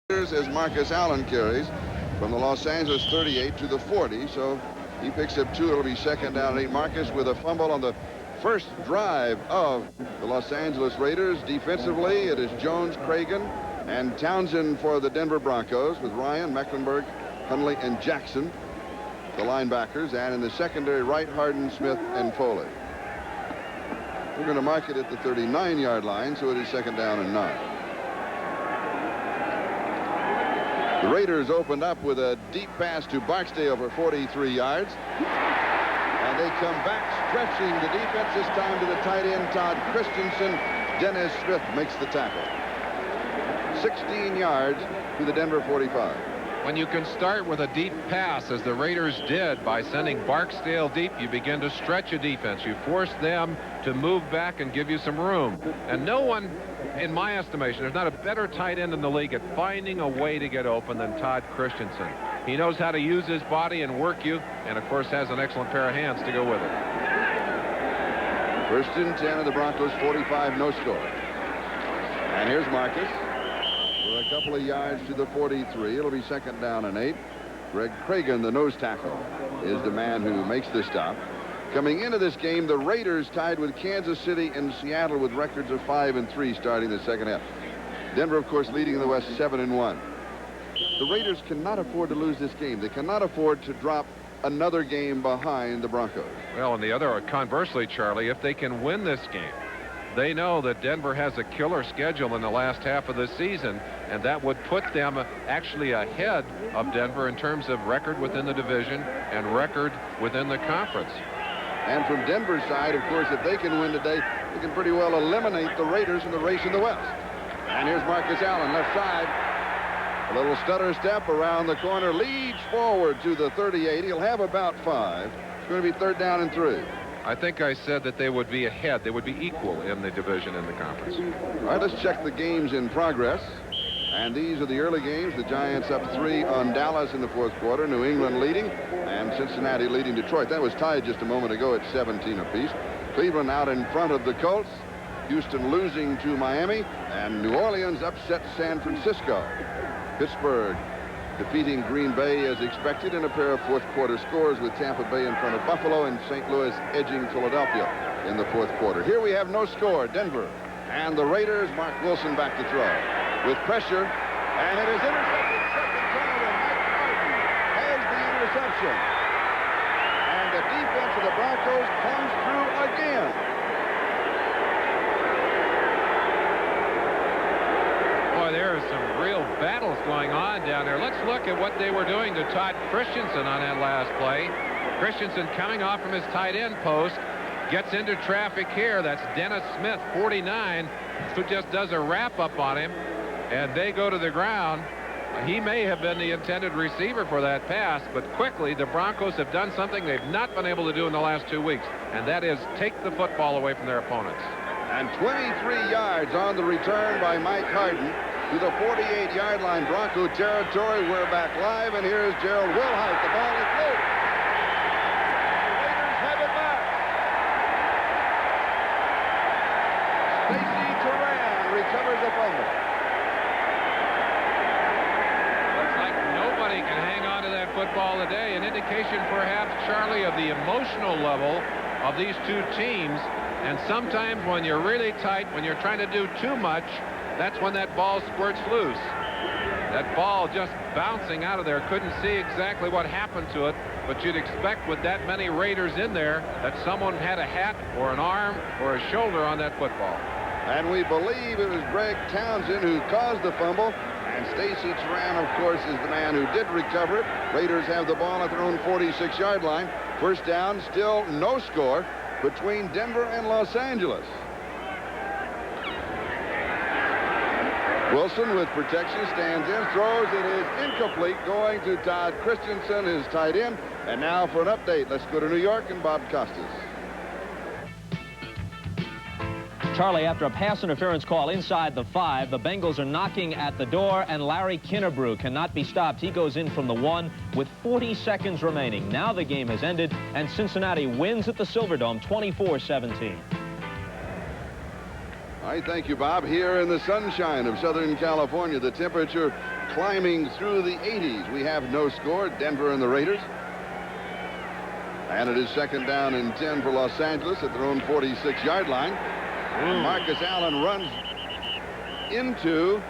As Marcus Allen carries from the Los Angeles 38 to the 40, so he picks up 2. It'll be second down and 8. Marcus with a fumble on the first drive of the Los Angeles Raiders. Defensively, it is Jones, Cragen, and Townsend for the Denver Broncos, with Ryan, Mecklenburg, Hundley, and Jackson, the linebackers, and in the secondary, Wright, Harden, Smith, and Foley. We're going to mark it at the 39-yard line, so it is second down and 9. The Raiders opened up with a deep pass to Barksdale for 43 yards. And they come back stretching the defense, this time to the tight end, Todd Christensen. Dennis Smith makes the tackle. 16 yards to the Denver 45. When you can start with a deep pass, as the Raiders did by sending Barksdale deep, you begin to stretch a defense. You force them to move back and give you some room. And no one, in my estimation, there's not a better tight end in the league at finding a way to get open than Todd Christensen. He knows how to use his body and work you, and of course has an excellent pair of hands to go with it. First and 10 of the Broncos 45, no score. And here's Marcus. For a couple of yards to the 43. It'll be second down and 8. Greg Cragen, the nose tackle, is the man who makes the stop. Coming into this game, the Raiders tied with Kansas City and Seattle with records of 5-3 starting the second half. Denver, of course, leading in the West 7-1. The Raiders cannot afford to lose this game. They cannot afford to drop another game behind the Broncos. Well, and the other, conversely, Charlie, if they can win this game, they know that Denver has a killer schedule in the last half of the season, and that would put them actually ahead of Denver in terms of record within the division and record within the conference. And from Denver's side, of course, if they can win today, they can pretty well eliminate the Raiders in the race in the West. And here's Marcus Allen, left side. A little stutter step around the corner, leads forward to the 38. He'll have about 5. It's going to be third down and 3. I think I said that they would be ahead. They would be equal in the division in the conference. All right, let's check the games in progress. And these are the early games. The Giants up 3 on Dallas in the fourth quarter. New England leading, and Cincinnati leading Detroit. That was tied just a moment ago at 17 apiece. Cleveland out in front of the Colts. Houston losing to Miami, and New Orleans upset San Francisco. Pittsburgh defeating Green Bay as expected in a pair of fourth quarter scores, with Tampa Bay in front of Buffalo and St. Louis edging Philadelphia in the fourth quarter. Here we have no score. Denver and the Raiders. Mark Wilson back to throw with pressure, and it is intercepted. Second down, and Mike Martin has the interception. And the defense of the Broncos comes through again. Boy, there are some real battles going on down there. Let's look at what they were doing to Todd Christensen on that last play. Christensen coming off from his tight end post, gets into traffic here. That's Dennis Smith, 49, who just does a wrap-up on him, and they go to the ground. He may have been the intended receiver for that pass, but quickly the Broncos have done something they've not been able to do in the last 2 weeks, and that is take the football away from their opponents. And 23 yards on the return by Mike Harden to the 48-yard line. Bronco territory. We're back live, and here's Gerald Wilhite. The ball is loose. The Raiders have it back. Stacy Turan recovers the fumble. Looks like nobody can hang on to that football today. An indication, perhaps, Charlie, of the emotional level of these two teams. And sometimes when you're really tight, when you're trying to do too much, that's when that ball squirts loose. That ball just bouncing out of there. Couldn't see exactly what happened to it, but you'd expect with that many Raiders in there that someone had a hat or an arm or a shoulder on that football. And we believe it was Greg Townsend who caused the fumble. And Stacy Turan, of course, is the man who did recover it. Raiders have the ball at their own 46-yard line. First down, still no score between Denver and Los Angeles. Wilson with protection stands in, throws. It is incomplete, going to Todd Christensen, his tight end. And now for an update, let's go to New York and Bob Costas. Charlie, after a pass interference call inside the 5, the Bengals are knocking at the door, and Larry Kinnebrew cannot be stopped. He goes in from the 1 with 40 seconds remaining. Now the game has ended, and Cincinnati wins at the Silverdome 24-17. All right, thank you, Bob. Here in the sunshine of Southern California, the temperature climbing through the 80s. We have no score, Denver and the Raiders. And it is second down and 10 for Los Angeles at their own 46-yard line. And Marcus Allen runs into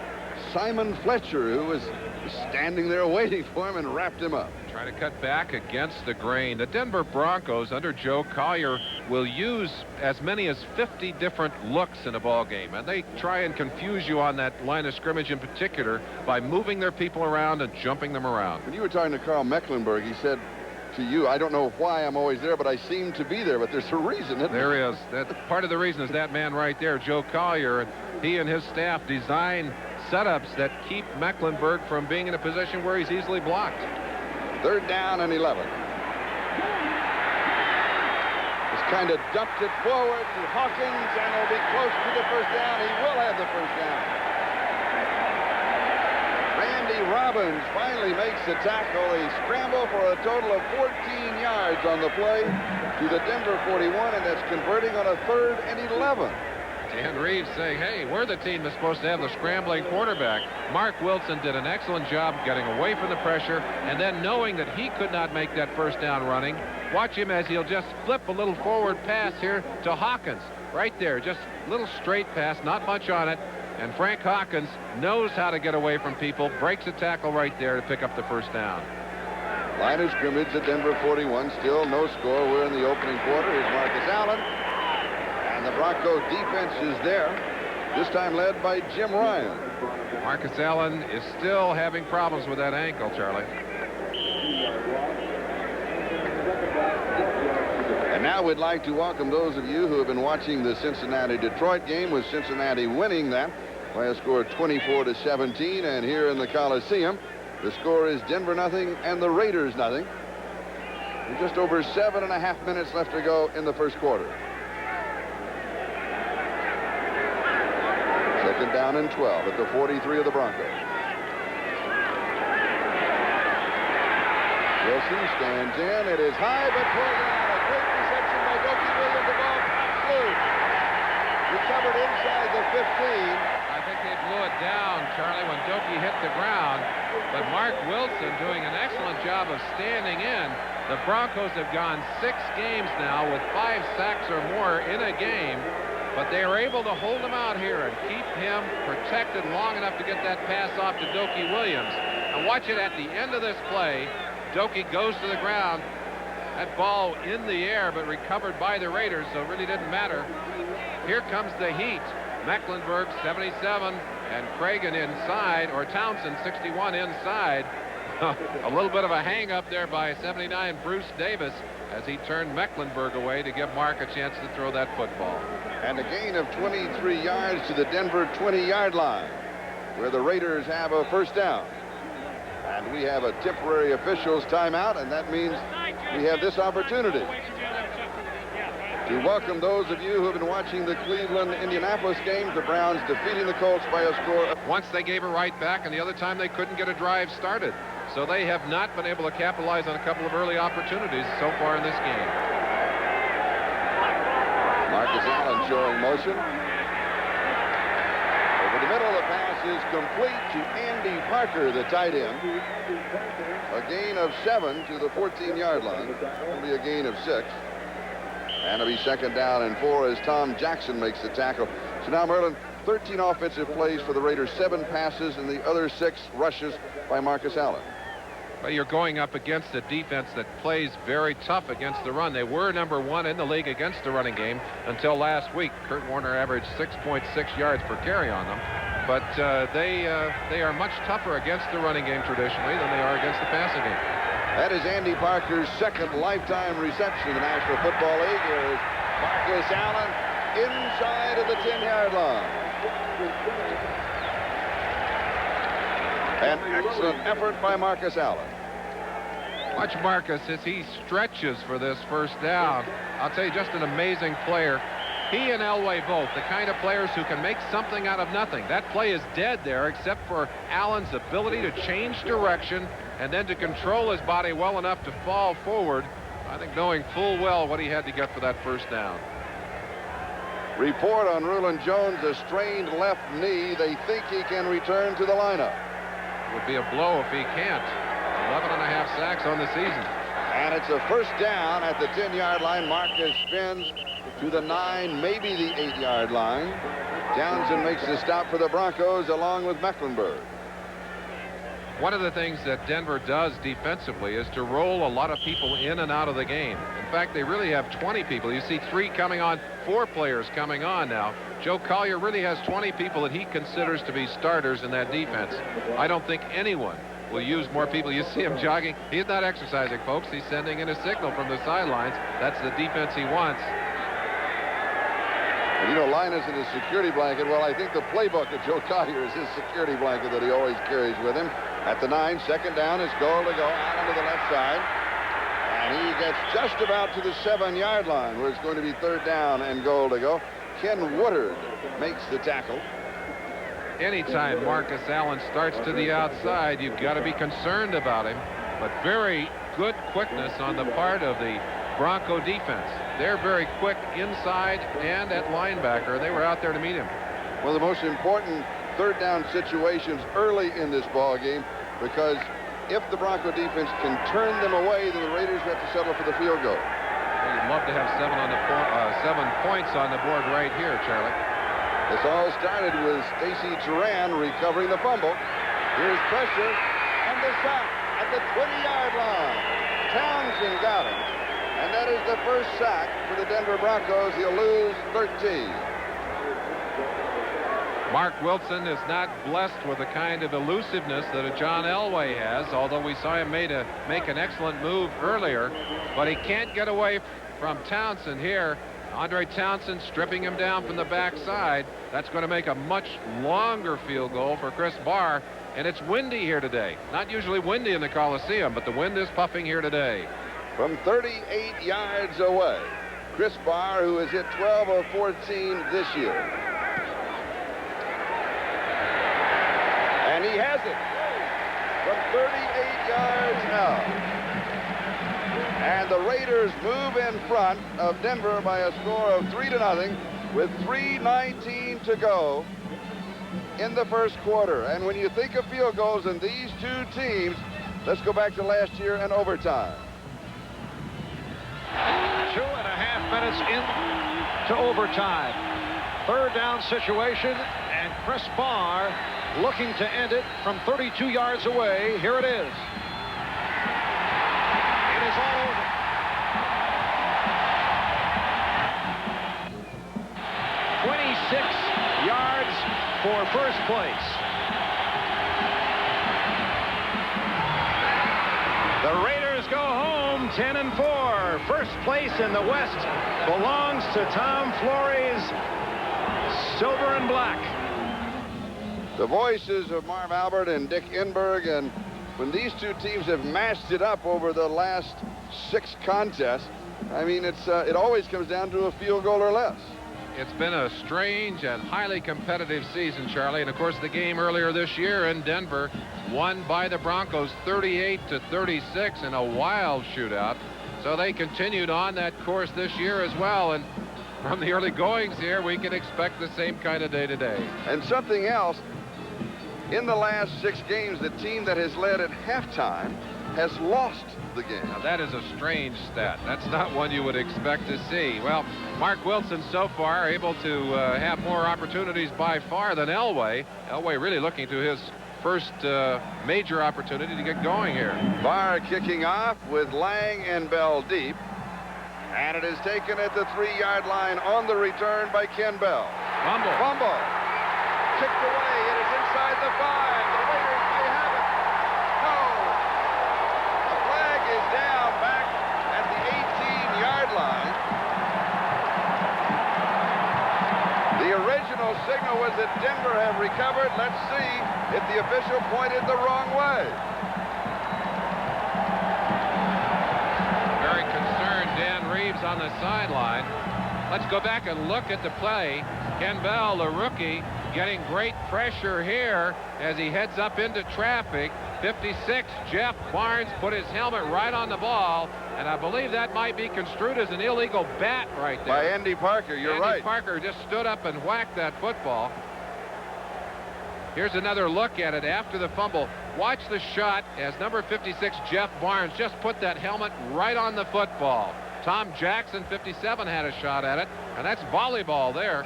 Simon Fletcher, who was standing there waiting for him, and wrapped him up. Trying to cut back against the grain. The Denver Broncos under Joe Collier will use as many as 50 different looks in a ball game, and they try and confuse you on that line of scrimmage in particular by moving their people around and jumping them around. When you were talking to Carl Mecklenburg, he said to you, I don't know why I'm always there, but I seem to be there. But there's a reason. There is. That part of the reason is that man right there, Joe Collier. And he and his staff design setups that keep Mecklenburg from being in a position where he's easily blocked. Third down and 11. Just kind of dumped it forward to Hawkins, and he'll be close to the first down. He will have the first down. Randy Robbins finally makes the tackle. He scrambled for a total of 14 yards on the play to the Denver 41, and that's converting on a 3rd and 11. Dan Reeves saying, hey, we're the team that's supposed to have the scrambling quarterback. Mark Wilson did an excellent job getting away from the pressure, and then knowing that he could not make that first down running, watch him as he'll just flip a little forward pass here to Hawkins. Right there, just a little straight pass, not much on it. And Frank Hawkins knows how to get away from people, breaks a tackle right there to pick up the first down. Line of scrimmage at Denver 41, still no score. We're in the opening quarter. Here's Marcus Allen. And the Bronco defense is there, this time led by Jim Ryan. Marcus Allen is still having problems with that ankle, Charlie. And now we'd like to welcome those of you who have been watching the Cincinnati-Detroit game, with Cincinnati winning that by a score of 24-17. And here in the Coliseum, the score is Denver nothing and the Raiders nothing. With just over 7.5 minutes left to go in the first quarter. Second down and 12 at the 43 of the Broncos. Wilson stands in. It is high, but pulled down. A great reception by Doki Williams. The ball pops loose. Recovered inside the 15. I think they blew it down, Charlie, when Doki hit the ground. But Mark Wilson doing an excellent job of standing in. The Broncos have gone 6 games now with 5 sacks or more in a game. But they are able to hold him out here and keep him protected long enough to get that pass off to Doki Williams. And watch it at the end of this play. Doki goes to the ground. That ball in the air, but recovered by the Raiders, so it really didn't matter. Here comes the heat. Mecklenburg, 77, and Cragen inside, or Townsend, 61 inside. A little bit of a hang-up there by 79 Bruce Davis as he turned Mecklenburg away to give Mark a chance to throw that football. And a gain of 23 yards to the Denver 20-yard line, where the Raiders have a first down. And we have a temporary officials timeout, and that means we have this opportunity to welcome those of you who have been watching the Cleveland-Indianapolis games. The Browns defeating the Colts by a score of... Once they gave it right back, and the other time they couldn't get a drive started. So they have not been able to capitalize on a couple of early opportunities so far in this game. Marcus Allen showing motion. Over the middle, the pass is complete to Andy Parker, the tight end. A gain of 7 to the 14-yard line. It'll be a gain of 6. And it'll be second down and 4 as Tom Jackson makes the tackle. So now, Merlin, 13 offensive plays for the Raiders, 7 passes, and the other 6 rushes by Marcus Allen. Well, you're going up against a defense that plays very tough against the run. They were number 1 in the league against the running game until last week. Kurt Warner averaged 6.6 yards per carry on them. But they are much tougher against the running game traditionally than they are against the passing game. That is Andy Parker's second lifetime reception in the National Football League. Here's Marcus Allen inside of the 10-yard line. An excellent effort by Marcus Allen. Watch Marcus as he stretches for this first down. I'll tell you, just an amazing player. He and Elway both, the kind of players who can make something out of nothing. That play is dead there, except for Allen's ability to change direction and then to control his body well enough to fall forward. I think knowing full well what he had to get for that first down. Report on Rulon Jones, a strained left knee. They think he can return to the lineup. It would be a blow if he can't. 11.5 sacks on the season. And it's a first down at the 10-yard line. Marcus spins to the 9, maybe the 8-yard line. Townsend makes the stop for the Broncos along with Mecklenburg. One of the things that Denver does defensively is to roll a lot of people in and out of the game. In fact, they really have 20 people. You see 3 coming on, 4 players coming on now. Joe Collier really has 20 people that he considers to be starters in that defense. I don't think anyone will use more people. You see him jogging. He's not exercising, folks. He's sending in a signal from the sidelines. That's the defense he wants. And you know, Linus in his security blanket, well, I think the playbook of Joe Collier is his security blanket that he always carries with him. At the 9, second down is goal to go out onto the left side. And he gets just about to the 7-yard line where it's going to be third down and goal to go. Ken Woodard makes the tackle. Anytime Marcus Allen starts to the outside, you've got to be concerned about him. But very good quickness on the part of the Bronco defense. They're very quick inside and at linebacker. They were out there to meet him. One of the most important third down situations early in this ball game, because if the Bronco defense can turn them away, then the Raiders have to settle for the field goal. Well, you'd love to have 7 points on the board right here, Charlie. This all started with Stacy Turan recovering the fumble. Here's pressure and the sack at the 20-yard line. Townsend got him, and that is the first sack for the Denver Broncos. He'll lose 13. Mark Wilson is not blessed with the kind of elusiveness that a John Elway has, although we saw him make an excellent move earlier, but he can't get away from Townsend here. Andre Townsend stripping him down from the backside. That's going to make a much longer field goal for Chris Barr, and it's windy here today. Not usually windy in the Coliseum, but the wind is puffing here today. From 38 yards away, Chris Barr, who has hit 12 of 14 this year. And he has it from 38 yards out. And the Raiders move in front of Denver by a score of 3-0 with 3:19 to go in the first quarter. And when you think of field goals in these two teams, let's go back to last year and overtime. 2.5 minutes into overtime. Third down situation, and Chris Barr looking to end it from 32 yards away. Here it is. It is all over. 26 yards for first place. The Raiders go home 10-4. First place in the West belongs to Tom Flores. Silver and black. The voices of Marv Albert and Dick Enberg, and when these two teams have matched it up over the last 6 contests, I mean, it always comes down to a field goal or less. It's been a strange and highly competitive season, Charlie, and of course the game earlier this year in Denver won by the Broncos 38-36 in a wild shootout. So they continued on that course this year as well, and from the early goings here, we can expect the same kind of day today. And something else, in the last 6 games, the team that has led at halftime has lost the game. Now, that is a strange stat. That's not one you would expect to see. Well, Mark Wilson so far able to have more opportunities by far than Elway. Elway really looking to his first major opportunity to get going here. Barr kicking off with Lang and Bell deep. And it is taken at the 3-yard line on the return by Ken Bell. Fumble. Kicked away. It is inside the 5. The Raiders may have it. No. The flag is down back at the 18-yard line. The original signal was that Denver had recovered. Let's see if the official pointed the wrong way. Very concerned Dan Reeves on the sideline. Let's go back and look at the play. Ken Bell, the rookie, getting great pressure here as he heads up into traffic. 56, Jeff Barnes put his helmet right on the ball, and I believe that might be construed as an illegal bat right there. By Andy Parker, you're right. Andy Parker just stood up and whacked that football. Here's another look at it after the fumble. Watch the shot as number 56, Jeff Barnes, just put that helmet right on the football. Tom Jackson, 57, had a shot at it, and that's volleyball there.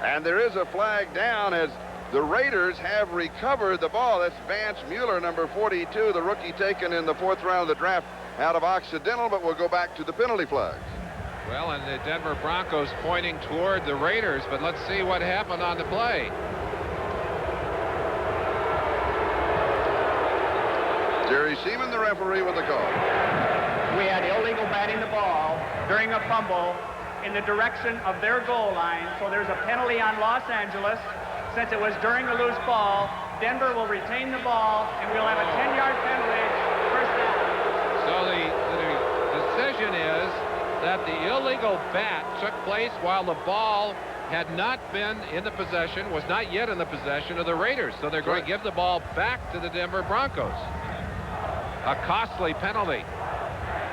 And there is a flag down as the Raiders have recovered the ball. That's Vance Mueller, number 42, the rookie taken in the 4th round of the draft out of Occidental, but we'll go back to the penalty flags. Well, and the Denver Broncos pointing toward the Raiders, but let's see what happened on the play. Jerry Seaman, the referee, with the call. We had illegal batting the ball during a fumble in the direction of their goal line, so there's a penalty on Los Angeles. Since it was during a loose ball, Denver will retain the ball, and we'll have a 10-yard penalty, first down. So the decision is that the illegal bat took place while the ball had not been in the possession, was not yet in the possession of the Raiders. So they're going to give the ball back to the Denver Broncos. A costly penalty.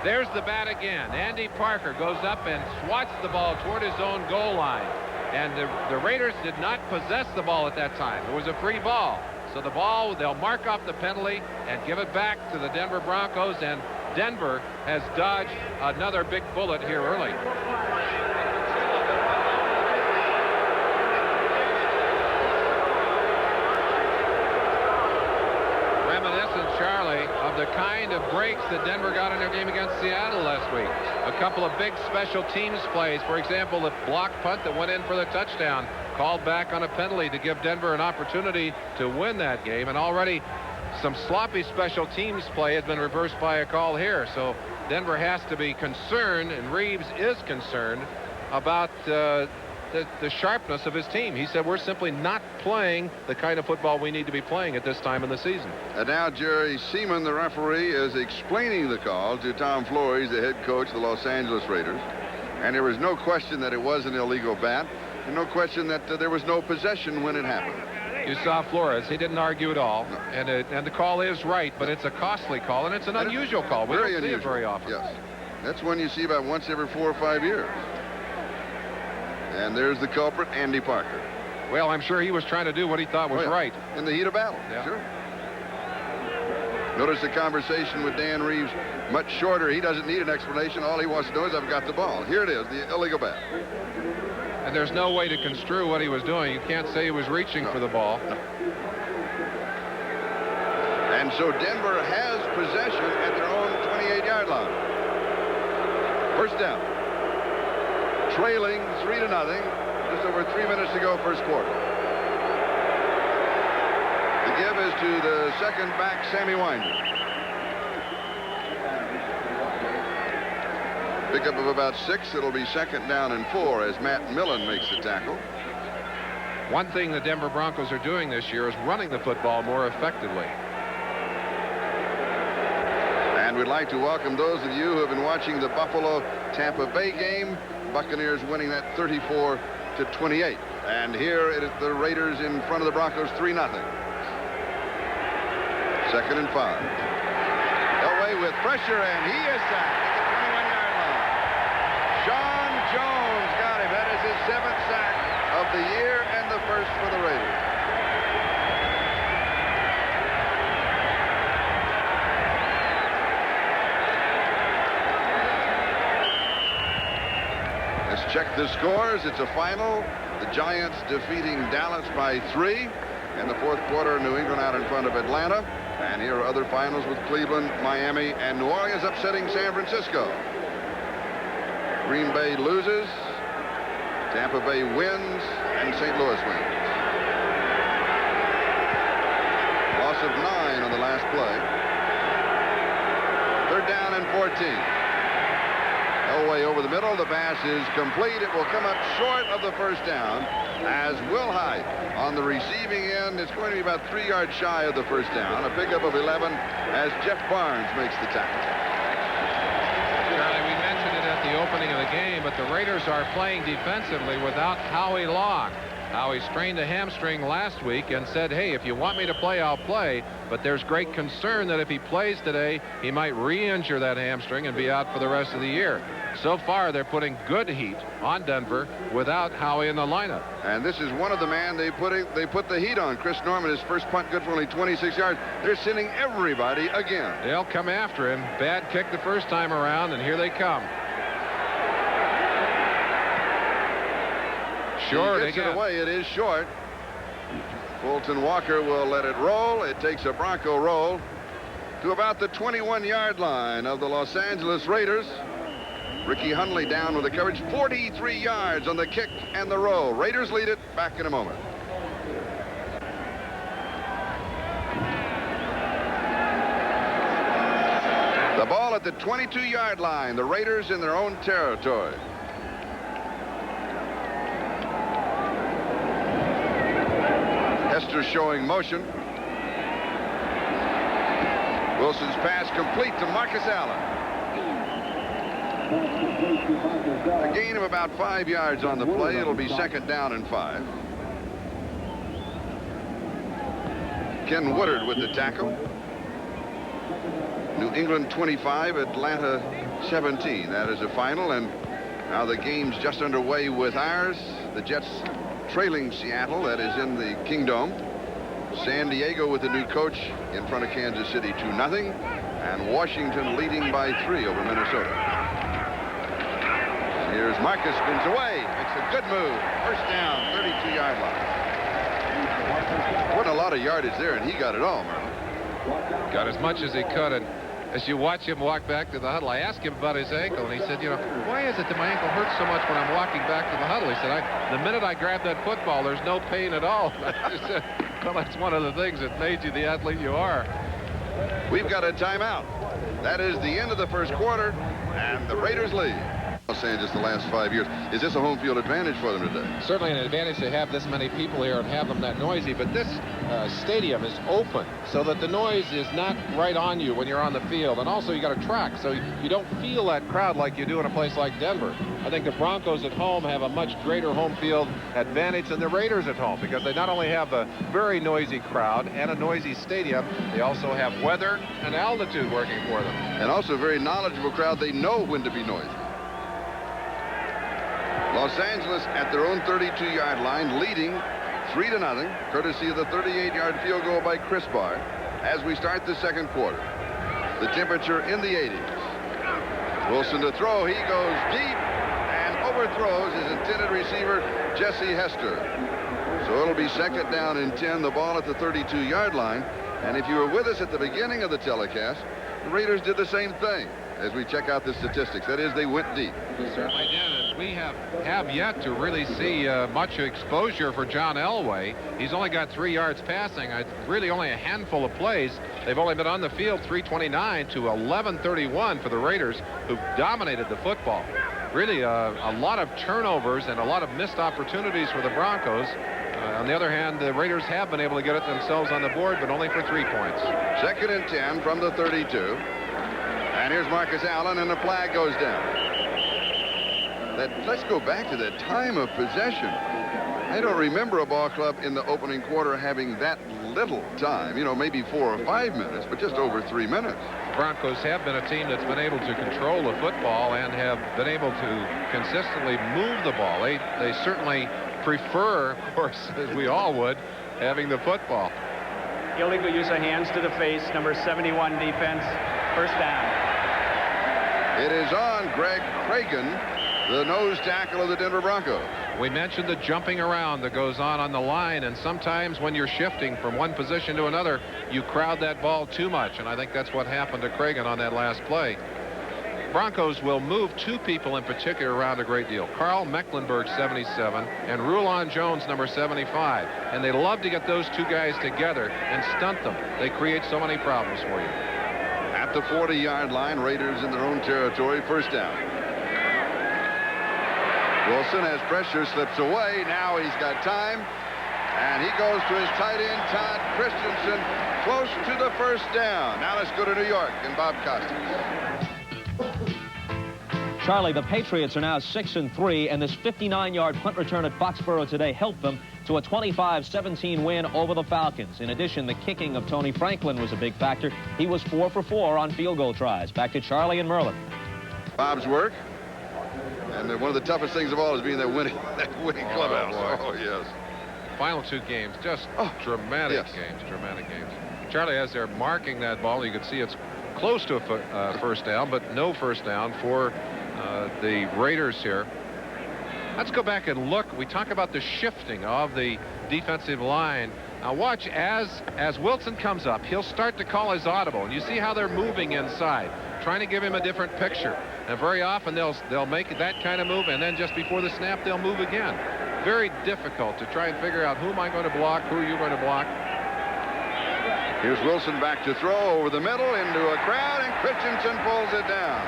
There's the bat again. Andy Parker goes up and swats the ball toward his own goal line. And the Raiders did not possess the ball at that time. It was a free ball. So the ball, they'll mark off the penalty and give it back to the Denver Broncos. And Denver has dodged another big bullet here early. Reminiscent, Charlie, of the kind of breaks that Denver got in their game against Seattle last week. A couple of big special teams plays. For example, the block punt that went in for the touchdown, called back on a penalty to give Denver an opportunity to win that game. And already some sloppy special teams play has been reversed by a call here. So Denver has to be concerned, and Reeves is concerned about the sharpness of his team. He said, we're simply not playing the kind of football we need to be playing at this time in the season. And now Jerry Seaman, the referee, is explaining the call to Tom Flores, the head coach of the Los Angeles Raiders. And there was no question that it was an illegal bat, and no question that there was no possession when it happened. You saw Flores. He didn't argue at all. No. And the call is right, but it's a costly call, and it's an unusual call. We don't see it very often. Yes. That's one you see about once every 4 or 5 years. And there's the culprit, Andy Parker. Well, I'm sure he was trying to do what he thought was right. In the heat of battle. Yeah. Sure. Notice the conversation with Dan Reeves, much shorter. He doesn't need an explanation. All he wants to know is I've got the ball. Here it is, the illegal bat. And there's no way to construe what he was doing. You can't say he was reaching for the ball. No. And so Denver has possession at their own 28-yard line. First down. Trailing 3-0. Just over 3 minutes to go, first quarter. The give is to the second back, Sammy Winder. Pickup of about 6. It'll be second down and 4 as Matt Millen makes the tackle. One thing the Denver Broncos are doing this year is running the football more effectively. And we'd like to welcome those of you who have been watching the Buffalo-Tampa Bay game. Buccaneers winning that 34-28. And here it is the Raiders in front of the Broncos 3-0. Second and 5. Elway with pressure, and he is sacked at the 21-yard line. Sean Jones got him. That is his 7th sack of the year and the first for the Raiders. Let's check the scores. It's a final. The Giants defeating Dallas by 3. In the fourth quarter, New England out in front of Atlanta. And here are other finals with Cleveland, Miami, and New Orleans upsetting San Francisco. Green Bay loses. Tampa Bay wins. And St. Louis wins. Loss of 9 on the last play. Third down and 14. Elway over the middle. The pass is complete. It will come up short of the first down as Will Hyde on the receiving end. It's going to be about 3 yards shy of the first down. A pickup of 11 as Jeff Barnes makes the tackle. Charlie, we mentioned it at the opening of the game, but the Raiders are playing defensively without Howie Long. how he strained a hamstring last week and said, hey, if you want me to play, I'll play. But there's great concern that if he plays today, he might re-injure that hamstring and be out for the rest of the year. So far, they're putting good heat on Denver without Howie in the lineup. And this is one of the men they put the heat on. Chris Norman, his first punt good for only 26 yards. They're sending everybody again. They'll come after him. Bad kick the first time around, and here they come. Short he gets it away. It is short. Fulton Walker will let it roll. It takes a Bronco roll to about the 21-yard line of the Los Angeles Raiders. Ricky Hundley down with the coverage. 43 yards on the kick and the roll. Raiders lead it. Back in a moment. The ball at the 22-yard line. The Raiders in their own territory. Hester showing motion. Wilson's pass complete to Marcus Allen. A gain of about 5 yards on the play. It'll be second down and 5. Ken Woodard with the tackle. New England 25, Atlanta 17. That is a final, and now the game's just underway with ours. The Jets trailing Seattle, that is in the Kingdome. San Diego with a new coach in front of Kansas City 2-0, and Washington leading by 3 over Minnesota. Here's Marcus, spins away, makes a good move. First down, 32-yard line. Wasn't a lot of yardage there, and he got it all, Merlin. Got as much as he could, and as you watch him walk back to the huddle, I asked him about his ankle, and he said, you know, why is it that my ankle hurts so much when I'm walking back to the huddle? He said, the minute I grab that football, there's no pain at all. I just said, well, that's one of the things that made you the athlete you are. We've got a timeout. That is the end of the first quarter, and the Raiders lead. Los Angeles the last 5 years. Is this a home field advantage for them today? Certainly an advantage to have this many people here and have them that noisy, but this stadium is open so that the noise is not right on you when you're on the field, and also you got a track so you don't feel that crowd like you do in a place like Denver. I think the Broncos at home have a much greater home field advantage than the Raiders at home because they not only have a very noisy crowd and a noisy stadium, they also have weather and altitude working for them. And also a very knowledgeable crowd. They know when to be noisy. Los Angeles at their own 32-yard line, leading 3-0, courtesy of the 38-yard field goal by Chris Barr as we start the second quarter. The temperature in the 80s. Wilson to throw. He goes deep and overthrows his intended receiver, Jesse Hester. So it'll be second down and 10, the ball at the 32-yard line. And if you were with us at the beginning of the telecast, the Raiders did the same thing as we check out the statistics. That is, they went deep. Certainly did. We have yet to really see much exposure for John Elway. He's only got 3 yards passing. Really only a handful of plays. They've only been on the field 329 to 1131 for the Raiders, who've dominated the football. Really a lot of turnovers and a lot of missed opportunities for the Broncos. On the other hand, the Raiders have been able to get it themselves on the board, but only for 3 points. Second and 10 from the 32. And here's Marcus Allen, and the flag goes down. Let's go back to the time of possession. I don't remember a ball club in the opening quarter having that little time. You know, maybe 4 or 5 minutes, but just over 3 minutes. Broncos have been a team that's been able to control the football and have been able to consistently move the ball. They certainly prefer, of course, as we all would, having the football. Illegal use of hands to the face, number 71 defense, first down. It is on Greg Cragen, the nose tackle of the Denver Broncos. We mentioned the jumping around that goes on the line, and sometimes when you're shifting from one position to another, you crowd that ball too much, and I think that's what happened to Cragen on that last play. Broncos will move 2 people in particular around a great deal. Carl Mecklenburg, 77, and Rulon Jones, number 75. And they love to get those 2 guys together and stunt them. They create so many problems for you. At the 40-yard line, Raiders in their own territory, first down. Wilson has pressure, slips away. Now he's got time. And he goes to his tight end, Todd Christensen, close to the first down. Now let's go to New York and Bob Costas. Charlie, the Patriots are now 6-3, and this 59-yard punt return at Foxborough today helped them to a 25-17 win over the Falcons. In addition, the kicking of Tony Franklin was a big factor. He was 4 for 4 on field goal tries. Back to Charlie and Merlin. Bob's work. And one of the toughest things of all is being that winning clubhouse. Oh, yes. Final 2 games, just dramatic games, dramatic games. Charlie, as they're marking that ball, you can see it's close to a first down, but no first down for the Raiders here. Let's go back and look. We talk about the shifting of the defensive line. Now watch as Wilson comes up, he'll start to call his audible, and you see how they're moving inside, trying to give him a different picture. And very often they'll make that kind of move, and then just before the snap they'll move again. Very difficult to try and figure out who am I going to block, who are you going to block. Here's Wilson back to throw over the middle into a crowd, and Christensen pulls it down.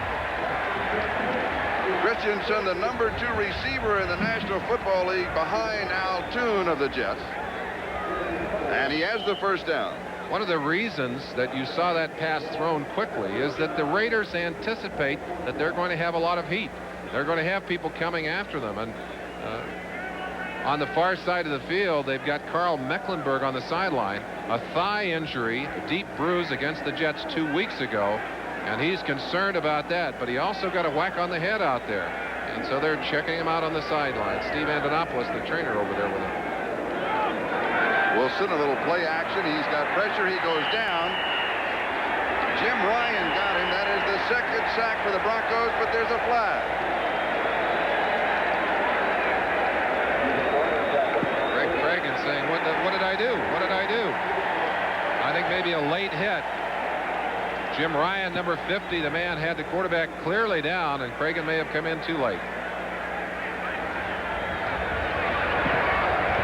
Christensen, the number 2 receiver in the National Football League, behind Al Toon of the Jets. And he has the first down. One of the reasons that you saw that pass thrown quickly is that the Raiders anticipate that they're going to have a lot of heat. They're going to have people coming after them. And on the far side of the field, they've got Carl Mecklenburg on the sideline. A thigh injury, a deep bruise against the Jets 2 weeks ago. And he's concerned about that. But he also got a whack on the head out there. And so they're checking him out on the sideline. Steve Antonopoulos, the trainer, over there with him. Wilson, a little play action. He's got pressure. He goes down. Jim Ryan got him. That is the 2nd sack for the Broncos, but there's a flag. Greg Cragen saying, what did I do? What did I do? I think maybe a late hit. Jim Ryan, number 50, the man had the quarterback clearly down, and Cragen may have come in too late.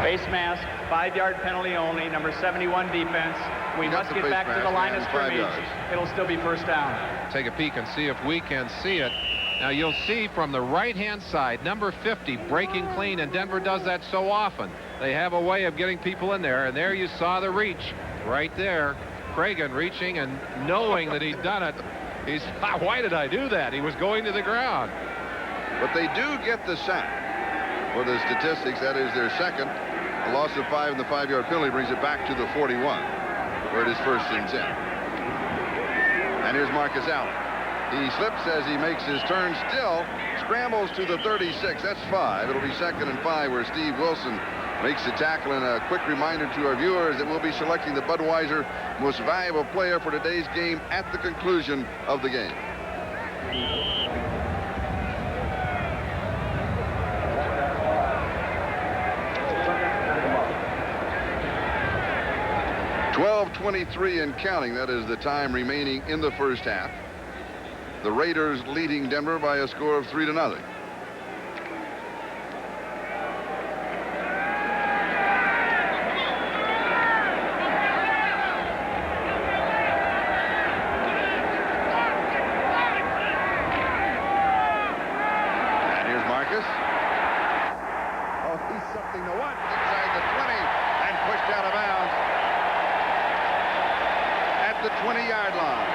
Face mask, 5-yard penalty only, number 71 defense. We must get back to the line of scrimmage. It'll still be first down. Take a peek and see if we can see it. Now you'll see from the right-hand side, number 50 breaking clean, and Denver does that so often. They have a way of getting people in there, and there you saw the reach right there. Cragen reaching and knowing that he'd done it. He's, why did I do that? He was going to the ground. But they do get the sack. For the statistics, that is their second. A loss of 5 and the 5-yard penalty brings it back to the 41, where it is first and 10. And here's Marcus Allen. He slips as he makes his turn, still scrambles to the 36. That's 5. It'll be 2nd and 5, where Steve Wilson makes the tackle. And a quick reminder to our viewers that we'll be selecting the Budweiser Most Valuable Player for today's game at the conclusion of the game. .23 and counting. That is the time remaining in the first half. The Raiders leading Denver by a score of 3-0. And here's Marcus. Oh, he's something to watch. Inside the 20 and pushed out of bounds at the 20-yard line.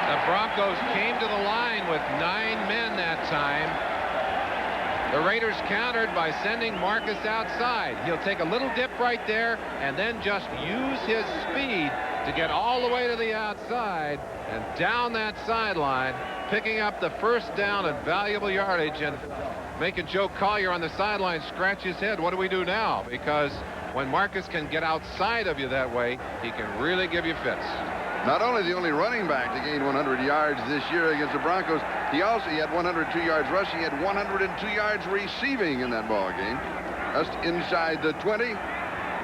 The Broncos came to the line with 9 men that time. The Raiders countered by sending Marcus outside. He'll take a little dip right there and then just use his speed to get all the way to the outside and down that sideline, picking up the first down and valuable yardage, and making Joe Collier on the sideline scratch his head. What do we do now? Because when Marcus can get outside of you that way, he can really give you fits. Not only the only running back to gain 100 yards this year against the Broncos, he had 102 yards rushing. He had 102 yards receiving in that ball game. Just inside the 20.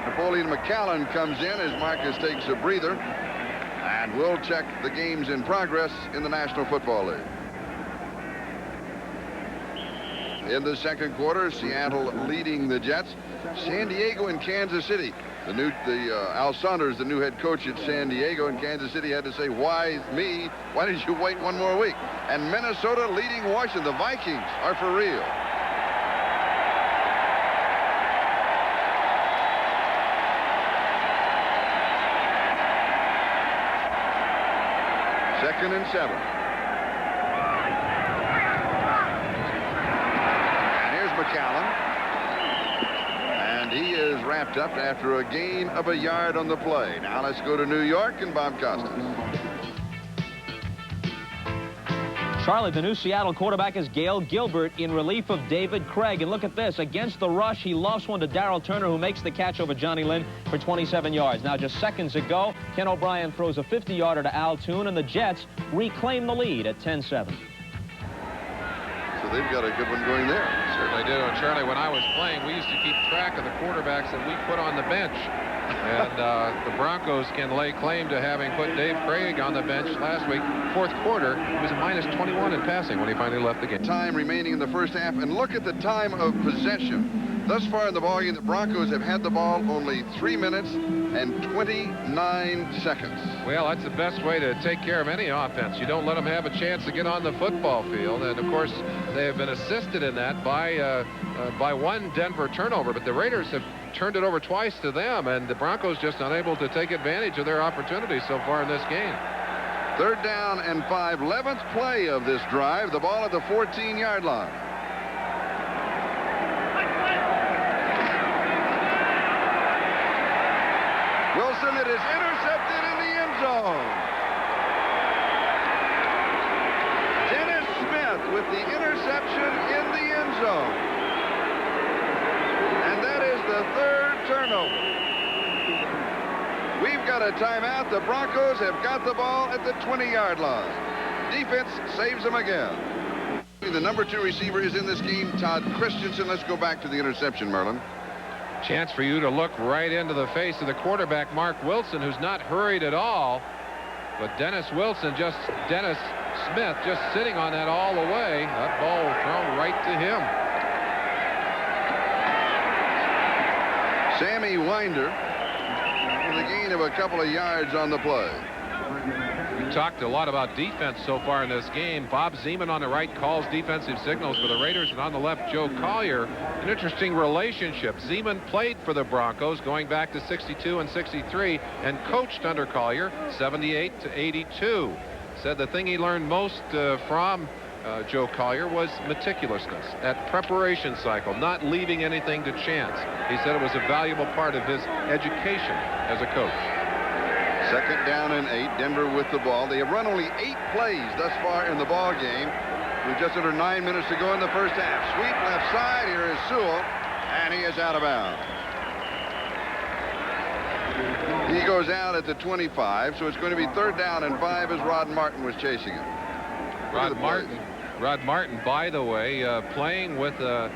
Napoleon McCallum comes in as Marcus takes a breather. And we'll check the games in progress in the National Football League. In the second quarter, Seattle leading the Jets. San Diego and Kansas City. Al Saunders, the new head coach at San Diego, and Kansas City had to say, why me? Why did you wait one more week? And Minnesota leading Washington. The Vikings are for real. Second and 7. picked up after a gain of a yard on the play. Now let's go to New York and Bob Costas. Charlie, the new Seattle quarterback is Gail Gilbert in relief of David Craig. And look at this. Against the rush, he lost one to Darrell Turner, who makes the catch over Johnny Lynn for 27 yards. Now, just seconds ago, Ken O'Brien throws a 50-yarder to Al Toon, and the Jets reclaim the lead at 10-7. So they've got a good one going there. Certainly do. And Charlie, when I was playing, we used to keep track of the quarterbacks that we put on the bench. And the Broncos can lay claim to having put Dave Craig on the bench last week. Fourth quarter, he was a -21 in passing when he finally left the game. Time remaining in the first half, and look at the time of possession. Thus far in the ballgame, the Broncos have had the ball only 3 minutes and 29 seconds. Well, that's the best way to take care of any offense. You don't let them have a chance to get on the football field. And, of course, they have been assisted in that by one Denver turnover. But the Raiders have turned it over twice to them, and the Broncos just unable to take advantage of their opportunities so far in this game. 3rd down and 5, 11th play of this drive. The ball at the 14-yard line. Wilson, it is intercepted in the end zone. Dennis Smith with the interception in the end zone. And that is the 3rd turnover. We've got a timeout. The Broncos have got the ball at the 20-yard line. Defense saves them again. The number 2 receiver is in this game, Todd Christensen. Let's go back to the interception, Merlin. Chance for you to look right into the face of the quarterback, Mark Wilson, who's not hurried at all. But Dennis Smith just sitting on that all the way. That ball thrown right to him. Sammy Winder with a gain of a couple of yards on the play. We talked a lot about defense so far in this game. Bob Zeman on the right calls defensive signals for the Raiders, and on the left, Joe Collier. An interesting relationship. Zeman played for the Broncos going back to 62 and 63 and coached under Collier 78 to 82. Said the thing he learned most from Joe Collier was meticulousness, that preparation cycle, not leaving anything to chance. He said it was a valuable part of his education as a coach. 2nd down and 8. Denver with the ball. They have run only 8 plays thus far in the ball game, with just under 9 minutes to go in the first half. Sweep left side. Here is Sewell, and he is out of bounds. He goes out at the 25, so it's going to be 3rd down and 5 as Rod Martin was chasing him. Rod Martin, by the way, playing with a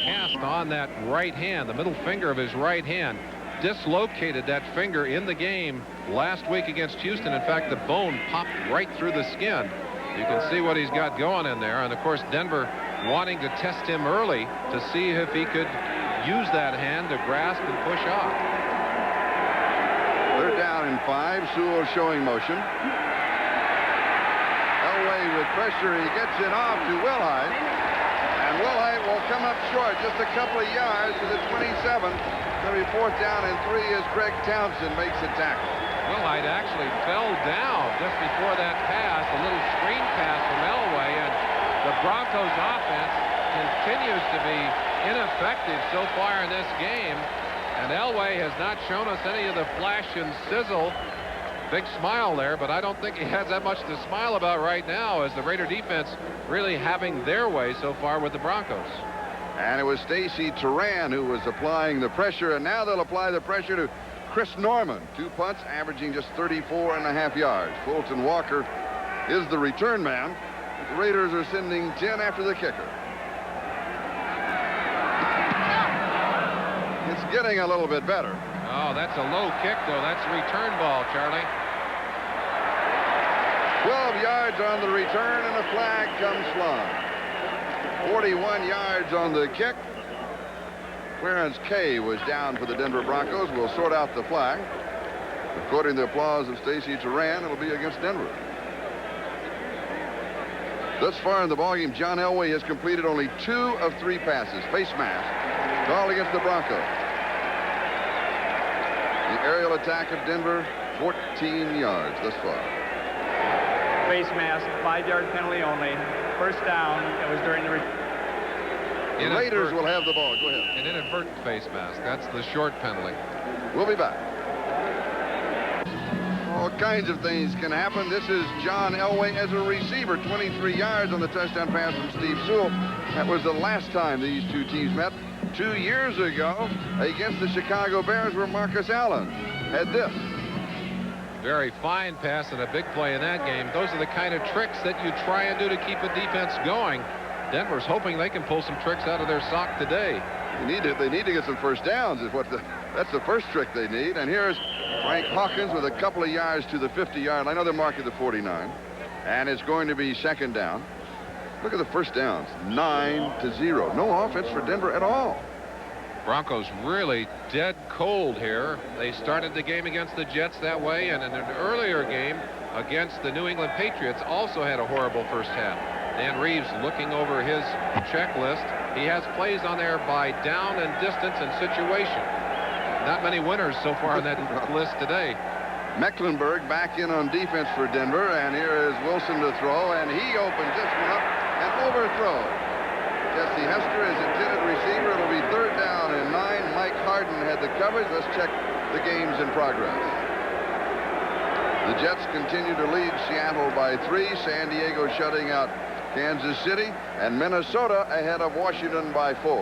cast on that right hand, the middle finger of his right hand. Dislocated that finger in the game last week against Houston. In fact, the bone popped right through the skin. You can see what he's got going in there. And, of course, Denver wanting to test him early to see if he could use that hand to grasp and push off. 3rd down and 5. Sewell showing motion. Elway with pressure. He gets it off to Wilhite. And Wilhite will come up short just a couple of yards to the 27. It's going to be 4th down and 3 as Greg Townsend makes a tackle. Wilhite actually fell down just before that pass, a little screen pass from Elway, and the Broncos offense continues to be ineffective so far in this game. And Elway has not shown us any of the flash and sizzle. Big smile there, but I don't think he has that much to smile about right now, as the Raider defense really having their way so far with the Broncos. And it was Stacy Turan who was applying the pressure, and now they'll apply the pressure to Chris Norman. 2 punts, averaging just 34.5 yards. Fulton Walker is the return man. The Raiders are sending 10 after the kicker. It's getting a little bit better. Oh, that's a low kick, though. That's a return ball, Charlie. 12 yards on the return, and the flag comes flying. 41 yards on the kick. Clarence Kay was down for the Denver Broncos. We'll sort out the flag. According to the applause of Stacy Turan, it'll be against Denver. Thus far in the ballgame, John Elway has completed only 2 of 3 passes. Face mask called against the Broncos. The aerial attack of Denver, 14 yards thus far. Face mask, 5-yard penalty only. 1st down. It was during the The Raiders will have the ball. Go ahead. An inadvertent face mask. That's the short penalty. We'll be back. All kinds of things can happen. This is John Elway as a receiver. 23 yards on the touchdown pass from Steve Sewell. That was the last time these two teams met 2 years ago against the Chicago Bears, where Marcus Allen had this. Very fine pass and a big play in that game. Those are the kind of tricks that you try and do to keep a defense going. Denver's hoping they can pull some tricks out of their sock today. They need to get some first downs. That's the first trick they need. And here's Frank Hawkins with a couple of yards to the 50-yard line. I know they're marked at the 49. And it's going to be second down. Look at the first downs. 9-0. No offense for Denver at all. Broncos really dead cold here. They started the game against the Jets that way, and in an earlier game against the New England Patriots also had a horrible first half. Dan Reeves looking over his checklist. He has plays on there by down and distance and situation. Not many winners so far on that list today. Mecklenburg back in on defense for Denver, and here is Wilson to throw, and he opens this one up and overthrow. Jesse Hester is intended receiver. It'll be third down and 9. Mike Harden had the coverage. Let's check the games in progress. The Jets continue to lead Seattle by 3. San Diego shutting out Kansas City, and Minnesota ahead of Washington by 4.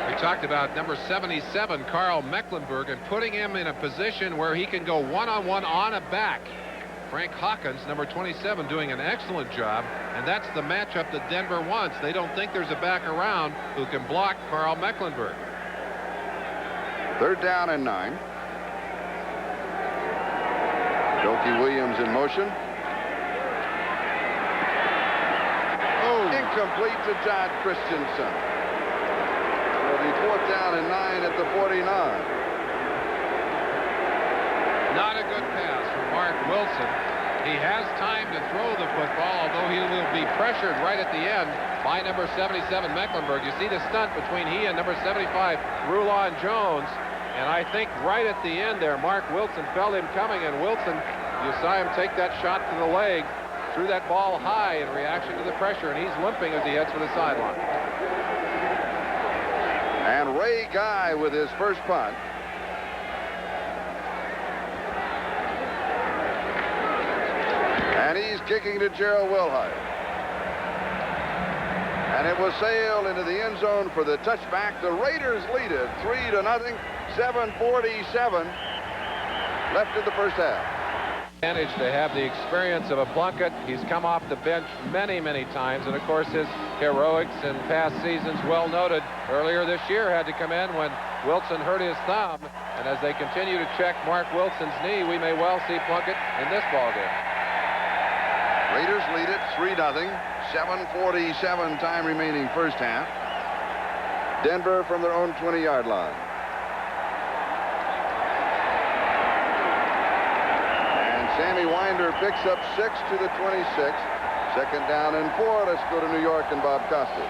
We talked about number 77, Carl Mecklenburg, and putting him in a position where he can go one-on-one on a back. Frank Hawkins, number 27, doing an excellent job, and that's the matchup that Denver wants. They don't think there's a back around who can block Carl Mecklenburg. Third down and 9. Doki Williams in motion. Incomplete to Todd Christensen. It'll be fourth down and 9 at the 49. Not a good pass from Mark Wilson. He has time to throw the football, although he will be pressured right at the end by number 77, Mecklenburg. You see the stunt between he and number 75, Rulon Jones. And I think right at the end there, Mark Wilson felt him coming, and Wilson, you saw him take that shot to the leg, threw that ball high in reaction to the pressure, and he's limping as he heads for the sideline. And Ray Guy with his first punt. And he's kicking to Gerald Wilhite. And it was sailed into the end zone for the touchback. The Raiders lead it 3-0. 7:47 left in the first half. Advantage to have the experience of a Plunkett. He's come off the bench many, many times, and of course his heroics in past seasons well noted. Earlier this year had to come in when Wilson hurt his thumb, and as they continue to check Mark Wilson's knee, we may well see Plunkett in this ballgame. Raiders lead it 3-0. 7:47 time remaining first half. Denver from their own 20-yard line. Sammy Winder picks up 6 to the 26. Second down and 4. Let's go to New York and Bob Costas.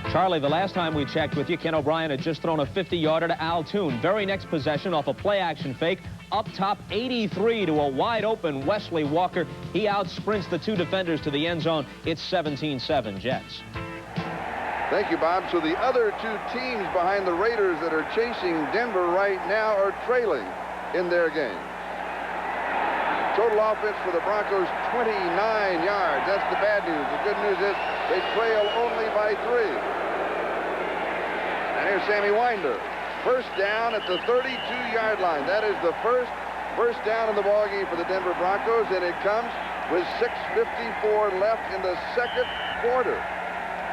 Charlie, the last time we checked with you, Ken O'Brien had just thrown a 50-yarder to Al Toon. Very next possession off a play-action fake. Up top, 83 to a wide-open Wesley Walker. He outsprints the two defenders to the end zone. It's 17-7 Jets. Thank you, Bob. So the other two teams behind the Raiders that are chasing Denver right now are trailing in their game. Total offense for the Broncos, 29 yards. That's the bad news. The good news is they trail only by 3. And here's Sammy Winder. First down at the 32-yard line. That is the first down in the ballgame for the Denver Broncos, and it comes with 6:54 left in the second quarter.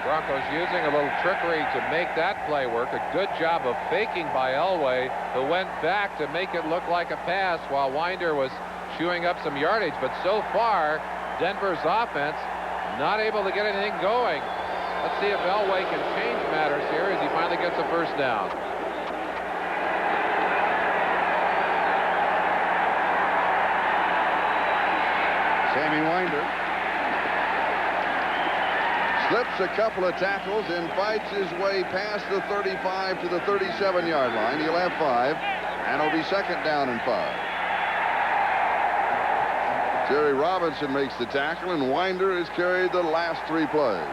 Broncos using a little trickery to make that play work. A good job of faking by Elway, who went back to make it look like a pass while Winder was chewing up some yardage. But so far, Denver's offense not able to get anything going. Let's see if Elway can change matters here as he finally gets a first down. Sammy Winder slips a couple of tackles and fights his way past the 35 to the 37-yard line. He'll have 5, and it'll be second down and 5. Jerry Robinson makes the tackle, and Winder has carried the last 3 plays.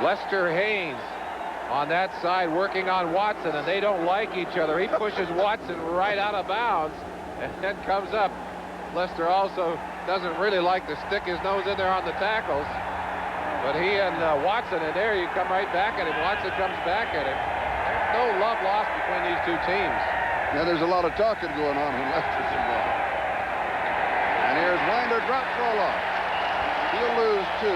Lester Hayes on that side working on Watson, and they don't like each other. He pushes Watson right out of bounds and then comes up. Lester also doesn't really like to stick his nose in there on the tackles, but he and Watson in there, you come right back at him. Watson comes back at him. There's no love lost between these two teams. Now there's a lot of talking going on when Lester's involved. And here's Winder, drop for a loss. He'll lose 2.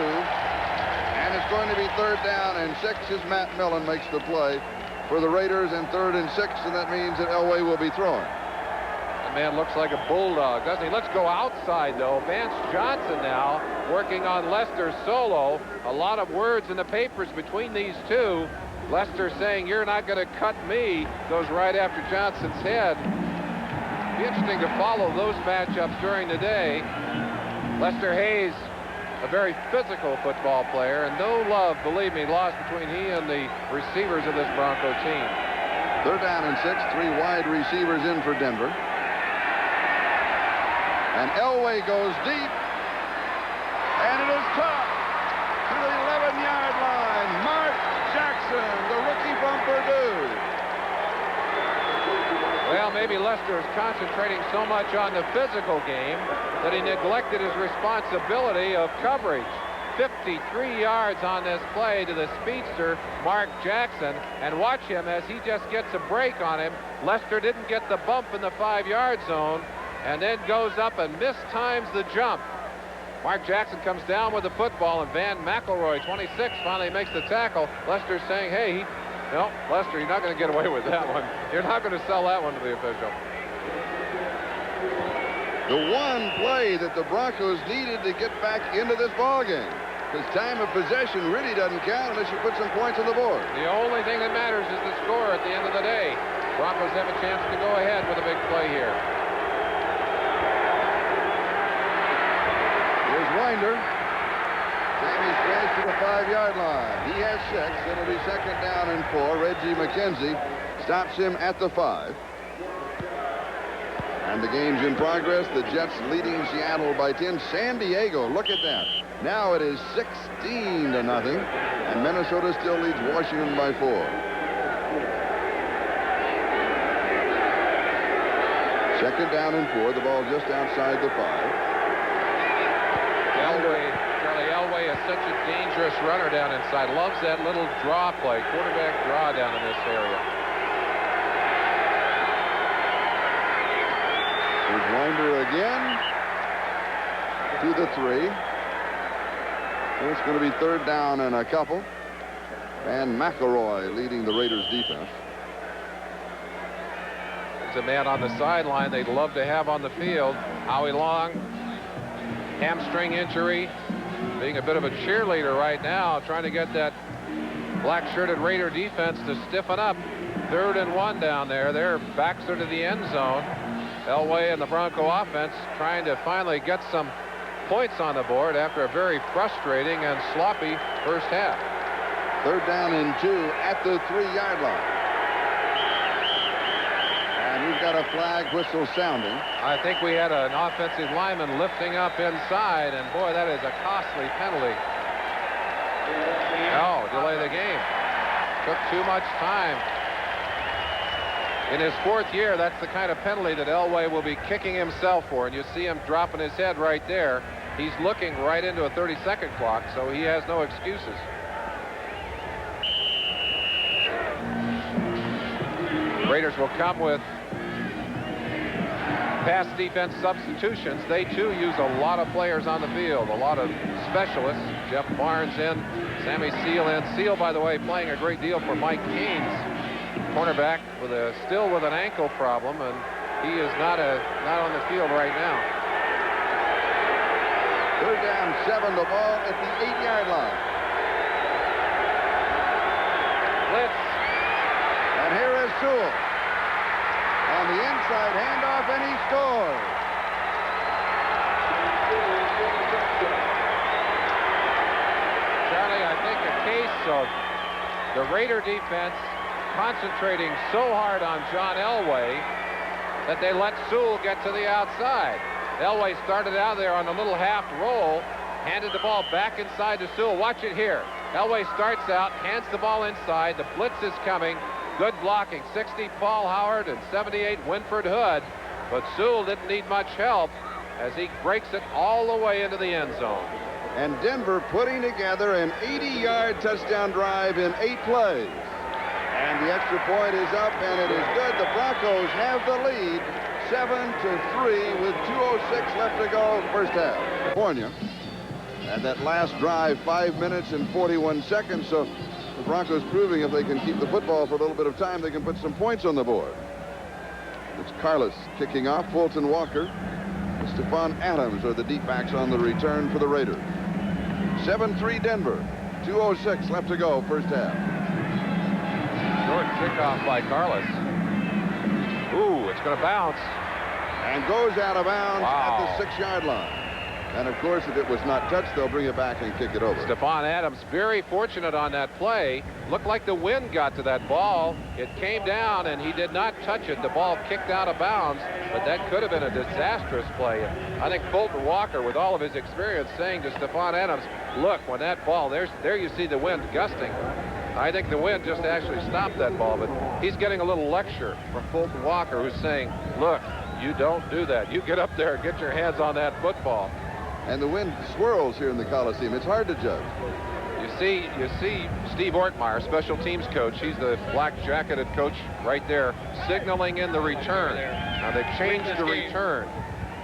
And it's going to be 3rd down and 6 as Matt Millen makes the play for the Raiders, and 3rd and 6, and that means that Elway will be throwing. The man looks like a bulldog, doesn't he? Let's go outside, though. Vance Johnson now working on Lester's solo. A lot of words in the papers between these two. Lester saying, "You're not going to cut me," goes right after Johnson's head. Be interesting to follow those matchups during the day. Lester Hayes, a very physical football player, and no love, believe me, lost between he and the receivers of this Bronco team. 3rd down and 6, 3 wide receivers in for Denver. And Elway goes deep, and it is caught to the 11-yard line. Mark Jackson, the rookie from Purdue. Well, maybe Lester is concentrating so much on the physical game that he neglected his responsibility of coverage. 53 yards on this play to the speedster, Mark Jackson. And watch him as he just gets a break on him. Lester didn't get the bump in the 5-yard zone and then goes up and mistimes the jump. Mark Jackson comes down with the football, and Van McElroy, 26, finally makes the tackle. Lester's saying, "Hey, no, Lester, you're not going to get away with that one. You're not going to sell that one to the official." The one play that the Broncos needed to get back into this ballgame, because time of possession really doesn't count unless you put some points on the board. The only thing that matters is the score at the end of the day. Broncos have a chance to go ahead with a big play here. Here's Winder. Sammy spreads to the 5-yard line. He has 6. It'll be 2nd down and 4. Reggie McKenzie stops him at the 5. And the game's in progress. The Jets leading Seattle by 10. San Diego, look at that. Now it is 16-0. And Minnesota still leads Washington by 4. Second down and 4. The ball just outside the 5. Charlie Elway is such a dangerous runner down inside. Loves that little draw play, quarterback draw down in this area. Here's Winder again to the 3. So it's going to be 3rd down and a couple. And McElroy leading the Raiders defense. There's a man on the sideline they'd love to have on the field. Howie Long, hamstring injury, being a bit of a cheerleader right now, trying to get that black-shirted Raider defense to stiffen up. 3rd and 1 down there. Their backs are to the end zone. Elway and the Bronco offense trying to finally get some points on the board after a very frustrating and sloppy first half. 3rd down and 2 at the 3-yard line. And we've got a flag whistle sounding. I think we had an offensive lineman lifting up inside, and boy, that is a costly penalty. Oh, delay the game. Took too much time. In his 4th year, that's the kind of penalty that Elway will be kicking himself for, and you see him dropping his head right there. He's looking right into a 30-second clock, so he has no excuses. Raiders will come with pass defense substitutions. They too use a lot of players on the field, a lot of specialists. Jeff Barnes in, Sammy Seal in. Seal, by the way, playing a great deal for Mike Haynes, cornerback still with an ankle problem, and he is not on the field right now. 3rd down, 7. The ball at the 8-yard line. Blitz. And here is Sewell. On the inside handoff, and he scores. Charlie, I think a case of the Raider defense concentrating so hard on John Elway that they let Sewell get to the outside. Elway started out there on a little half roll, handed the ball back inside to Sewell. Watch it here. Elway starts out, hands the ball inside. The blitz is coming. Good blocking. 60 Paul Howard and 78 Winford Hood. But Sewell didn't need much help as he breaks it all the way into the end zone. And Denver putting together an 80-yard touchdown drive in 8 plays. And the extra point is up, and it is good. The Broncos have the lead, 7-3 with 2:06 left to go, first half. California. And that last drive, 5 minutes and 41 seconds. So the Broncos proving if they can keep the football for a little bit of time, they can put some points on the board. It's Carlos kicking off. Fulton Walker and Stephon Adams are the deep backs on the return for the Raiders. 7-3 Denver. 2:06 left to go, first half. Short kickoff by Carlos. Ooh, it's going to bounce. And goes out of bounds Wow. at the 6-yard line. And, of course, if it was not touched, they'll bring it back and kick it over. Stephon Adams very fortunate on that play. Looked like the wind got to that ball. It came down, and he did not touch it. The ball kicked out of bounds, but that could have been a disastrous play. I think Fulton Walker, with all of his experience, saying to Stephon Adams, look, when that ball, there you see the wind gusting. I think the wind just actually stopped that ball, but he's getting a little lecture from Fulton Walker, who's saying, look, you don't do that. You get up there and get your hands on that football. And the wind swirls here in the Coliseum. It's hard to judge. You see Steve Ortmeyer, special teams coach. He's the black-jacketed coach right there, signaling in the return. Now they've changed the return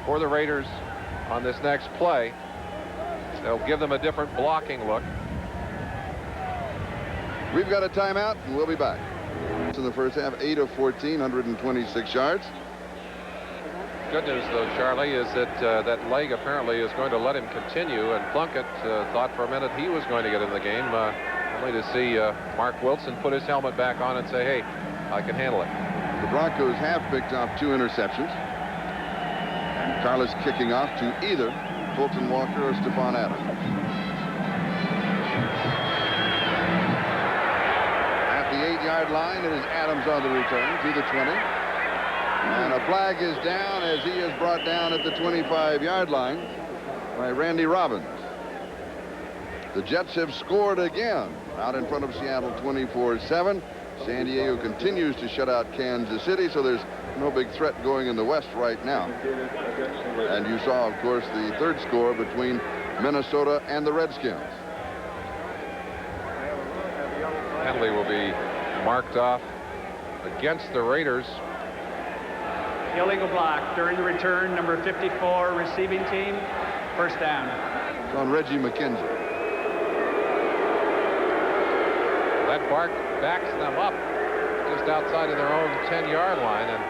for the Raiders on this next play. They'll give them a different blocking look. We've got a timeout, and we'll be back. In the first half, 8 of 14, 126 yards. Good news, though, Charlie, is that that leg apparently is going to let him continue, and Plunkett thought for a minute he was going to get in the game, only to see Mark Wilson put his helmet back on and say, hey, I can handle it. The Broncos have picked off 2 interceptions. And Carlos kicking off to either Fulton Walker or Stephon Adams. At the 8-yard line, it is Adams on the return to the 20. And a flag is down as he is brought down at the 25-yard line by Randy Robbins. The Jets have scored again out in front of Seattle 24-7. San Diego continues to shut out Kansas City, so there's no big threat going in the West right now. And you saw, of course, the third score between Minnesota and the Redskins. Penalty will be marked off against the Raiders. Illegal block during the return, number 54 receiving team, first down. It's on Reggie McKenzie. That backs them up just outside of their own 10-yard line, and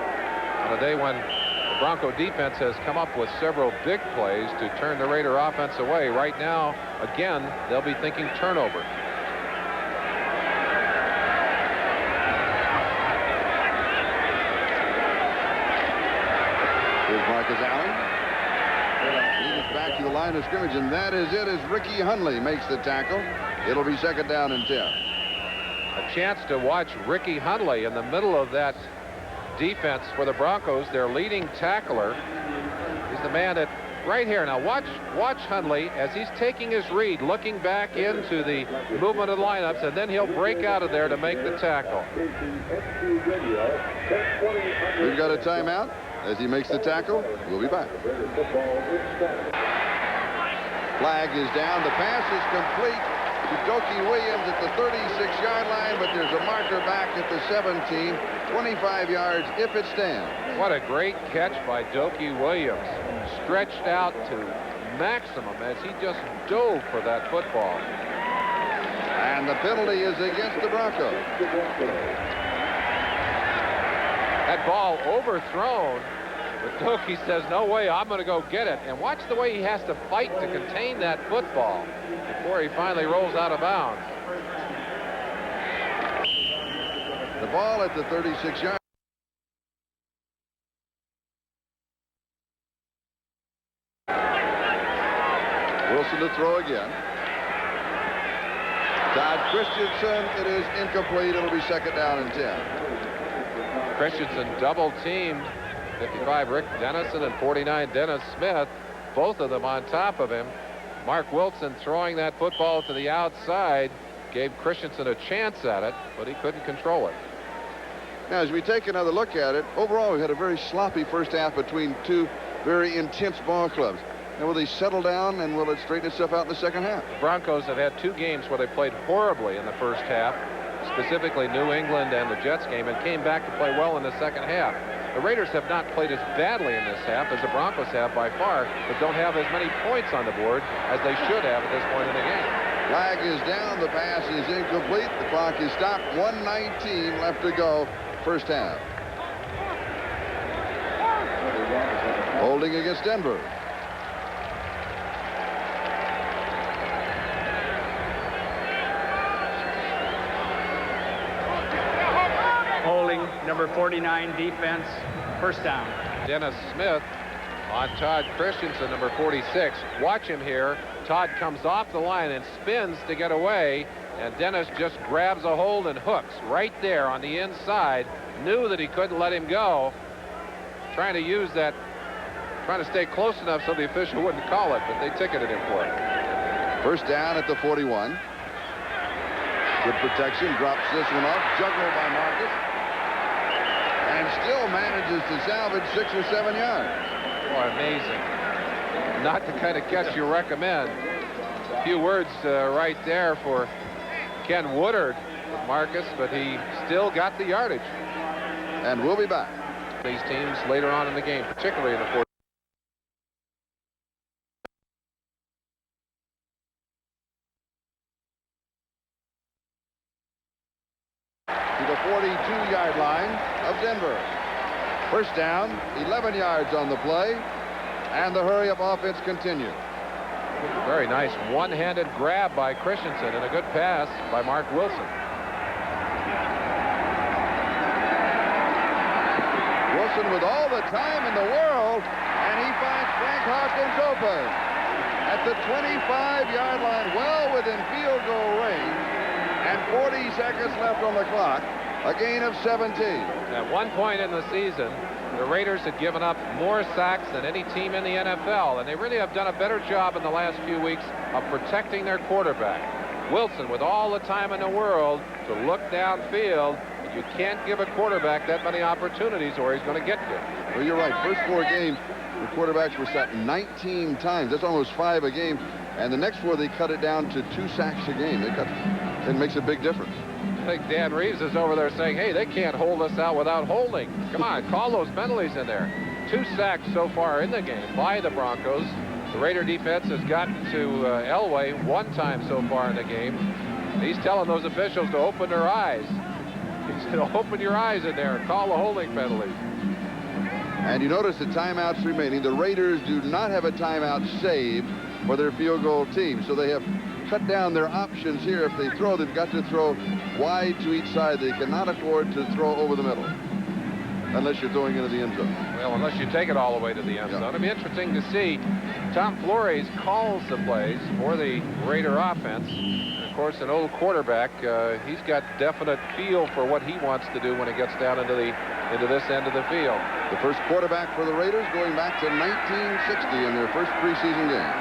on a day when the Bronco defense has come up with several big plays to turn the Raider offense away, right now, again, they'll be thinking turnover. Here's Marcus Allen. He is back to the line of scrimmage, and that is it as Ricky Hundley makes the tackle. It'll be second down and 10. A chance to watch Ricky Hundley in the middle of that defense for the Broncos. Their leading tackler is the man that right here. Now watch Hundley as he's taking his read, looking back into the movement of the lineups, and then he'll break out of there to make the tackle. We've got a timeout as he makes the tackle. We'll be back. Flag is down. The pass is complete to Dokie Williams at the 36-yard line, but there's a marker back at the 17, 25 yards if it stands. What a great catch by Dokie Williams. Stretched out to maximum as he just dove for that football. And the penalty is against the Broncos. That ball overthrown, but Dokie says, no way, I'm going to go get it. And watch the way he has to fight to contain that football before he finally rolls out of bounds. The ball at the 36-yard. Wilson to throw again. Todd Christensen, it is incomplete. It'll be second down and 10. Christensen double teamed 55, Rick Dennison, and 49, Dennis Smith, both of them on top of him. Mark Wilson throwing that football to the outside gave Christensen a chance at it, but he couldn't control it. Now, as we take another look at it, overall we had a very sloppy first half between two very intense ball clubs. Now, will they settle down, and will it straighten itself out in the second half? The Broncos have had 2 games where they played horribly in the first half, specifically New England and the Jets game, and came back to play well in the second half. The Raiders have not played as badly in this half as the Broncos have by far, but don't have as many points on the board as they should have at this point in the game. Flag is down. The pass is incomplete. The clock is stopped. 1:19 left to go, first half. Holding against Denver. Holding, number 49, defense, first down. Dennis Smith on Todd Christensen, number 46. Watch him here. Todd comes off the line and spins to get away, and Dennis just grabs a hold and hooks right there on the inside. Knew that he couldn't let him go. Trying to use that, trying to stay close enough so the official wouldn't call it, but they ticketed him for it. First down at the 41. Good protection. Drops this one off. Juggled by Marcus. And still manages to salvage 6 or 7 yards. Boy, amazing. Not the kind of catch you recommend. A few words right there for Ken Woodard with Marcus, but he still got the yardage. And we'll be back. These teams later on in the game, particularly in the fourth. To the 42-yard line of Denver. First down, 11 yards on the play, and the hurry-up offense continues. Very nice one-handed grab by Christensen and a good pass by Mark Wilson. Wilson with all the time in the world, and he finds Frank Hawkins open at the 25-yard line, well within field goal range, and 40 seconds left on the clock. A gain of 17. At one point in the season, the Raiders had given up more sacks than any team in the NFL, and they really have done a better job in the last few weeks of protecting their quarterback. Wilson, with all the time in the world to look downfield, you can't give a quarterback that many opportunities or he's going to get you. Well, you're right. First 4 games, the quarterbacks were sacked 19 times. That's almost 5 a game. And the next 4, they cut it down to 2 sacks a game. It makes a big difference. I think Dan Reeves is over there saying, hey, they can't hold us out without holding. Come on, call those penalties in there. 2 sacks so far in the game by the Broncos. The Raider defense has gotten to Elway 1 time so far in the game. He's telling those officials to open their eyes. He said, open your eyes in there and call the holding penalties. And you notice the timeouts remaining. The Raiders do not have a timeout saved for their field goal team, so they have cut down their options here. If they throw, they've got to throw wide to each side. They cannot afford to throw over the middle unless you're throwing into the end zone. Well, unless you take it all the way to the end zone. It'll be interesting to see. Tom Flores calls the plays for the Raider offense. And of course, an old quarterback, he's got definite feel for what he wants to do when he gets down into this end of the field. The first quarterback for the Raiders going back to 1960 in their first preseason game.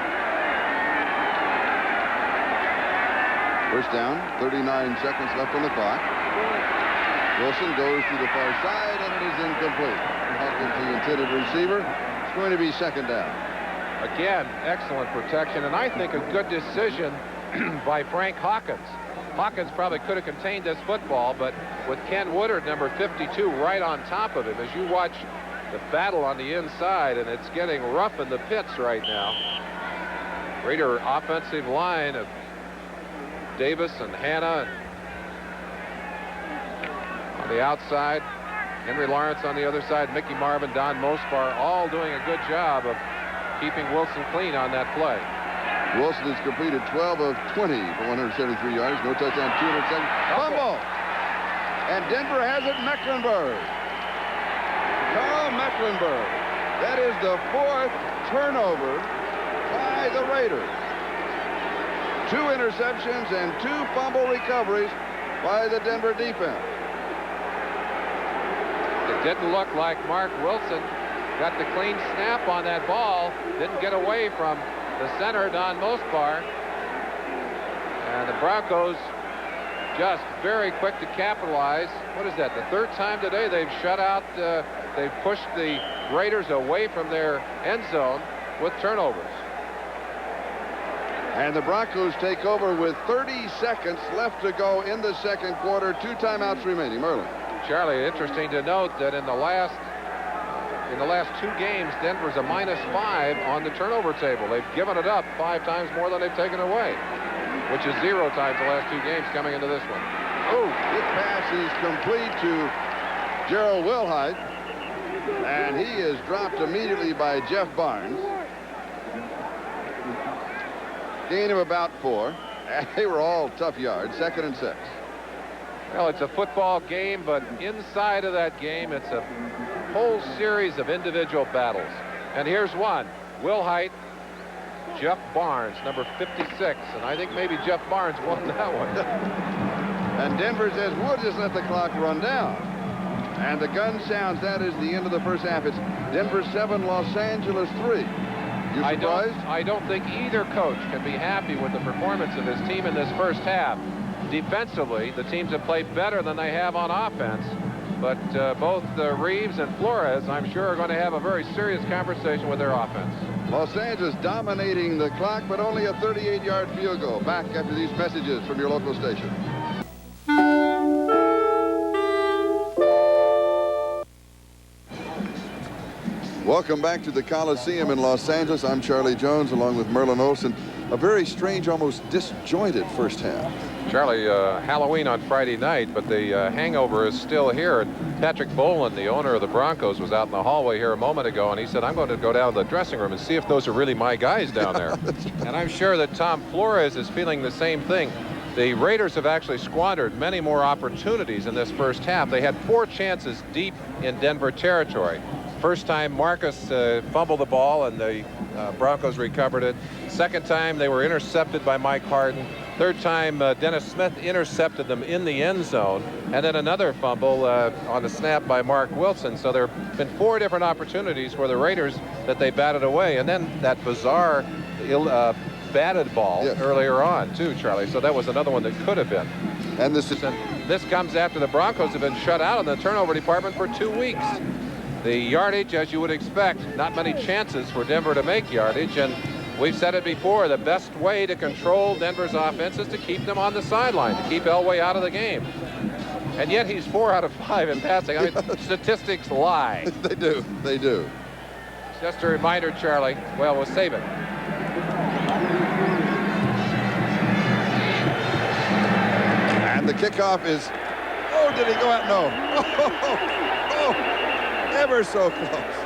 First down, 39 seconds left on the clock. Wilson goes to the far side, and it is incomplete. Hawkins, the intended receiver. It's going to be second down. Again, excellent protection, and I think a good decision by Frank Hawkins. Hawkins probably could have contained this football, but with Ken Woodard, number 52, right on top of him, as you watch the battle on the inside, and it's getting rough in the pits right now. Raider offensive line of Davis and Hanna on the outside, Henry Lawrence on the other side, Mickey Marvin, Don Mospar, all doing a good job of keeping Wilson clean on that play. Wilson has completed 12 of 20 for 173 yards, no touchdown, 2 interceptions. Fumble! And Denver has it, Mecklenburg. Carl Mecklenburg. That is the 4th turnover by the Raiders. 2 interceptions and 2 fumble recoveries by the Denver defense. It didn't look like Mark Wilson got the clean snap on that ball. Didn't get away from the center, Don Mosbar. And the Broncos just very quick to capitalize. What is that? The third time today they've shut out, they've pushed the Raiders away from their end zone with turnovers. And the Broncos take over with 30 seconds left to go in the second quarter. 2 timeouts remaining. Merlin. Charlie, interesting to note that in the last 2 games, Denver's a -5 on the turnover table. They've given it up 5 times more than they've taken away, which is 0 times the last 2 games coming into this one. Oh, this pass is complete to Gerald Wilhite, and he is dropped immediately by Jeff Barnes. Gain of about 4, and they were all tough yards. 2nd and 6. Well, it's a football game, but inside of that game, it's a whole series of individual battles. And here's one. Wilhite, Jeff Barnes, number 56, and I think maybe Jeff Barnes won that one. And Denver says, we'll just let the clock run down. And the gun sounds. That is the end of the first half. It's Denver 7, Los Angeles 3. You surprised? I don't think either coach can be happy with the performance of his team in this first half. Defensively, the teams have played better than they have on offense. But both Reeves and Flores, I'm sure, are going to have a very serious conversation with their offense. Los Angeles dominating the clock, but only a 38-yard field goal. Back after these messages from your local station. Welcome back to the Coliseum in Los Angeles. I'm Charlie Jones along with Merlin Olsen. A very strange, almost disjointed first half. Charlie, Halloween on Friday night, but the hangover is still here. Patrick Boland, the owner of the Broncos, was out in the hallway here a moment ago, and he said, I'm going to go down to the dressing room and see if those are really my guys down there. And I'm sure that Tom Flores is feeling the same thing. The Raiders have actually squandered many more opportunities in this first half. They had 4 chances deep in Denver territory. First time Marcus fumbled the ball and the Broncos recovered it. Second time they were intercepted by Mike Harden. Third time Dennis Smith intercepted them in the end zone. And then another fumble on a snap by Mark Wilson. So there have been 4 different opportunities for the Raiders that they batted away. And then that bizarre batted ball earlier on too, Charlie. So that was another one that could have been. And this comes after the Broncos have been shut out in the turnover department for 2 weeks. The yardage, as you would expect, not many chances for Denver to make yardage, and we've said it before, the best way to control Denver's offense is to keep them on the sideline, to keep Elway out of the game. And yet he's 4 out of 5 in passing. I mean, statistics lie. They do. They do. Just a reminder, Charlie. Well, we'll save it. And the kickoff is, oh, did he go out? No. Oh. Ever so close.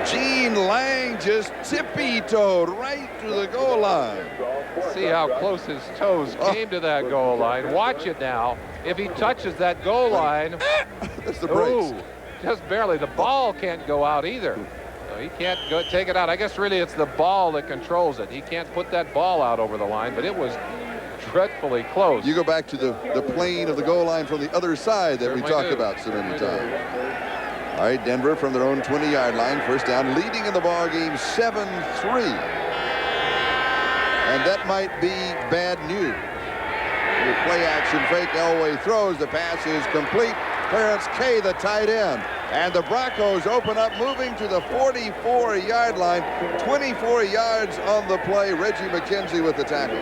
Gene Lang just tippy-toed right to the goal line. See how close his toes came to that goal line. Watch it now. If he touches that goal line, that's the brakes. Ooh, just barely. The ball can't go out either. So he can't go take it out. I guess really it's the ball that controls it. He can't put that ball out over the line, but it was dreadfully close. You go back to the plane of the goal line from the other side that Certainly we talk about so many times. All right, Denver from their own 20-yard line, first down, leading in the ball game 7-3. And that might be bad news. With play action fake, Elway throws. The pass is complete. Clarence Kay, the tight end. And the Broncos open up, moving to the 44-yard line. 24 yards on the play. Reggie McKenzie with the tackle.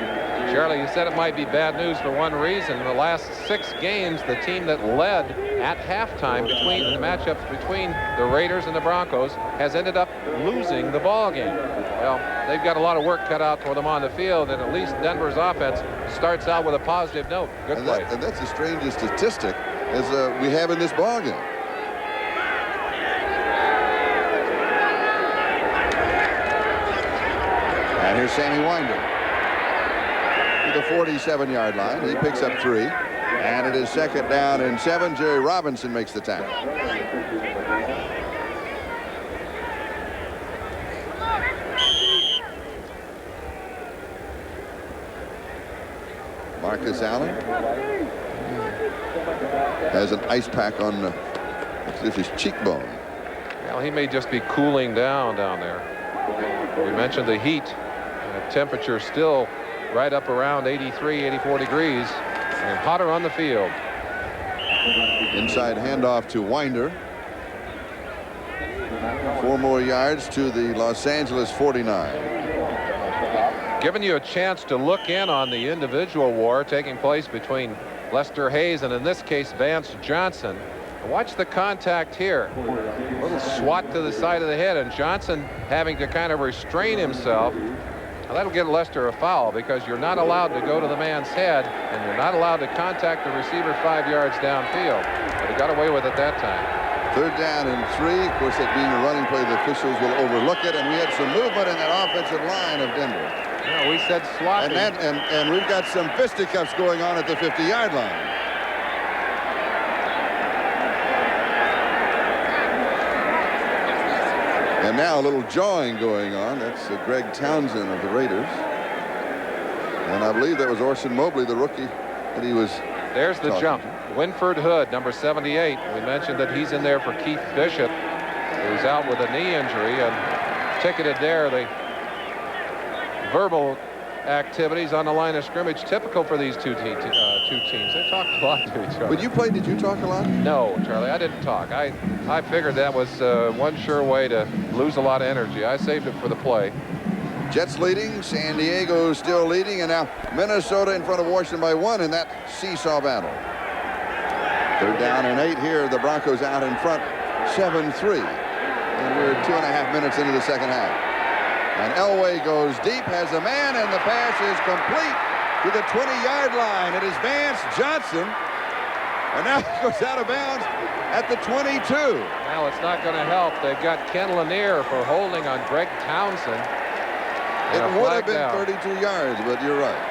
Charlie, you said it might be bad news for one reason. In the last 6 games, the team that led at halftime between the matchups between the Raiders and the Broncos has ended up losing the ball game. Well, they've got a lot of work cut out for them on the field, and at least Denver's offense starts out with a positive note. Good play. And that's the strangest statistic as we have in this ball game. And here's Sammy Winder to the 47-yard line. He picks up 3. And it is second down and 7. Jerry Robinson makes the tackle. Marcus Allen has an ice pack on as if his cheekbone. Well, he may just be cooling down there. We mentioned the heat. Temperature still right up around 83, 84 degrees, and hotter on the field. Inside handoff to Winder. 4 more yards to the Los Angeles 49. Giving you a chance to look in on the individual war taking place between Lester Hayes and, in this case, Vance Johnson. Watch the contact here. A little swat to the side of the head, and Johnson having to kind of restrain himself. Now, that'll get Lester a foul because you're not allowed to go to the man's head, and you're not allowed to contact the receiver 5 yards downfield. But he got away with it that time. 3rd down and 3. Of course, that being a running play, the officials will overlook it, and we had some movement in that offensive line of Denver. Yeah, we said sloppy. And we've got some fisticuffs going on at the 50-yard line. And now a little jawing going on. That's Greg Townsend of the Raiders. And I believe that was Orson Mobley, the rookie, that he was. There's the jump. Winford Hood, number 78. We mentioned that he's in there for Keith Bishop, who's out with a knee injury, and ticketed there. The verbal activities on the line of scrimmage, typical for these two teams. They talk a lot to each other. When you played, did you talk a lot? No, Charlie, I didn't talk. I figured that was one sure way to lose a lot of energy. I saved it for the play. Jets leading, San Diego still leading, and now Minnesota in front of Washington by 1 in that seesaw battle. 3rd down and 8 here. The Broncos out in front, 7-3. And we're 2.5 minutes into the second half. And Elway goes deep, has a man, and the pass is complete to the 20-yard line. It is Vance Johnson. And now he goes out of bounds at the 22. Well, it's not going to help. They've got Ken Lanier for holding on Greg Townsend. It would have been 32 yards, but you're right.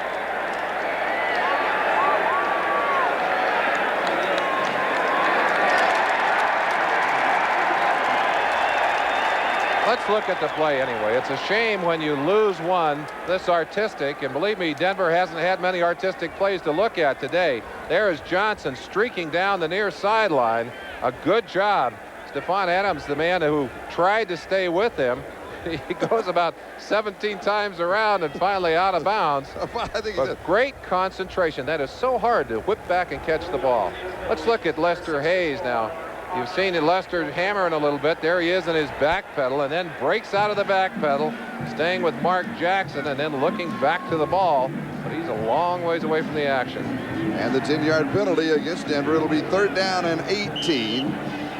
Let's look at the play anyway. It's a shame when you lose one this artistic, and believe me, Denver hasn't had many artistic plays to look at today. There is Johnson streaking down the near sideline. A good job. Stephon Adams, the man who tried to stay with him, he goes about 17 times around and finally out of bounds. But great concentration. That is so hard to whip back and catch the ball. Let's look at Lester Hayes now. You've seen Lester hammering a little bit. There he is in his back pedal, and then breaks out of the back pedal, staying with Mark Jackson, and then looking back to the ball. But he's a long ways away from the action. And the 10-yard penalty against Denver. It'll be 3rd down and 18.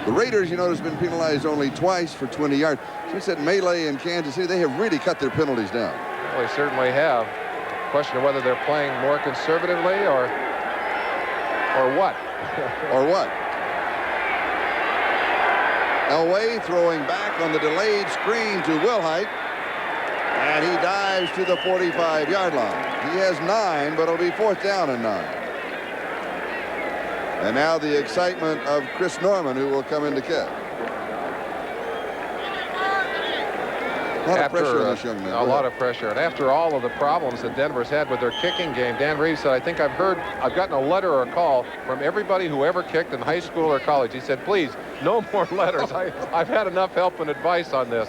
The Raiders, you know, has been penalized only twice for 20 yards. Since that melee in Kansas City, they have really cut their penalties down. Well, they certainly have. Question of whether they're playing more conservatively or what. Or what? Elway throwing back on the delayed screen to Wilhite, and he dives to the 45-yard line. He has 9, but it'll be 4th down and 9. And now the excitement of Chris Norman, who will come in to kick. A lot of pressure on this young man. A lot of pressure. And after all of the problems that Denver's had with their kicking game, Dan Reeves said, I think I've gotten a letter or a call from everybody who ever kicked in high school or college. He said, please, no more letters. I've had enough help and advice on this.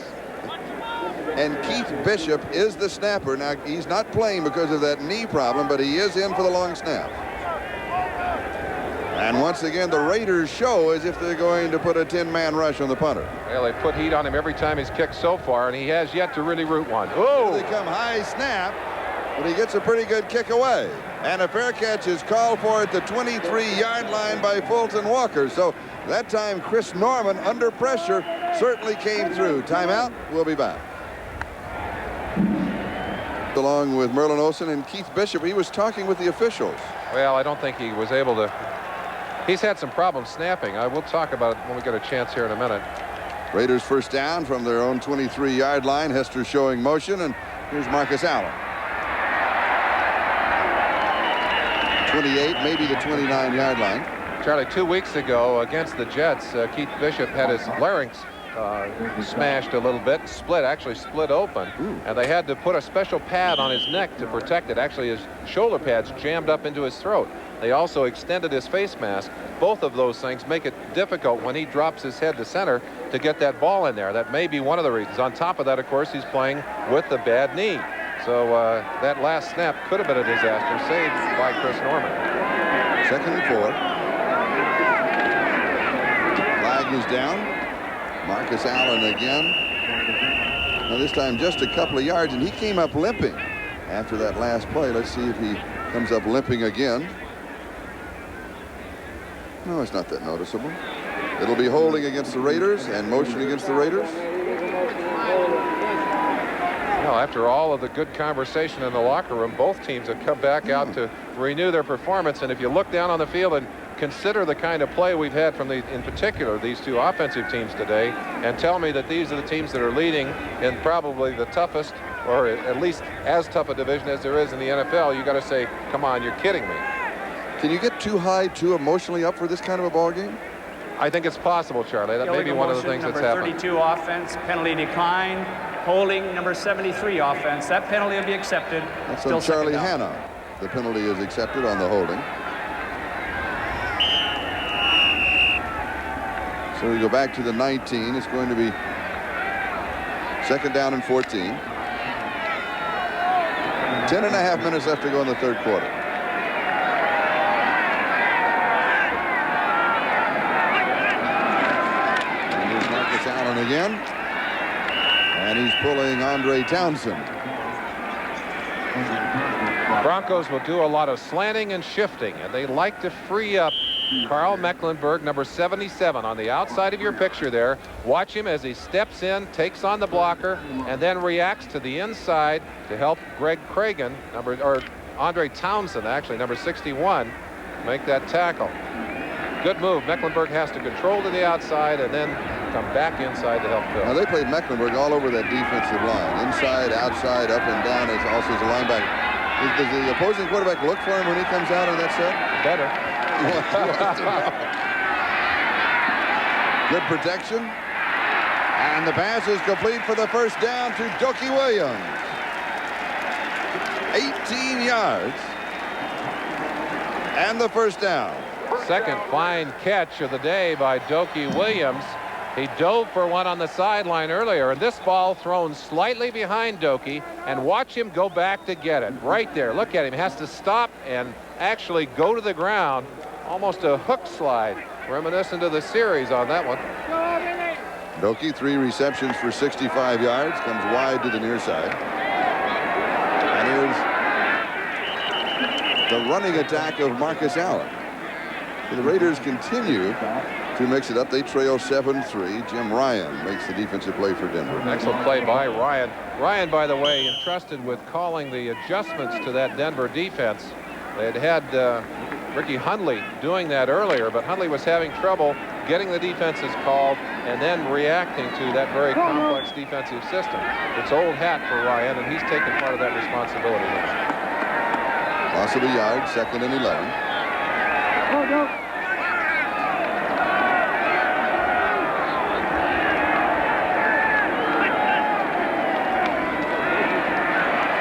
And Keith Bishop is the snapper. Now, he's not playing because of that knee problem, but he is in for the long snap. And once again, the Raiders show as if they're going to put a 10-man rush on the punter. Well, they put heat on him every time he's kicked so far, and he has yet to really root one. Oh! They come high snap, but he gets a pretty good kick away. And a fair catch is called for at the 23-yard line by Fulton Walker. So that time, Chris Norman, under pressure, certainly came through. Timeout. We'll be back. Along with Merlin Olsen and Keith Bishop, he was talking with the officials. Well, I don't think he was able to. He's had some problems snapping. I will talk about it when we get a chance here in a minute. Raiders 1st down from their own 23-yard line. Hester showing motion, and here's Marcus Allen. 28, maybe the 29-yard line. Charlie, 2 weeks ago against the Jets, Keith Bishop had his larynx smashed a little bit, actually split open. Ooh. And they had to put a special pad on his neck to protect it. Actually, his shoulder pads jammed up into his throat. They also extended his face mask. Both of those things make it difficult when he drops his head to center to get that ball in there. That may be one of the reasons. On top of that, of course, he's playing with the bad knee. So that last snap could have been a disaster, saved by Chris Norman. 2nd and 4. Flag is down. Marcus Allen again. Now this time just a couple of yards, and he came up limping after that last play. Let's see if he comes up limping again. No, it's not that noticeable. It'll be holding against the Raiders and motion against the Raiders. Well, after all of the good conversation in the locker room, both teams have come back out to renew their performance. And if you look down on the field and consider the kind of play we've had from in particular these two offensive teams today, and tell me that these are the teams that are leading in probably the toughest, or at least as tough a division as there is in the NFL, you got to say, come on, you're kidding me. Can you get too high, too emotionally up for this kind of a ball game? I think it's possible, Charlie. That may be one of the things that's happened. Number 32 offense, penalty declined. Holding, number 73 offense. That penalty will be accepted. That's on Charlie Hanna. The penalty is accepted on the holding. So we go back to the 19. It's going to be 2nd down and 14. 10.5 minutes left to go in the 3rd quarter. And here's Marcus Allen again. And he's pulling Andre Townsend. Broncos will do a lot of slanting and shifting, and they like to free up Carl Mecklenburg, number 77, on the outside of your picture there. Watch him as he steps in, takes on the blocker, and then reacts to the inside to help Greg Cragen, or Andre Townsend, actually, number 61, make that tackle. Good move. Mecklenburg has to control to the outside and then come back inside to help Phil. Now they played Mecklenburg all over that defensive line, inside, outside, up and down, as also as a linebacker. Does the opposing quarterback look for him when he comes out of that set? Better. Good protection. And the pass is complete for the first down to Dokie Williams. 18 yards. And the first down. Second fine catch of the day by Dokie Williams. He dove for one on the sideline earlier, and this ball thrown slightly behind Dokie, and watch him go back to get it. Right there. Look at him. He has to stop and actually go to the ground. Almost a hook slide, reminiscent of the series on that one. Dokie, 3 receptions for 65 yards, comes wide to the near side. And here's the running attack of Marcus Allen. So the Raiders continue to mix it up. They trail 7-3. Jim Ryan makes the defensive play for Denver. Excellent play by Ryan. Ryan, by the way, entrusted with calling the adjustments to that Denver defense. They had Ricky Hundley doing that earlier, but Hundley was having trouble getting the defenses called and then reacting to that very complex defensive system. It's old hat for Ryan, and he's taken part of that responsibility now. Loss of a yard, 2nd and 11.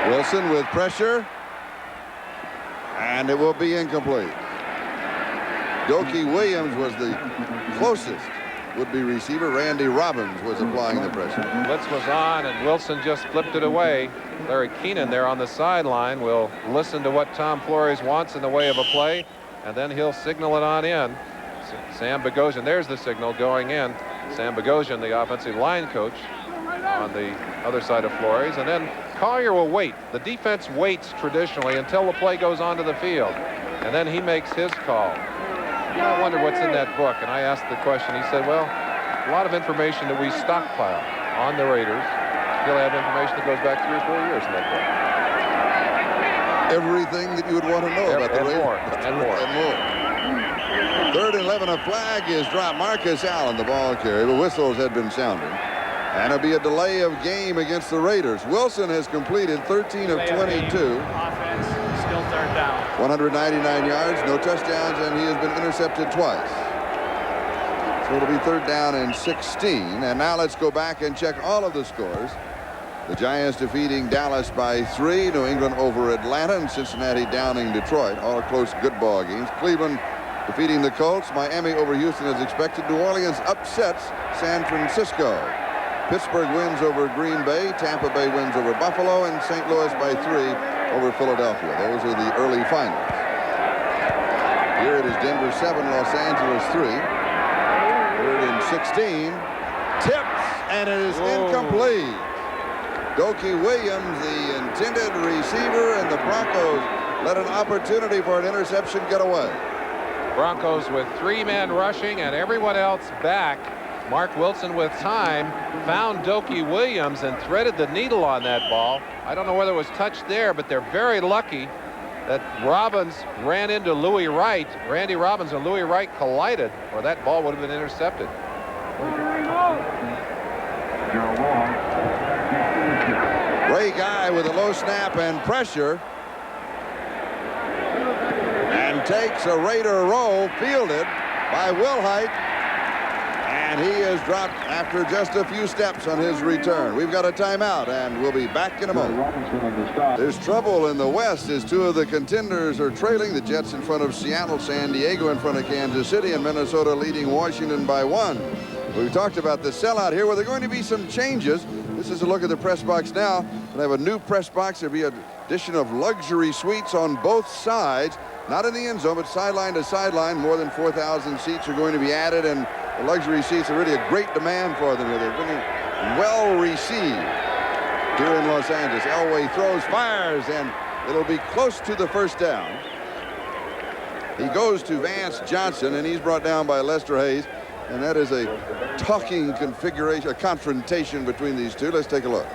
Wilson with pressure, and it will be incomplete. Dokie Williams was the closest would-be receiver. Randy Robbins was applying the pressure. Blitz was on, and Wilson just flipped it away. Larry Keenan there on the sideline will listen to what Tom Flores wants in the way of a play, and then he'll signal it on in. Sam Bogosian, there's the signal going in. Sam Bogosian, the offensive line coach, on the other side of Flores, and then Collier will wait. The defense waits traditionally until the play goes onto the field, and then he makes his call. I wondered what's in that book, and I asked the question. He said, well, a lot of information that we stockpile on the Raiders. He'll have information that goes back 3 or 4 years in that book. Everything that you would want to know about the Raiders. And more. 3rd and 11, a flag is dropped. Marcus Allen, the ball carrier. The whistles had been sounding. And it'll be a delay of game against the Raiders. Wilson has completed 13 of 22. Offense, still 3rd down. 199 yards, no touchdowns, and he has been intercepted twice. So it'll be 3rd down and 16. And now let's go back and check all of the scores The Giants defeating Dallas by 3. New England over Atlanta, and Cincinnati downing Detroit. All close, good ball games. Cleveland defeating the Colts. Miami over Houston as expected. New Orleans upsets San Francisco. Pittsburgh wins over Green Bay. Tampa Bay wins over Buffalo, and St. Louis by 3 over Philadelphia. Those are the early finals. Here it is Denver 7, Los Angeles 3. Third and 16. Tips, and it is incomplete. Doki Williams, the intended receiver, and the Broncos let an opportunity for an interception get away. Broncos with 3 men rushing and everyone else back. Mark Wilson with time found Doki Williams and threaded the needle on that ball. I don't know whether it was touched there, but they're very lucky that Robbins ran into Louis Wright. Randy Robbins and Louis Wright collided, or that ball would have been intercepted. Ray Guy with a low snap and pressure, and takes a Raider roll, fielded by Wilhite, and he is dropped after just a few steps on his return. We've got a timeout, and we'll be back in a moment. There's trouble in the West as 2 of the contenders are trailing. The Jets in front of Seattle, San Diego in front of Kansas City, and Minnesota leading Washington by 1. We've talked about the sellout here. Well, there are going to be some changes. This is a look at the press box now. We'll have a new press box. There'll be an addition of luxury suites on both sides. Not in the end zone, but sideline to sideline. More than 4,000 seats are going to be added, and the luxury seats are really a great demand for them. They're really well received here in Los Angeles. Elway throws, fires, and it'll be close to the first down. He goes to Vance Johnson, and he's brought down by Lester Hayes. And that is a talking configuration, a confrontation between these two. Let's take a look.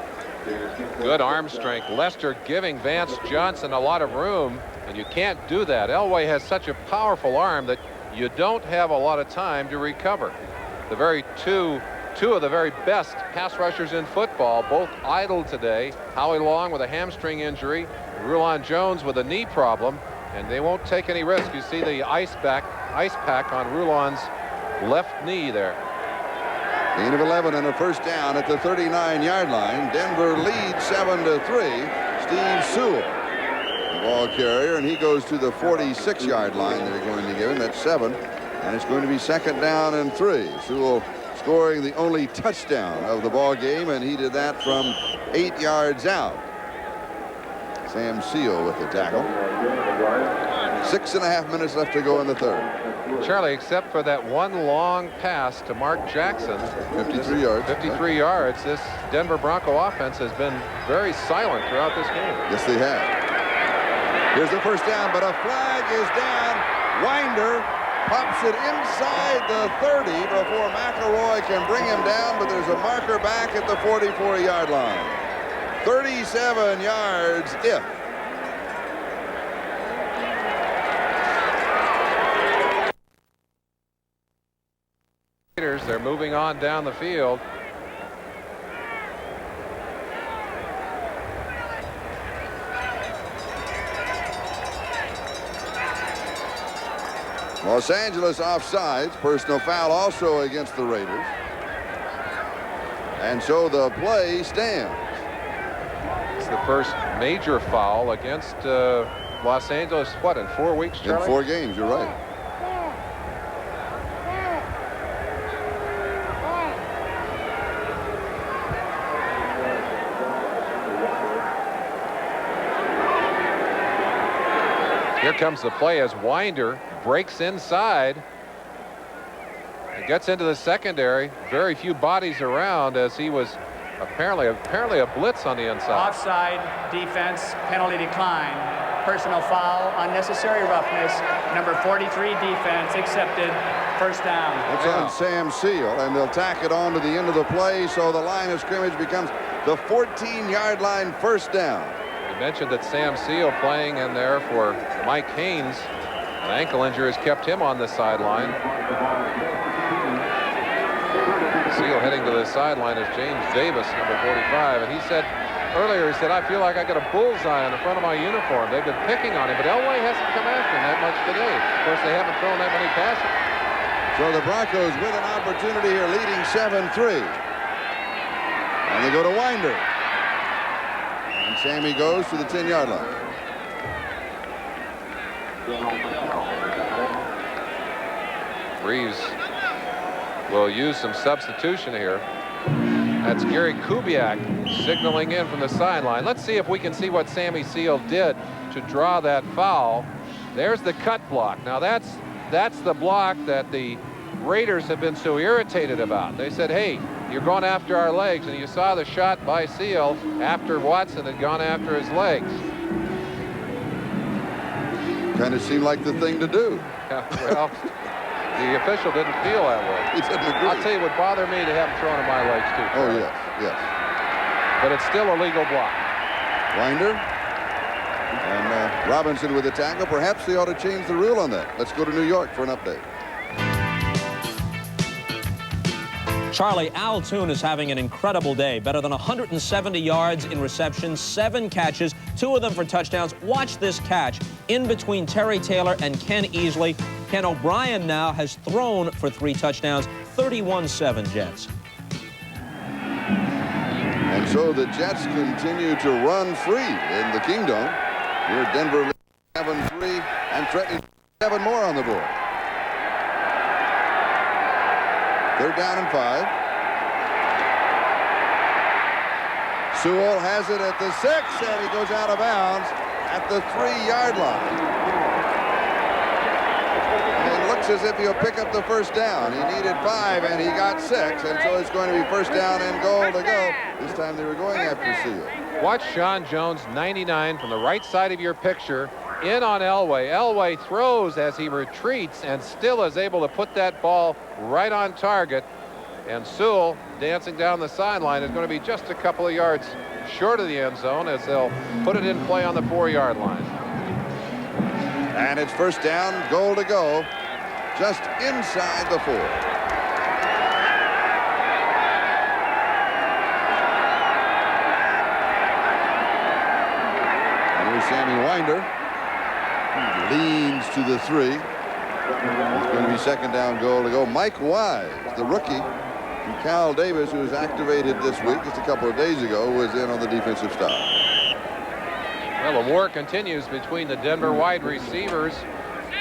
Good arm strength. Lester giving Vance Johnson a lot of room, and you can't do that. Elway has such a powerful arm that you don't have a lot of time to recover. The very two of the very best pass rushers in football, both idle today. Howie Long with a hamstring injury, Rulon Jones with a knee problem, and they won't take any risk. You see the ice pack on Rulon's left knee there. Gain of 11 and a first down at the 39-yard line. Denver leads 7-3. Steve Sewell, the ball carrier, and he goes to the 46-yard line. They're going to give him. That's 7, and it's going to be 2nd down and 3. Sewell scoring the only touchdown of the ball game, and he did that from 8 yards out. Sam Seal with the tackle. 6.5 minutes left to go in the third. Charlie, except for that one long pass to Mark Jackson, 53 yards. 53 yards, this Denver Bronco offense has been very silent throughout this game. Yes, they have. Here's the first down, but a flag is down. Winder pops it inside the 30 before McElroy can bring him down, but there's a marker back at the 44-yard line. 37 yards if. They're moving on down the field. Los Angeles offsides. Personal foul also against the Raiders. And so the play stands. It's the first major foul against Los Angeles, what, in 4 weeks, Charlie? In 4 games, you're right. Here comes the play as Winder breaks inside. He gets into the secondary. Very few bodies around as he was apparently a blitz on the inside. Offside, defense, penalty decline. Personal foul, unnecessary roughness. Number 43 defense accepted. First down. It's on Sam Seal, and they'll tack it on to the end of the play, so the line of scrimmage becomes the 14-yard line, first down. Mentioned that Sam Seal playing in there for Mike Haynes. An ankle injury has kept him on the sideline. Seal heading to the sideline is James Davis, number 45, and he said earlier, he said, I feel like I got a bullseye on the front of my uniform. They've been picking on him, but Elway hasn't come after him that much today. Of course, they haven't thrown that many passes. So the Broncos with an opportunity here, leading 7-3. And they go to Winder. Sammy goes to the 10-yard line. Reeves will use some substitution here. That's Gary Kubiak signaling in from the sideline. Let's see if we can see what Sammy Seal did to draw that foul. There's the cut block. Now that's the block that the Raiders have been so irritated about. They said, hey, you're going after our legs, and you saw the shot by Seal after Watson had gone after his legs. Kind of seemed like the thing to do. Well, the official didn't feel that way. He didn't agree. I'll tell you, it would bother me to have him thrown at my legs too. Oh, yes, yes. But it's still a legal block. Winder and Robinson with the tackle. Perhaps they ought to change the rule on that. Let's go to New York for an update. Charlie, Al Toon is having an incredible day. Better than 170 yards in receptions, 7 catches, 2 of them for touchdowns. Watch this catch in between Terry Taylor and Ken Easley. Ken O'Brien now has thrown for 3 touchdowns, 31-7 Jets. And so the Jets continue to run free in the Kingdom. Here Denver leads 7-3 and threatening 7 more on the board. 3rd down and 5. Sewell has it at the 6, and he goes out of bounds at the 3-yard line. And it looks as if he'll pick up the 1st down. He needed 5, and he got 6, and so it's going to be 1st down and goal to go. This time they were going after Seal. Watch Sean Jones, 99, from the right side of your picture, in on Elway. Elway throws as he retreats and still is able to put that ball right on target. And Sewell, dancing down the sideline, is going to be just a couple of yards short of the end zone as they'll put it in play on the 4-yard line. And it's 1st down, goal to go, just inside the 4. And here's Sammy Winder. He leans to the 3. It's going to be 2nd down, goal to go. Mike Wise, the rookie, and Cal Davis, who was activated this week just a couple of days ago, was in on the defensive stop. Well, the war continues between the Denver wide receivers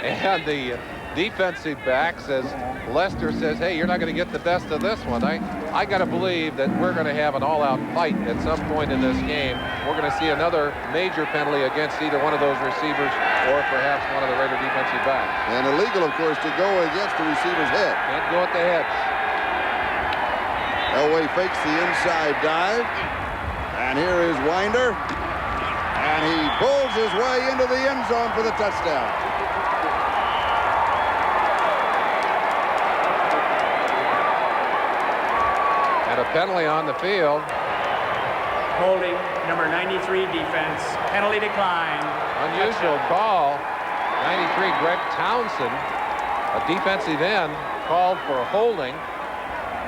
and the defensive backs as Lester says, hey, you're not going to get the best of this one. I got to believe that we're going to have an all-out fight at some point in this game. We're going to see another major penalty against either one of those receivers or perhaps one of the Raider defensive backs. And illegal, of course, to go against the receiver's head. Can't go at the heads. Elway fakes the inside dive. And here is Winder. And he pulls his way into the end zone for the touchdown. And a penalty on the field. Holding number 93 defense. Penalty decline. Unusual call. 93 Greg Townsend, a defensive end, called for holding.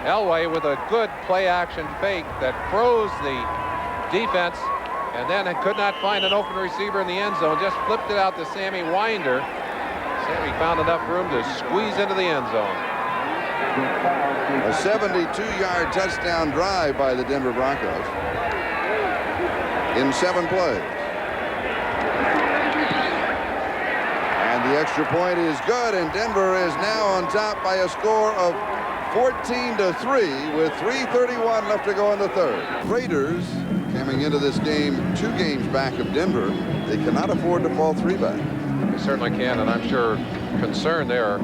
Elway with a good play-action fake that froze the defense and then could not find an open receiver in the end zone. Just flipped it out to Sammy Winder. Sammy found enough room to squeeze into the end zone. A 72-yard touchdown drive by the Denver Broncos in 7 plays. And the extra point is good, and Denver is now on top by a score of 14-3 with 3:31 left to go in the 3rd. Raiders coming into this game 2 games back of Denver. They cannot afford to fall 3 back. They certainly can, and I'm sure concerned there,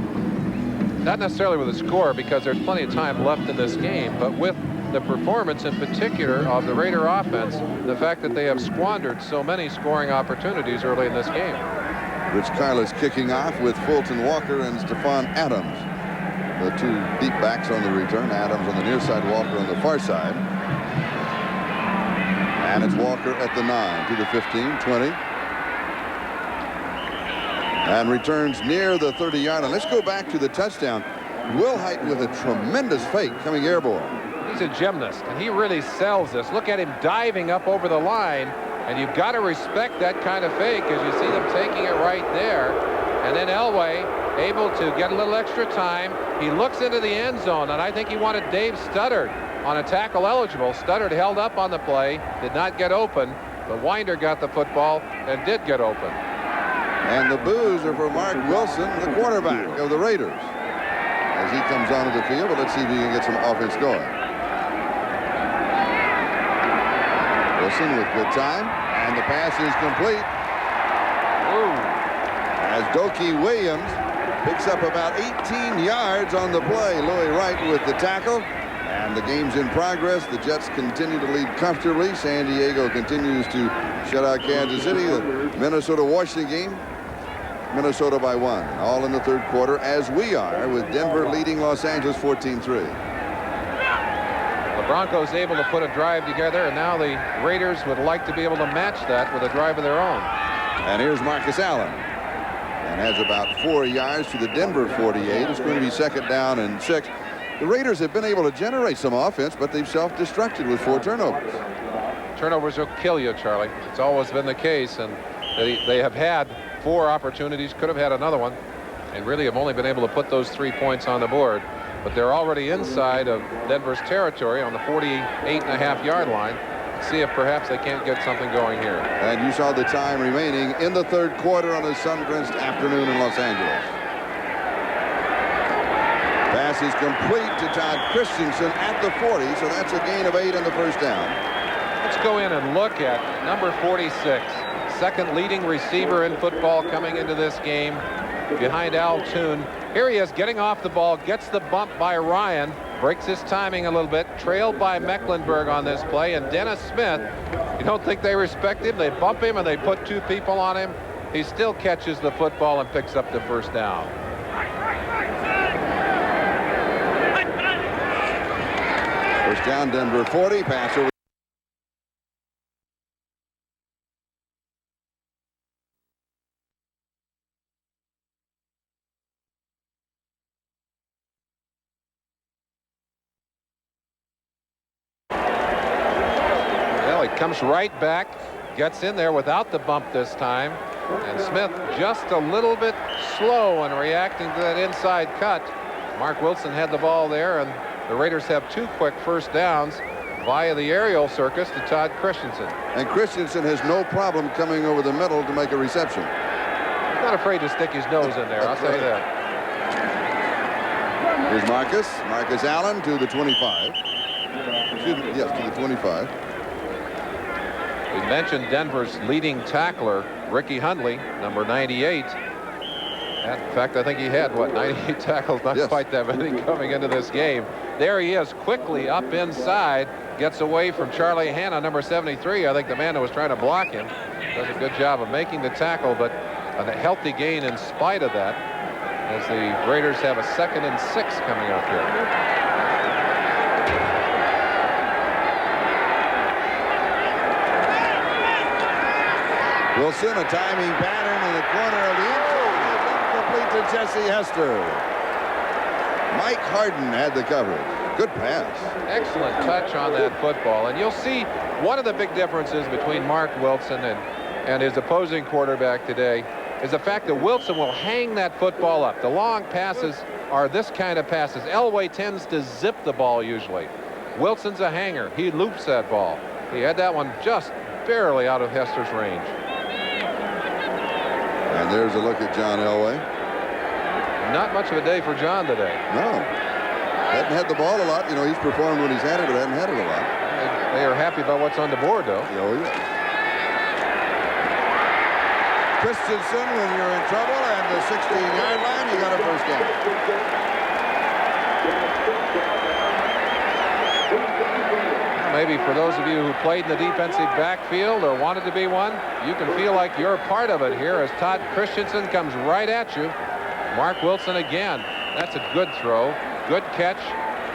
not necessarily with the score because there's plenty of time left in this game, but with the performance in particular of the Raider offense, the fact that they have squandered so many scoring opportunities early in this game. Rich Karlis kicking off with Fulton Walker and Stephon Adams. The 2 deep backs on the return. Adams on the near side, Walker on the far side. And it's Walker at the 9 to the 15, 20. And returns near the 30-yard line. Let's go back to the touchdown. Will Height with a tremendous fake coming airborne. He's a gymnast, and he really sells this. Look at him diving up over the line, and you've got to respect that kind of fake as you see them taking it right there. And then Elway able to get a little extra time. He looks into the end zone, and I think he wanted Dave Studdard on a tackle eligible. Studdard held up on the play, did not get open, but Winder got the football and did get open. And the boos are for Mark Wilson, the quarterback of the Raiders, as he comes onto the field. But let's see if he can get some offense going. Wilson with good time, and the pass is complete. As Doki Williams picks up about 18 yards on the play. Louis Wright with the tackle. And the game's in progress. The Jets continue to lead comfortably. San Diego continues to shut out Kansas City. The Minnesota-Washington game, Minnesota by 1. All in the third quarter, as we are, with Denver leading Los Angeles 14-3. The Broncos able to put a drive together, and now the Raiders would like to be able to match that with a drive of their own. And here's Marcus Allen. And has about 4 yards to the Denver 48. It's going to be second down and 6. The Raiders have been able to generate some offense, but they've self-destructed with 4 turnovers. Turnovers will kill you, Charlie. It's always been the case, and they have had 4 opportunities, could have had another one, and really have only been able to put those 3 points on the board. But they're already inside of Denver's territory on the 48.5-yard line. See if perhaps they can't get something going here. And you saw the time remaining in the third quarter on a sun-drenched afternoon in Los Angeles. Pass is complete to Todd Christensen at the 40, so that's a gain of 8 on the first down. Let's go in and look at number 46, second leading receiver in football coming into this game behind Al Toon. Here he is getting off the ball, gets the bump by Ryan, breaks his timing a little bit, trailed by Mecklenburg on this play, and Dennis Smith, you don't think they respect him? They bump him and they put 2 people on him. He still catches the football and picks up the first down. First down, Denver 40, pass over. Well, he comes right back, gets in there without the bump this time, and Smith just a little bit slow in reacting to that inside cut. Mark Wilson had the ball there, and the Raiders have 2 quick first downs via the aerial circus to Todd Christensen. And Christensen has no problem coming over the middle to make a reception. He's not afraid to stick his nose in there, I'll say that. Here's Marcus Allen to the 25. Excuse me, yes, to the 25. We mentioned Denver's leading tackler, Ricky Hundley, number 98. In fact, I think he had, 98 tackles, not quite that many coming into this game. There he is, quickly up inside, gets away from Charlie Hanna, number 73. I think the man who was trying to block him does a good job of making the tackle, but a healthy gain in spite of that, as the Raiders have a 2nd and 6 coming up here. Wilson, a timing pattern in the corner of the end zone. Incomplete to Jesse Hester. Mike Harden had the coverage. Good pass. Excellent touch on that football. And you'll see one of the big differences between Mark Wilson and his opposing quarterback today is the fact that Wilson will hang that football up. The long passes are this kind of passes. Elway tends to zip the ball usually. Wilson's a hanger. He loops that ball. He had that one just barely out of Hester's range. And there's a look at John Elway. Not much of a day for John today. No. Hadn't had the ball a lot. You know, he's performed when he's had it, but hadn't had it a lot. They are happy about what's on the board, though. Oh, yeah. Christensen, when you're in trouble, and the 16-yard line, you got a first down. Maybe for those of you who played in the defensive backfield or wanted to be one, you can feel like you're part of it here as Todd Christensen comes right at you. Mark Wilson again. That's a good throw. Good catch.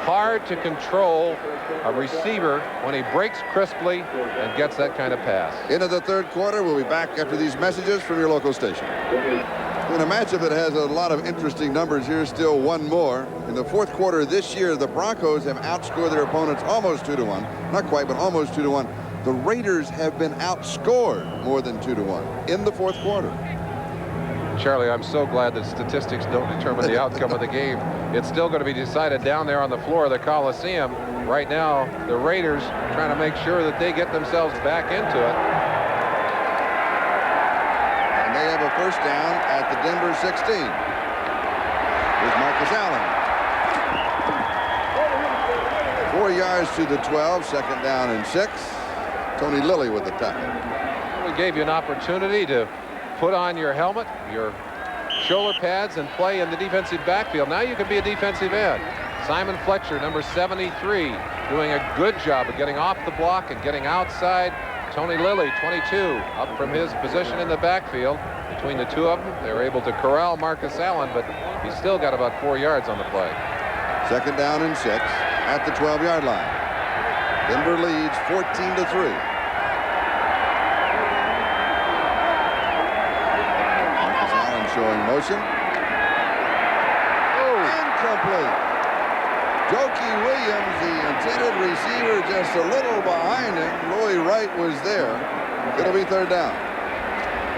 Hard to control a receiver when he breaks crisply and gets that kind of pass. Into the third quarter. We'll be back after these messages from your local station. In a matchup that has a lot of interesting numbers, here's still one more. In the fourth quarter this year, the Broncos have outscored their opponents almost 2-1. Not quite, but almost 2-1. The Raiders have been outscored more than 2-1 in the fourth quarter. Charlie, I'm so glad that statistics don't determine the outcome of the game. It's still going to be decided down there on the floor of the Coliseum. Right now, the Raiders trying to make sure that they get themselves back into it. first down at the Denver 16. Here's Marcus Allen. 4 yards to the 12, second down and 6. Tony Lilly with the tackle. We gave you an opportunity to put on your helmet, your shoulder pads, and play in the defensive backfield. Now you can be a defensive end. Simon Fletcher, number 73, doing a good job of getting off the block and getting outside. Tony Lilly, 22, up from his position in the backfield. Between the two of them, they were able to corral Marcus Allen, but he's still got about 4 yards on the play. Second down and 6 at the 12-yard line. Denver leads 14-3. Marcus Allen showing motion. Oh, incomplete. Jokey Williams, the intended receiver, just a little behind him. Louis Wright was there. It'll be third down.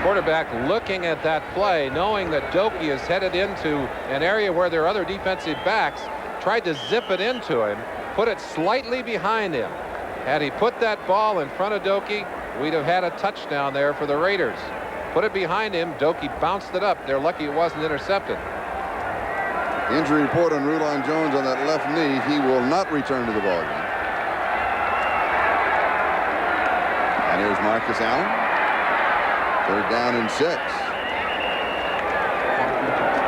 Quarterback looking at that play, knowing that Dokey is headed into an area where there are other defensive backs, tried to zip it into him, put it slightly behind him. Had he put that ball in front of Dokey, we'd have had a touchdown there for the Raiders. Put it behind him, Dokey bounced it up. They're lucky it wasn't intercepted. Injury report on Rulon Jones on that left knee. He will not return to the ballgame. And here's Marcus Allen. Third down and 6.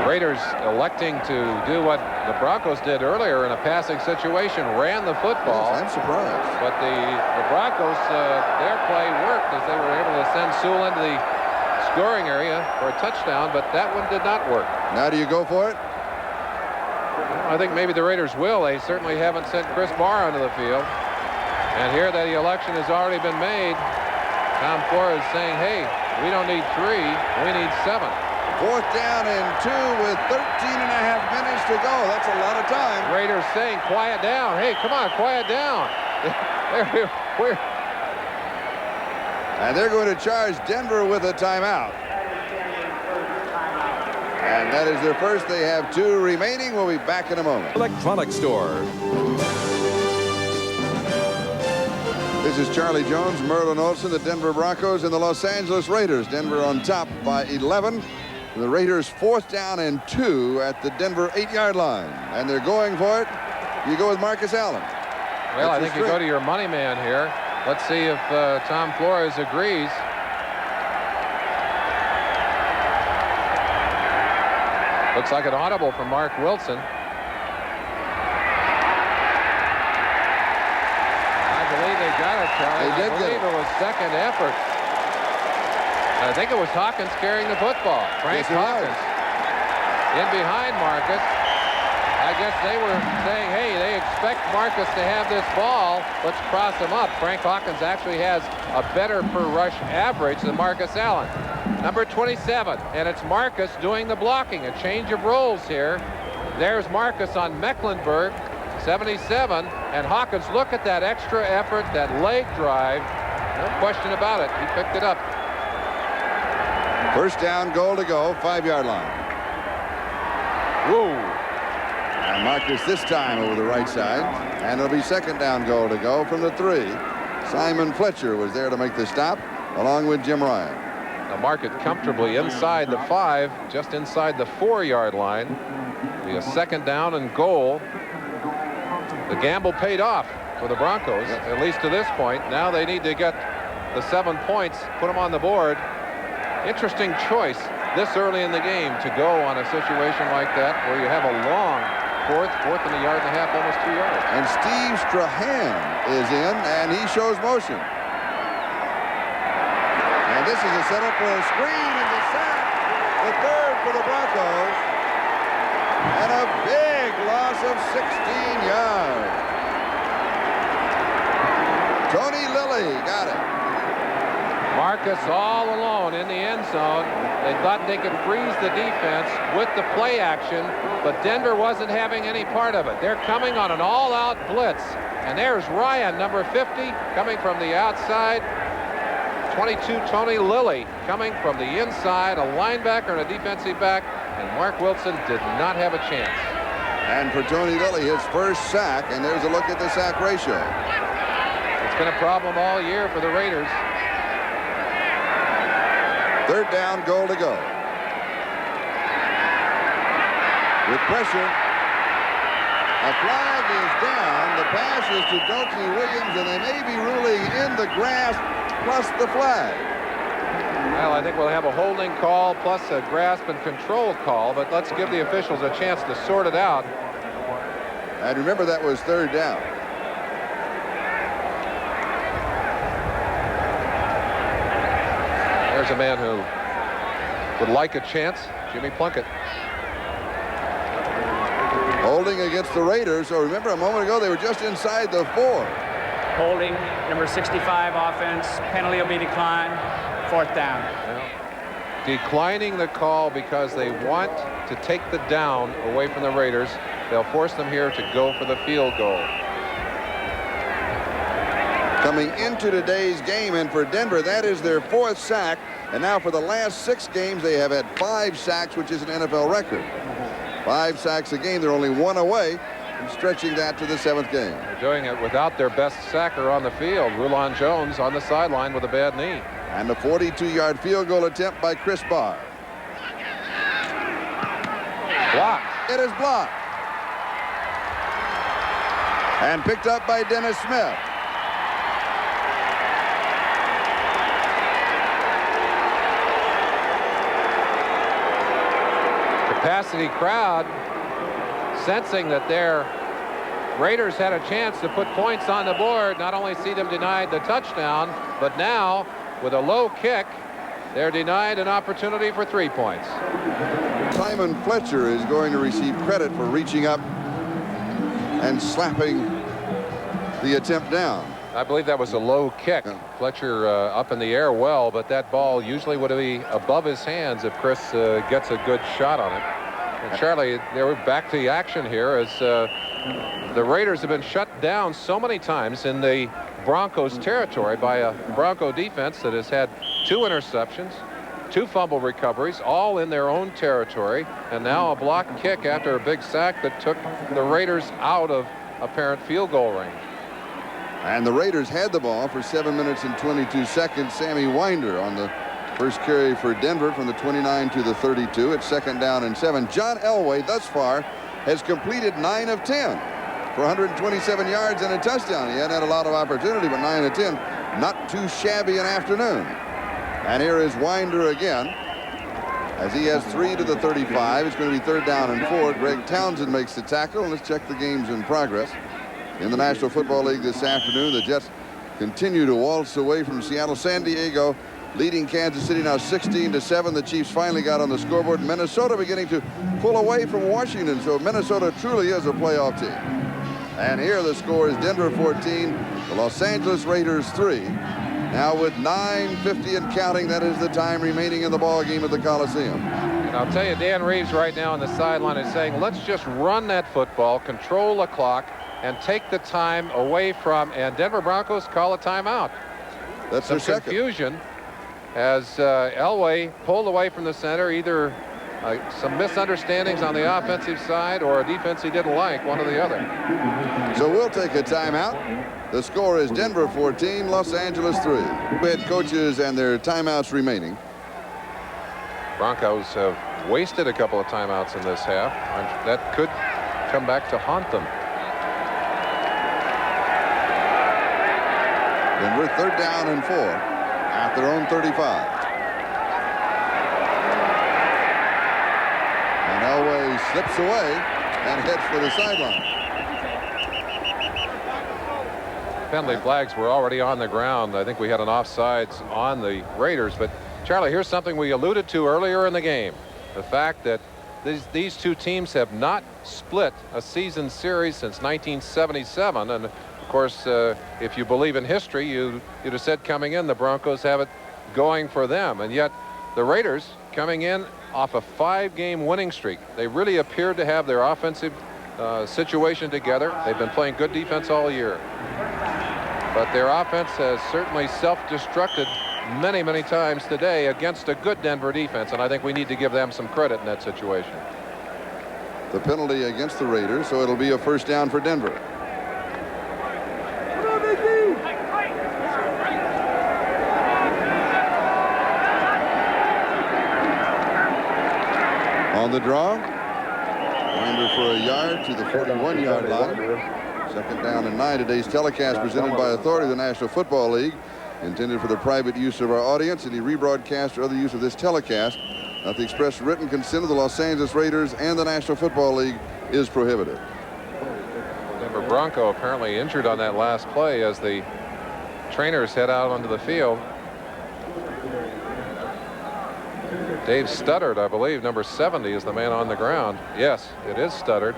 Raiders electing to do what the Broncos did earlier in a passing situation, ran the football. Yes, I'm surprised. But the Broncos, their play worked as they were able to send Sewell into the scoring area for a touchdown, but that one did not work. Now do you go for it? I think maybe the Raiders will. They certainly haven't sent Chris Barr onto the field. And here that the election has already been made. Tom Flores saying, hey, we don't need 3, we need 7. Fourth down and 2 with 13 and a half minutes to go. That's a lot of time. Raiders saying, quiet down. Hey, come on, quiet down. And they're going to charge Denver with a timeout. And that is their first. They have 2 remaining. We'll be back in a moment. Electronics store. This is Charlie Jones, Merlin Olsen, the Denver Broncos, and the Los Angeles Raiders. Denver on top by 11. The Raiders fourth down and 2 at the Denver 8-yard line. And they're going for it. You go with Marcus Allen. Well, I think you go to your money man here. Let's see if Tom Flores agrees. Looks like an audible from Mark Wilson. I believe they got it, Charlie. They did I believe it was second effort. I think it was Hawkins carrying the football. Frank Hawkins in behind Marcus. I guess they were saying, hey, they expect Marcus to have this ball. Let's cross him up. Frank Hawkins actually has a better per rush average than Marcus Allen. Number 27, and it's Marcus doing the blocking. A change of roles here. There's Marcus on Mecklenburg, 77, and Hawkins, look at that extra effort, that leg drive. No question about it. He picked it up. First down, goal to go, 5-yard line. Woo. And Marcus this time over the right side. And it'll be second down, goal to go from the 3. Simon Fletcher was there to make the stop, along with Jim Ryan. Now mark it comfortably inside the 5, just inside the 4-yard line. Be a second down and goal. The gamble paid off for the Broncos, at least to this point. Now they need to get the 7 points, put them on the board. Interesting choice this early in the game to go on a situation like that where you have a long fourth and a yard and a half, almost 2 yards. And Steve Strahan is in, and he shows motion. And this is a setup for a screen and the sack, the 3rd for the Broncos. And a big loss of 16 yards. Tony Lilly got it. Marcus all alone in the end zone. They thought they could freeze the defense with the play action, but Denver wasn't having any part of it. They're coming on an all-out blitz. And there's Ryan, number 50, coming from the outside. 22, Tony Lilly, coming from the inside, a linebacker and a defensive back. And Mark Wilson did not have a chance. And for Tony Lilly, his first sack, and there's a look at the sack ratio. It's been a problem all year for the Raiders. Third down, goal to go. with pressure. A flag is down. The pass is to Doty Williams, and they may be ruling in the grasp plus the flag. Well, I think we'll have a holding call plus a grasp and control call, but let's give the officials a chance to sort it out. And remember, that was third down. There's a man who would like a chance, Jimmy Plunkett. Holding against the Raiders. So remember, a moment ago, they were just inside the 4. Holding, number 65 offense. Penalty will be declined. 4th down. Well, declining the call because they want to take the down away from the Raiders. They'll force them here to go for the field goal. Coming into today's game, and for Denver, that is their 4th sack. And now for the last 6 games, they have had 5 sacks, which is an NFL record. 5 sacks a game. They're only 1 away from stretching that to the 7th game. They're doing it without their best sacker on the field. Rulon Jones on the sideline with a bad knee. And the 42-yard field goal attempt by Chris Barr. Blocked. It is blocked. And picked up by Dennis Smith. Capacity crowd sensing that their Raiders had a chance to put points on the board. Not only see them denied the touchdown, but now with a low kick, they're denied an opportunity for 3 points. Simon Fletcher is going to receive credit for reaching up and slapping the attempt down. I believe that was a low kick. Yeah. Fletcher up in the air well, but that ball usually would be above his hands if Chris gets a good shot on it. And Charlie, they're back to the action here as the Raiders have been shut down so many times in the Broncos territory by a Bronco defense that has had 2 interceptions, 2 fumble recoveries, all in their own territory, and now a blocked kick after a big sack that took the Raiders out of apparent field goal range. And the Raiders had the ball for 7 minutes and 22 seconds. Sammy Winder on the first carry for Denver from the 29 to the 32. It's 2nd down and 7. John Elway thus far has completed 9 of 10 for 127 yards and a touchdown. He hadn't had a lot of opportunity, but 9 of 10, not too shabby an afternoon. And here is Winder again as he has 3 to the 35. It's going to be 3rd down and 4. Greg Townsend makes the tackle. And let's check the games in progress. In the National Football League this afternoon, the Jets continue to waltz away from Seattle. San Diego leading Kansas City now 16-7. The Chiefs finally got on the scoreboard. Minnesota beginning to pull away from Washington. So Minnesota truly is a playoff team. And here the score is Denver 14, the Los Angeles Raiders 3. Now with 9:50 and counting, that is the time remaining in the ball game at the Coliseum. And I'll tell you, Dan Reeves right now on the sideline is saying, let's just run that football, control the clock, and take the time away from, and Denver Broncos call a timeout. That's Some their second. confusion as Elway pulled away from the center, either some misunderstandings on the offensive side or a defense he didn't like, one or the other. So we'll take a timeout. The score is Denver 14, Los Angeles 3. Head coaches and their timeouts remaining. Broncos have wasted a couple of timeouts in this half. That could come back to haunt them. Denver 3rd down and 4 at their own 35. And Elway slips away and heads for the sideline. Penalty flags were already on the ground. I think we had an offsides on the Raiders. But Charlie, here's something we alluded to earlier in the game. The fact that these 2 teams have not split a season series since 1977. And of course, if you believe in history, you'd have said coming in the Broncos have it going for them. And yet the Raiders coming in off a 5-game winning streak. They really appeared to have their offensive situation together. They've been playing good defense all year. But their offense has certainly self-destructed many, many times today against a good Denver defense. And I think we need to give them some credit in that situation. The penalty against the Raiders, so it'll be a 1st down for Denver. On the draw, for a yard to the 41-yard line. 2nd down and 9. Today's telecast presented by authority of the National Football League, intended for the private use of our audience. Any rebroadcast or other use of this telecast without the express written consent of the Los Angeles Raiders and the National Football League is prohibited. Denver Bronco apparently injured on that last play as the trainers head out onto the field. Dave Studdard, I believe, number 70, is the man on the ground. Yes, it is Studdard.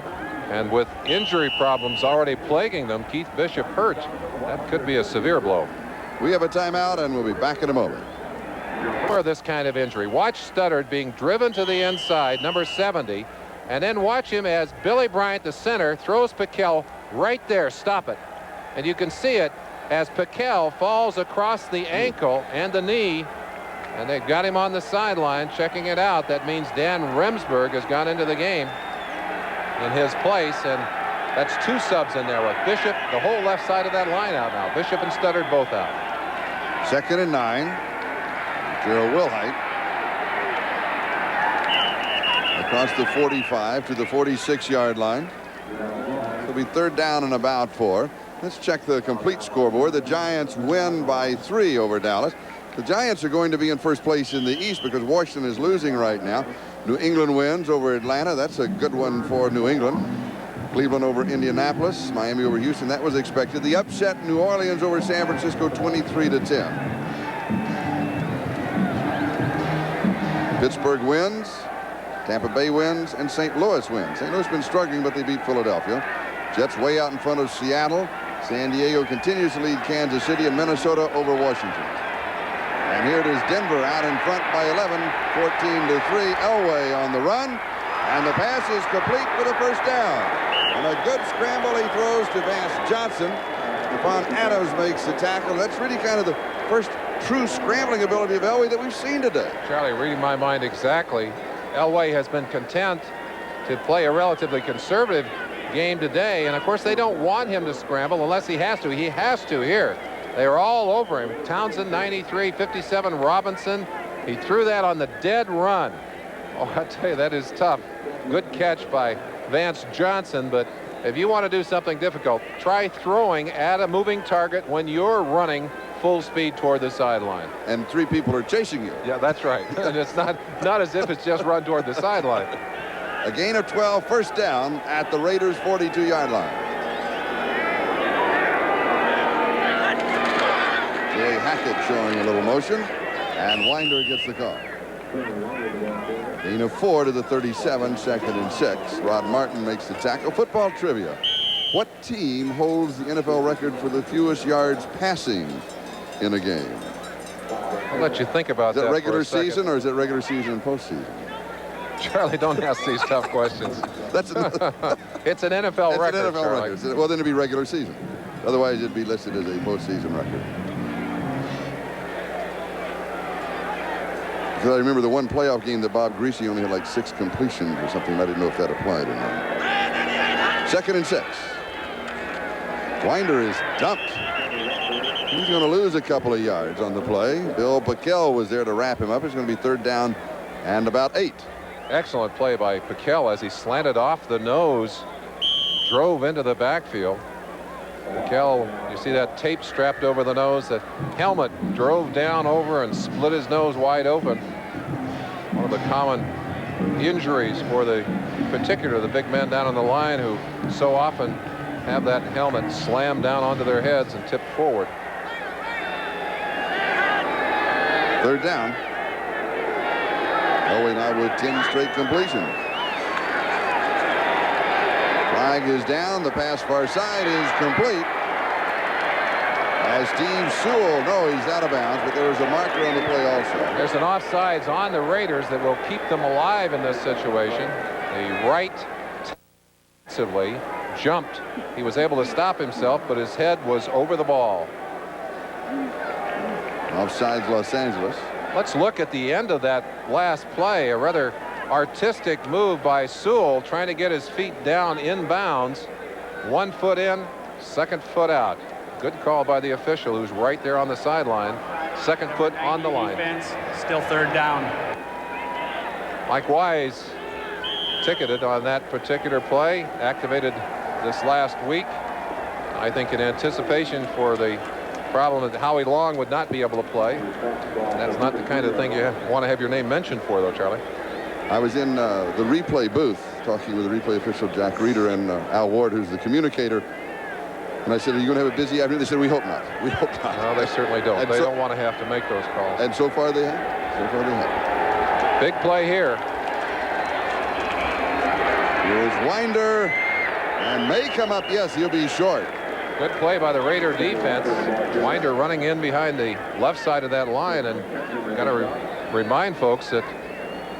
And with injury problems already plaguing them, Keith Bishop hurt. That could be a severe blow. We have a timeout, and we'll be back in a moment. For this kind of injury, watch Studdard being driven to the inside, number 70, and then watch him as Billy Bryant, the center, throws Piquel right there. Stop it. And you can see it as Piquel falls across the ankle and the knee, and they've got him on the sideline checking it out. That means Dan Remsburg has gone into the game in his place, and that's 2 subs in there with Bishop, the whole left side of that line out now. Bishop and Studdard both out. 2nd and 9. Gerald Wilhite across the 45 to the 46-yard line. It'll be 3rd down and about 4. Let's check the complete scoreboard. The Giants win by 3 over Dallas. The Giants are going to be in first place in the East because Washington is losing right now. New England wins over Atlanta. That's a good one for New England. Cleveland over Indianapolis. Miami over Houston. That was expected. The upset, New Orleans over San Francisco, 23-10. Pittsburgh wins. Tampa Bay wins. And St. Louis wins. St. Louis has been struggling, but they beat Philadelphia. Jets way out in front of Seattle. San Diego continues to lead Kansas City, and Minnesota over Washington. And here it is, Denver out in front by 11, 14-3. Elway on the run, and the pass is complete for the 1st down. And a good scramble he throws to Vance Johnson. Stephon Adams makes the tackle. That's really kind of the first true scrambling ability of Elway that we've seen today. Charlie, reading my mind exactly, Elway has been content to play a relatively conservative game today, and of course they don't want him to scramble unless he has to. He has to here. They are all over him. Townsend 93, 57 Robinson. He threw that on the dead run. Oh, I tell you, that is tough. Good catch by Vance Johnson, but if you want to do something difficult, try throwing at a moving target when you're running full speed toward the sideline. And 3 people are chasing you. Yeah, that's right. And it's not as if it's just run toward the sideline. A gain of 12, 1st down at the Raiders' 42-yard line. Joey Hackett showing a little motion, and Winder gets the call. Gain of 4 to the 37, 2nd and 6. Rod Martin makes the tackle. Football trivia. What team holds the NFL record for the fewest yards passing in a game? I'll let you think about that. Is it regular for a second. season, or is it regular season and postseason? Charlie, don't ask these tough questions. That's It's an NFL record, an NFL Charlie. record. Well, then it'd be regular season. Otherwise, it'd be listed as a postseason record. Because I remember the one playoff game that Bob Greasy only had like 6 completions or something. I didn't know if that applied or not. 2nd and 6. Winder is dumped. He's going to lose a couple of yards on the play. Bill Piquel was there to wrap him up. It's going to be 3rd down and about 8. Excellent play by Piquel as he slanted off the nose, drove into the backfield. Piquel, you see that tape strapped over the nose. That helmet drove down over and split his nose wide open. One of the common injuries for particularly the big men down on the line who so often have that helmet slammed down onto their heads and tipped forward. 3rd down. Elway now with 10 straight completions. Flag is down. The pass far side is complete. As Steve Sewell, no, he's out of bounds, but there was a marker on the play also. There's an offsides on the Raiders that will keep them alive in this situation. The right defensively jumped. He was able to stop himself, but his head was over the ball. Offsides Los Angeles. Let's look at the end of that last play. A rather artistic move by Sewell, trying to get his feet down inbounds. 1 foot in, 2nd foot out. Good call by the official who's right there on the sideline. 2nd foot on the line. Defense, still 3rd down. Mike Wise ticketed on that particular play, activated this last week. I think in anticipation for the problem that Howie Long would not be able to play. That's not the kind of thing you want to have your name mentioned for, though, Charlie. I was in the replay booth talking with the replay official Jack Reeder and Al Ward, who's the communicator. And I said, "Are you going to have a busy afternoon?" They said, "We hope not. We hope not." No, they certainly don't. And they so, don't want to have to make those calls. And so far they have. So far they have. Big play here. Here's Winder, and may come up. Yes, he'll be short. Good play by the Raider defense. Winder running in behind the left side of that line, and got to remind folks that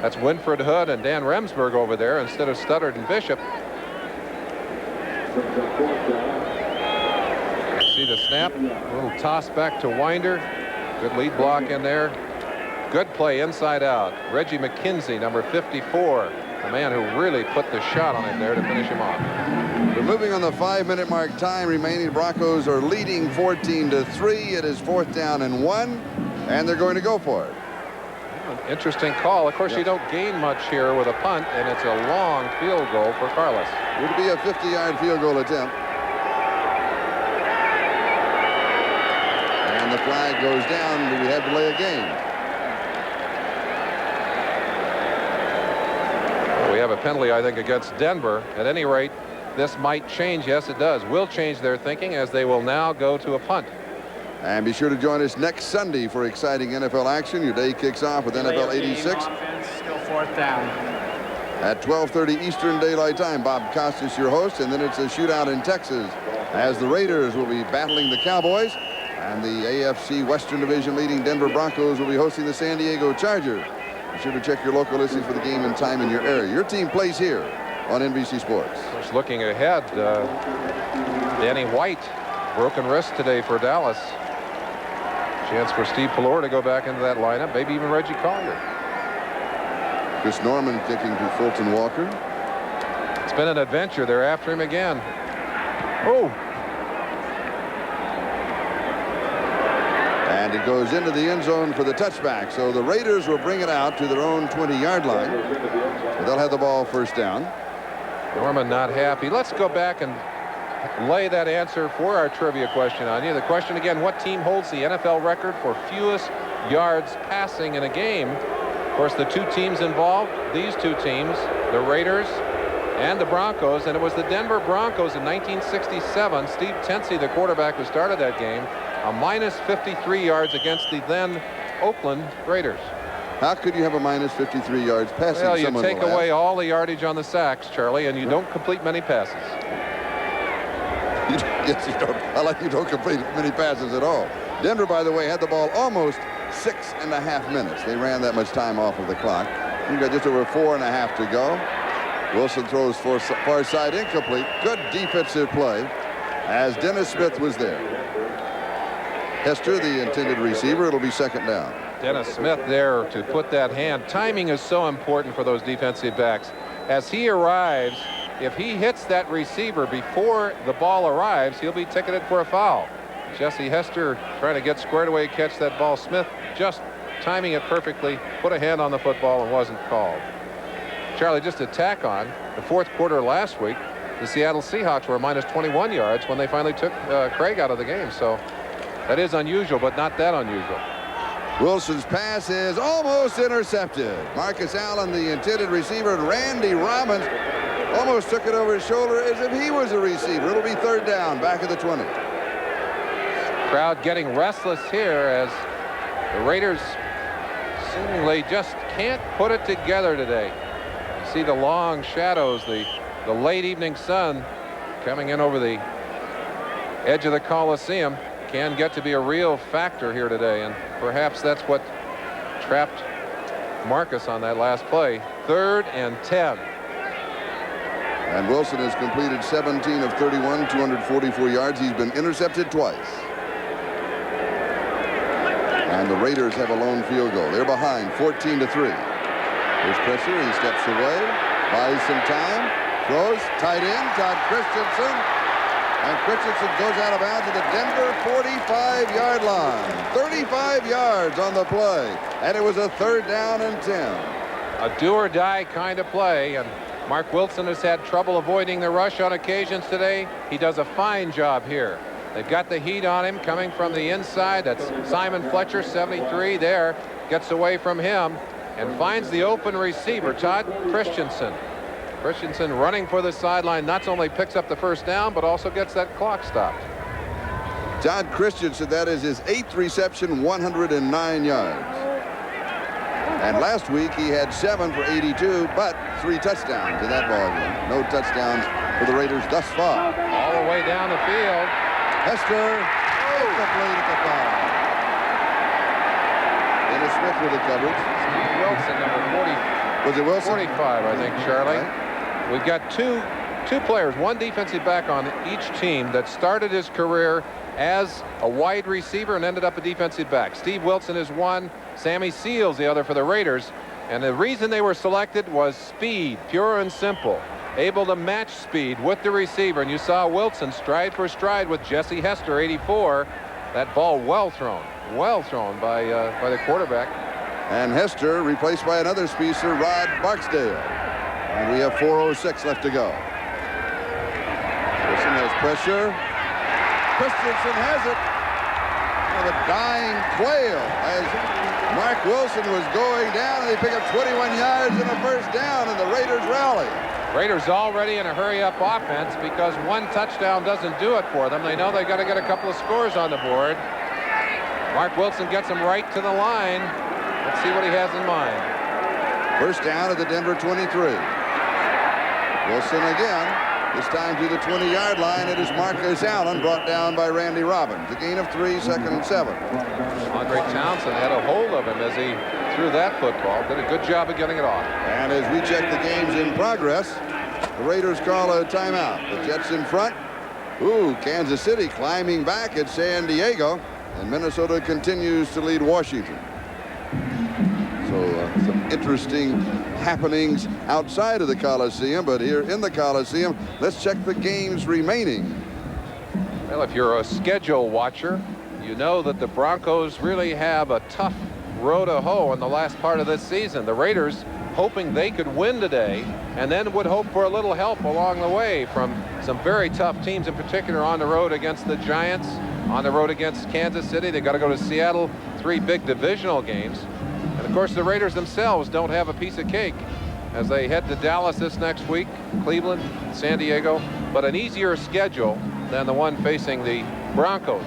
that's Winfred Hood and Dan Remsburg over there instead of Studdard and Bishop. See the snap, a little toss back to Winder. Good lead block in there. Good play inside out. Reggie McKenzie, number 54, the man who really put the shot on him there to finish him off. We're moving on the 5-minute mark. Time remaining. Broncos are leading 14-3. It is 4th down and 1, and they're going to go for it. Interesting call. Of course, you don't gain much here with a punt, and it's a long field goal for Carlos. It would be a 50-yard field goal attempt. And the flag goes down. Do we have delay of game? We have a penalty, I think, against Denver. At any rate, this might change. Yes, it does. Will change their thinking, as they will now go to a punt. And be sure to join us next Sunday for exciting NFL action. Your day kicks off with NFL 86. Offense, still 4th down. At 12:30 Eastern Daylight Time. Bob Costas, your host, and then it's a shootout in Texas as the Raiders will be battling the Cowboys, and the AFC Western Division leading Denver Broncos will be hosting the San Diego Chargers. Be sure to check your local listings for the game and time in your area. Your team plays here on NBC Sports. Just looking ahead, Danny White, broken wrist today for Dallas. Chance for Steve Pallor to go back into that lineup, maybe even Reggie Collier. Chris Norman kicking to Fulton Walker. It's been an adventure. They're after him again. Oh! And it goes into the end zone for the touchback. So the Raiders will bring it out to their own 20-yard line. They'll have the ball 1st down. Norman not happy. Let's go back and lay that answer for our trivia question on you. The question again, what team holds the NFL record for fewest yards passing in a game? Of course, the two teams involved, these two teams, the Raiders and the Broncos, and it was the Denver Broncos in 1967. Steve Tensey, the quarterback who started that game, a minus 53 yards against the then Oakland Raiders. How could you have a minus 53 yards passing? Well, you take away all the yardage on the sacks, Charlie, and you don't complete many passes. Yes, you don't. I like you don't complete many passes at all. Denver, by the way, had the ball almost 6.5 minutes. They ran that much time off of the clock. You've got just over 4.5 to go. Wilson throws far side incomplete. Good defensive play as Dennis Smith was there. Hester, the intended receiver. It'll be 2nd down. Dennis Smith there to put that hand. Timing is so important for those defensive backs. As he arrives, if he hits that receiver before the ball arrives, he'll be ticketed for a foul. Jesse Hester trying to get squared away, catch that ball. Smith just timing it perfectly, put a hand on the football and wasn't called. Charlie, just to tack on, the 4th quarter last week, the Seattle Seahawks were minus 21 yards when they finally took Craig out of the game. So that is unusual, but not that unusual. Wilson's pass is almost intercepted. Marcus Allen, the intended receiver, and Randy Robbins almost took it over his shoulder as if he was a receiver. It'll be 3rd down, back at the 20. Crowd getting restless here as the Raiders seemingly just can't put it together today. You see the long shadows, the late evening sun coming in over the edge of the Coliseum can get to be a real factor here today, and perhaps that's what trapped Marcus on that last play. 3rd and 10. And Wilson has completed 17 of 31, 244 yards. He's been intercepted twice. And the Raiders have a lone field goal. They're behind 14-3. There's pressure. He steps away, buys some time, throws, tight end, Todd Christensen. And Christensen goes out of bounds at the Denver 45-yard line. 35 yards on the play. And it was a 3rd down and 10. A do-or-die kind of play, and Mark Wilson has had trouble avoiding the rush on occasions today. He does a fine job here. They've got the heat on him coming from the inside. That's Simon Fletcher, 73 there. Gets away from him and finds the open receiver, Todd Christensen. Christensen running for the sideline, not only picks up the first down, but also gets that clock stopped. Todd Christensen, that is his 8th reception, 109 yards. And last week he had 7 for 82, but 3 touchdowns in that ballgame. No touchdowns for the Raiders thus far. All the way down the field. Hester, complete at the 5. Dennis Smith with the coverage. Steve Wilson, number 40. Was it Wilson? 45, I think, Charlie. Right. We've got two players, one defensive back on each team that started his career as a wide receiver and ended up a defensive back. Steve Wilson is one, Sammy Seals the other for the Raiders. And the reason they were selected was speed, pure and simple. Able to match speed with the receiver. And you saw Wilson stride for stride with Jesse Hester, 84. That ball well thrown by the quarterback. And Hester replaced by another speedster, Rod Barksdale. And we have 4:06 left to go. Wilson has pressure. Christensen has it. The dying quail as Mark Wilson was going down, and they pick up 21 yards and a first down, and the Raiders rally. Raiders already in a hurry-up offense because one touchdown doesn't do it for them. They know they got to get a couple of scores on the board. Mark Wilson gets them right to the line. Let's see what he has in mind. First down at the Denver 23. Wilson again. This time to the 20-yard line. It is Marcus Allen, brought down by Randy Robbins. A gain of 3, 2nd and 7. Andre Townsend had a hold of him as he threw that football. Did a good job of getting it off. And as we check the games in progress, the Raiders call a timeout. The Jets in front. Kansas City climbing back at San Diego. And Minnesota continues to lead Washington. So some interesting happenings outside of the Coliseum, but here in the Coliseum, let's check the games remaining. Well, if you're a schedule watcher, you know that the Broncos really have a tough row to hoe in the last part of this season. The Raiders hoping they could win today and then would hope for a little help along the way from some very tough teams, in particular on the road against the Giants, on the road against Kansas City. They got to go to Seattle, 3 big divisional games. And of course, the Raiders themselves don't have a piece of cake as they head to Dallas this next week, Cleveland, San Diego, but an easier schedule than the one facing the Broncos.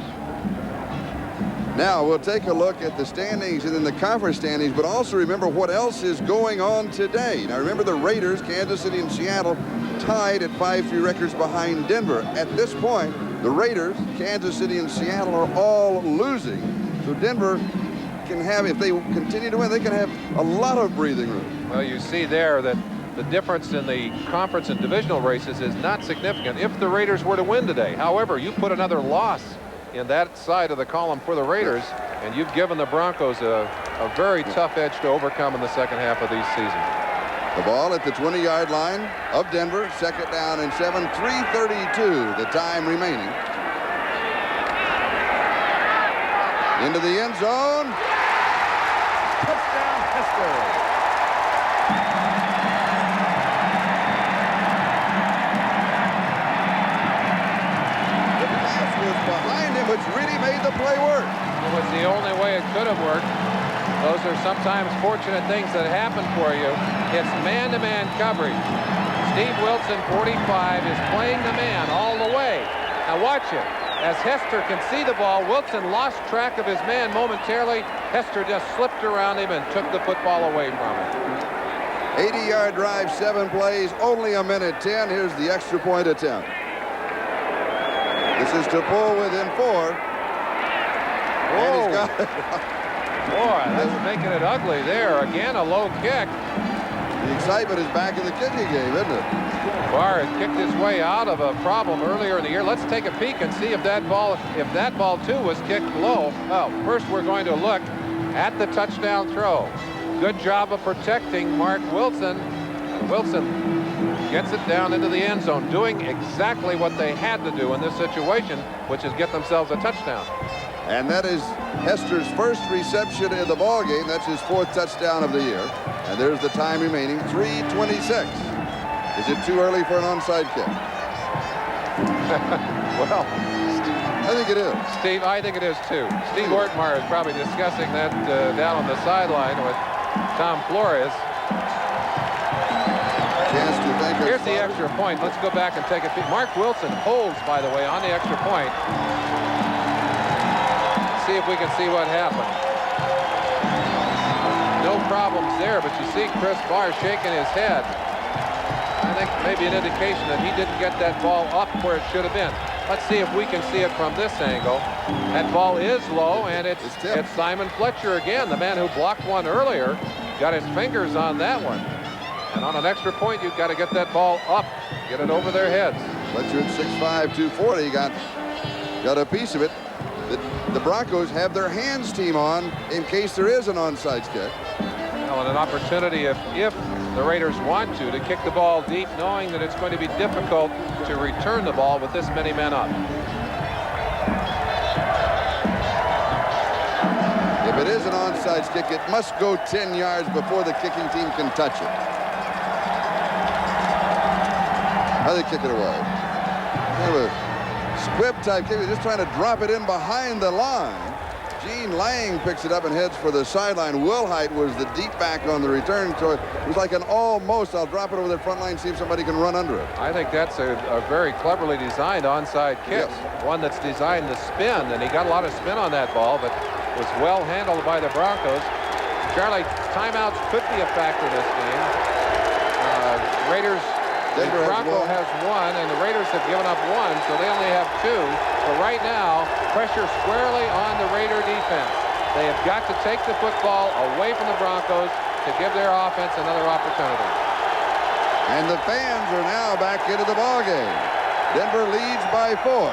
Now we'll take a look at the standings and then the conference standings, but also remember what else is going on today. Now remember, the Raiders, Kansas City, and Seattle tied at 5-3 records behind Denver. At this point, the Raiders, Kansas City, and Seattle are all losing. So Denver can have, if they continue to win, they can have a lot of breathing room. Well, you see there that the difference in the conference and divisional races is not significant if the Raiders were to win today. However, you put another loss in that side of the column for the Raiders, and you've given the Broncos a very tough edge to overcome in the second half of these seasons. The ball at the 20-yard line of Denver, 2nd down and 7, 3:32 the time remaining. Into the end zone. Touchdown, Hester. The pass was behind him, which really made the play work. It was the only way it could have worked. Those are sometimes fortunate things that happen for you. It's man-to-man coverage. Steve Wilson, 45, is playing the man all the way. Now watch it. As Hester can see the ball, Wilson lost track of his man momentarily. Hester just slipped around him and took the football away from him. 80-yard drive, 7 plays, only a minute 10. Here's the extra point attempt. This is to pull within 4. And he's got it. Boy, that's making it ugly there. Again, a low kick. The excitement is back in the kicking game, isn't it? Barr had kicked his way out of a problem earlier in the year. Let's take a peek and see if that ball too was kicked low. Well, first we're going to look at the touchdown throw. Good job of protecting Mark Wilson. Wilson gets it down into the end zone, doing exactly what they had to do in this situation, which is get themselves a touchdown. And that is Hester's first reception in the ball game. That's his 4th touchdown of the year. And there's the time remaining, 3:26. Is it too early for an onside kick? Well, I think it is. Steve, I think it is too. Steve Ortmeyer is probably discussing that down on the sideline with Tom Flores. Chance to thank our Here's the extra point. Let's go back and take a peek. Mark Wilson holds, by the way, on the extra point. See if we can see what happened. No problems there, but you see Chris Barr shaking his head. I think maybe an indication that he didn't get that ball up where it should have been. Let's see if we can see it from this angle. That ball is low, and it's Simon Fletcher again, the man who blocked one earlier. Got his fingers on that one. And on an extra point, you've got to get that ball up, get it over their heads. Fletcher at 6'5", 240 got a piece of it. The Broncos have their hands team on in case there is an onside kick. Well, and an opportunity if the Raiders want to kick the ball deep, knowing that it's going to be difficult to return the ball with this many men up. If it is an onside kick, it must go 10 yards before the kicking team can touch it. How they kick it away? Kind of a squib type kick. They're just trying to drop it in behind the line. Gene Lang picks it up and heads for the sideline. Wilhite was the deep back on the return. So it was like an almost, I'll drop it over the front line, see if somebody can run under it. I think that's a very cleverly designed onside kick. Yes. One that's designed to spin, and he got a lot of spin on that ball, but was well handled by the Broncos. Charlie, timeouts could be a factor this game. Bronco has one, and the Raiders have given up one, so they only have two. But right now, pressure squarely on the Raider defense. They have got to take the football away from the Broncos to give their offense another opportunity. And the fans are now back into the ballgame. Denver leads by 4.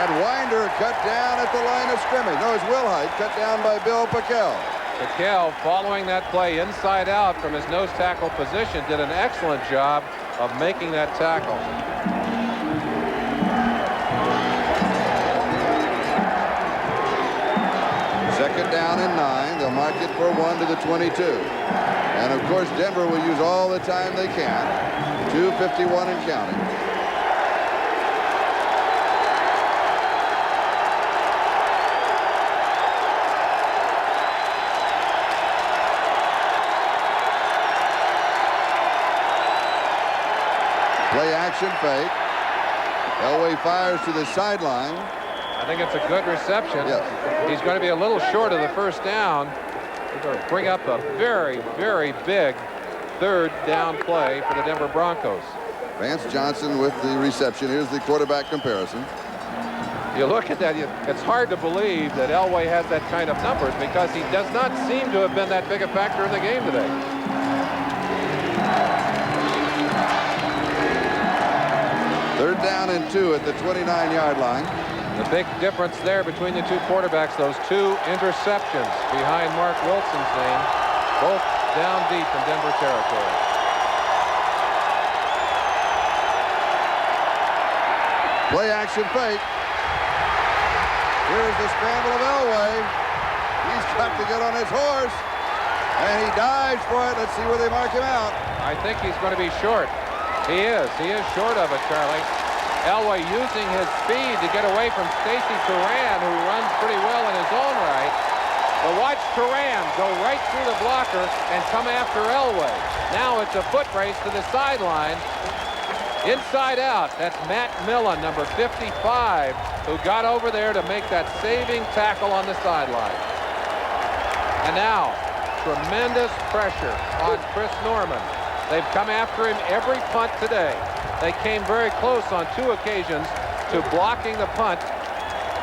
And Winder cut down at the line of scrimmage. No, it's Wilhite cut down by Bill Pickel. Pickel, following that play inside out from his nose tackle position, did an excellent job of making that tackle. Second down and 9. They'll mark it for 1 to the 22. And of course, Denver will use all the time they can. 2:51 and counting. Play action fake. Elway fires to the sideline. I think it's a good reception. Yes. He's going to be a little short of the first down. He's going to bring up a very, very big third down play for the Denver Broncos. Vance Johnson with the reception. Here's the quarterback comparison. You look at that, it's hard to believe that Elway has that kind of numbers because he does not seem to have been that big a factor in the game today. Third down and 2 at the 29-yard line. The big difference there between the two quarterbacks, those two interceptions behind Mark Wilson's name, both down deep in Denver territory. Play action fake. Here's the scramble of Elway. He's got to get on his horse, and he dives for it. Let's see where they mark him out. I think he's going to be short. He is short of it, Charlie. Elway using his speed to get away from Stacy Turan, who runs pretty well in his own right. But watch Turan go right through the blocker and come after Elway. Now it's a foot race to the sideline. Inside out, that's Matt Millen, number 55, who got over there to make that saving tackle on the sideline. And now, tremendous pressure on Chris Norman. They've come after him every punt today. They came very close on 2 occasions to blocking the punt.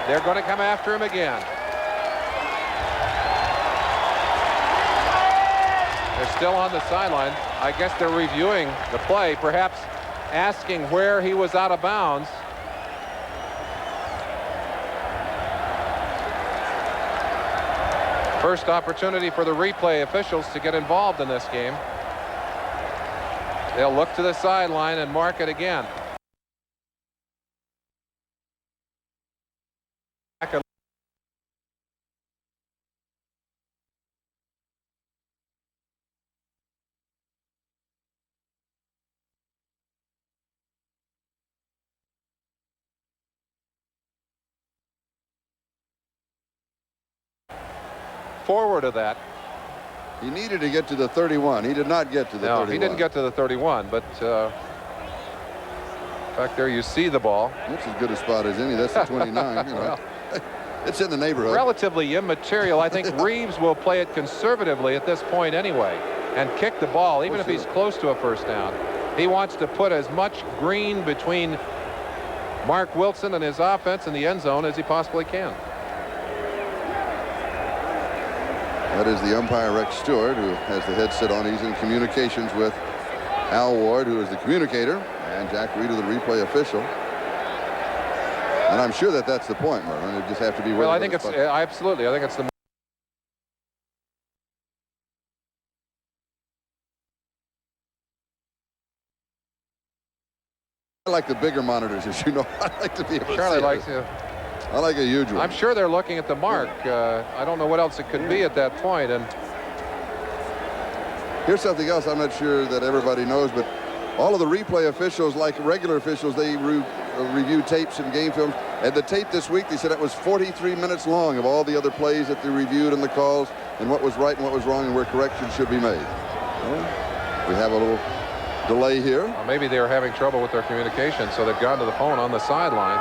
They're going to come after him again. They're still on the sideline. I guess they're reviewing the play, perhaps asking where he was out of bounds. First opportunity for the replay officials to get involved in this game. They'll look to the sideline and mark it again. forward of that. He needed to get to the 31. He did not get to the 31. No, he didn't get to the 31, but back there you see the ball. That's as good a spot as any. That's the 29. You know. Well, it's in the neighborhood. Relatively immaterial. I think Reeves will play it conservatively at this point anyway and kick the ball, even if he's close to a first down. He wants to put as much green between Mark Wilson and his offense in the end zone as he possibly can. That is the umpire, Rex Stewart, who has the headset on. He's in communications with Al Ward, who is the communicator, and Jack Reed, the replay official. And I'm sure that that's the point, Merlin. It just have to be. Well, I think it's absolutely. I think it's the. I like the bigger monitors, as you know. I like to be able to Charlie see likes it. it. I like a huge one. I'm sure they're looking at the mark. I don't know what else it could be at that point. And here's something else I'm not sure that everybody knows, but all of the replay officials, like regular officials, they review tapes and game films. And the tape this week, they said it was 43 minutes long of all the other plays that they reviewed and the calls and what was right and what was wrong and where corrections should be made. Well, we have a little delay here. Well, maybe they were having trouble with their communication, so they've gone to the phone on the sideline.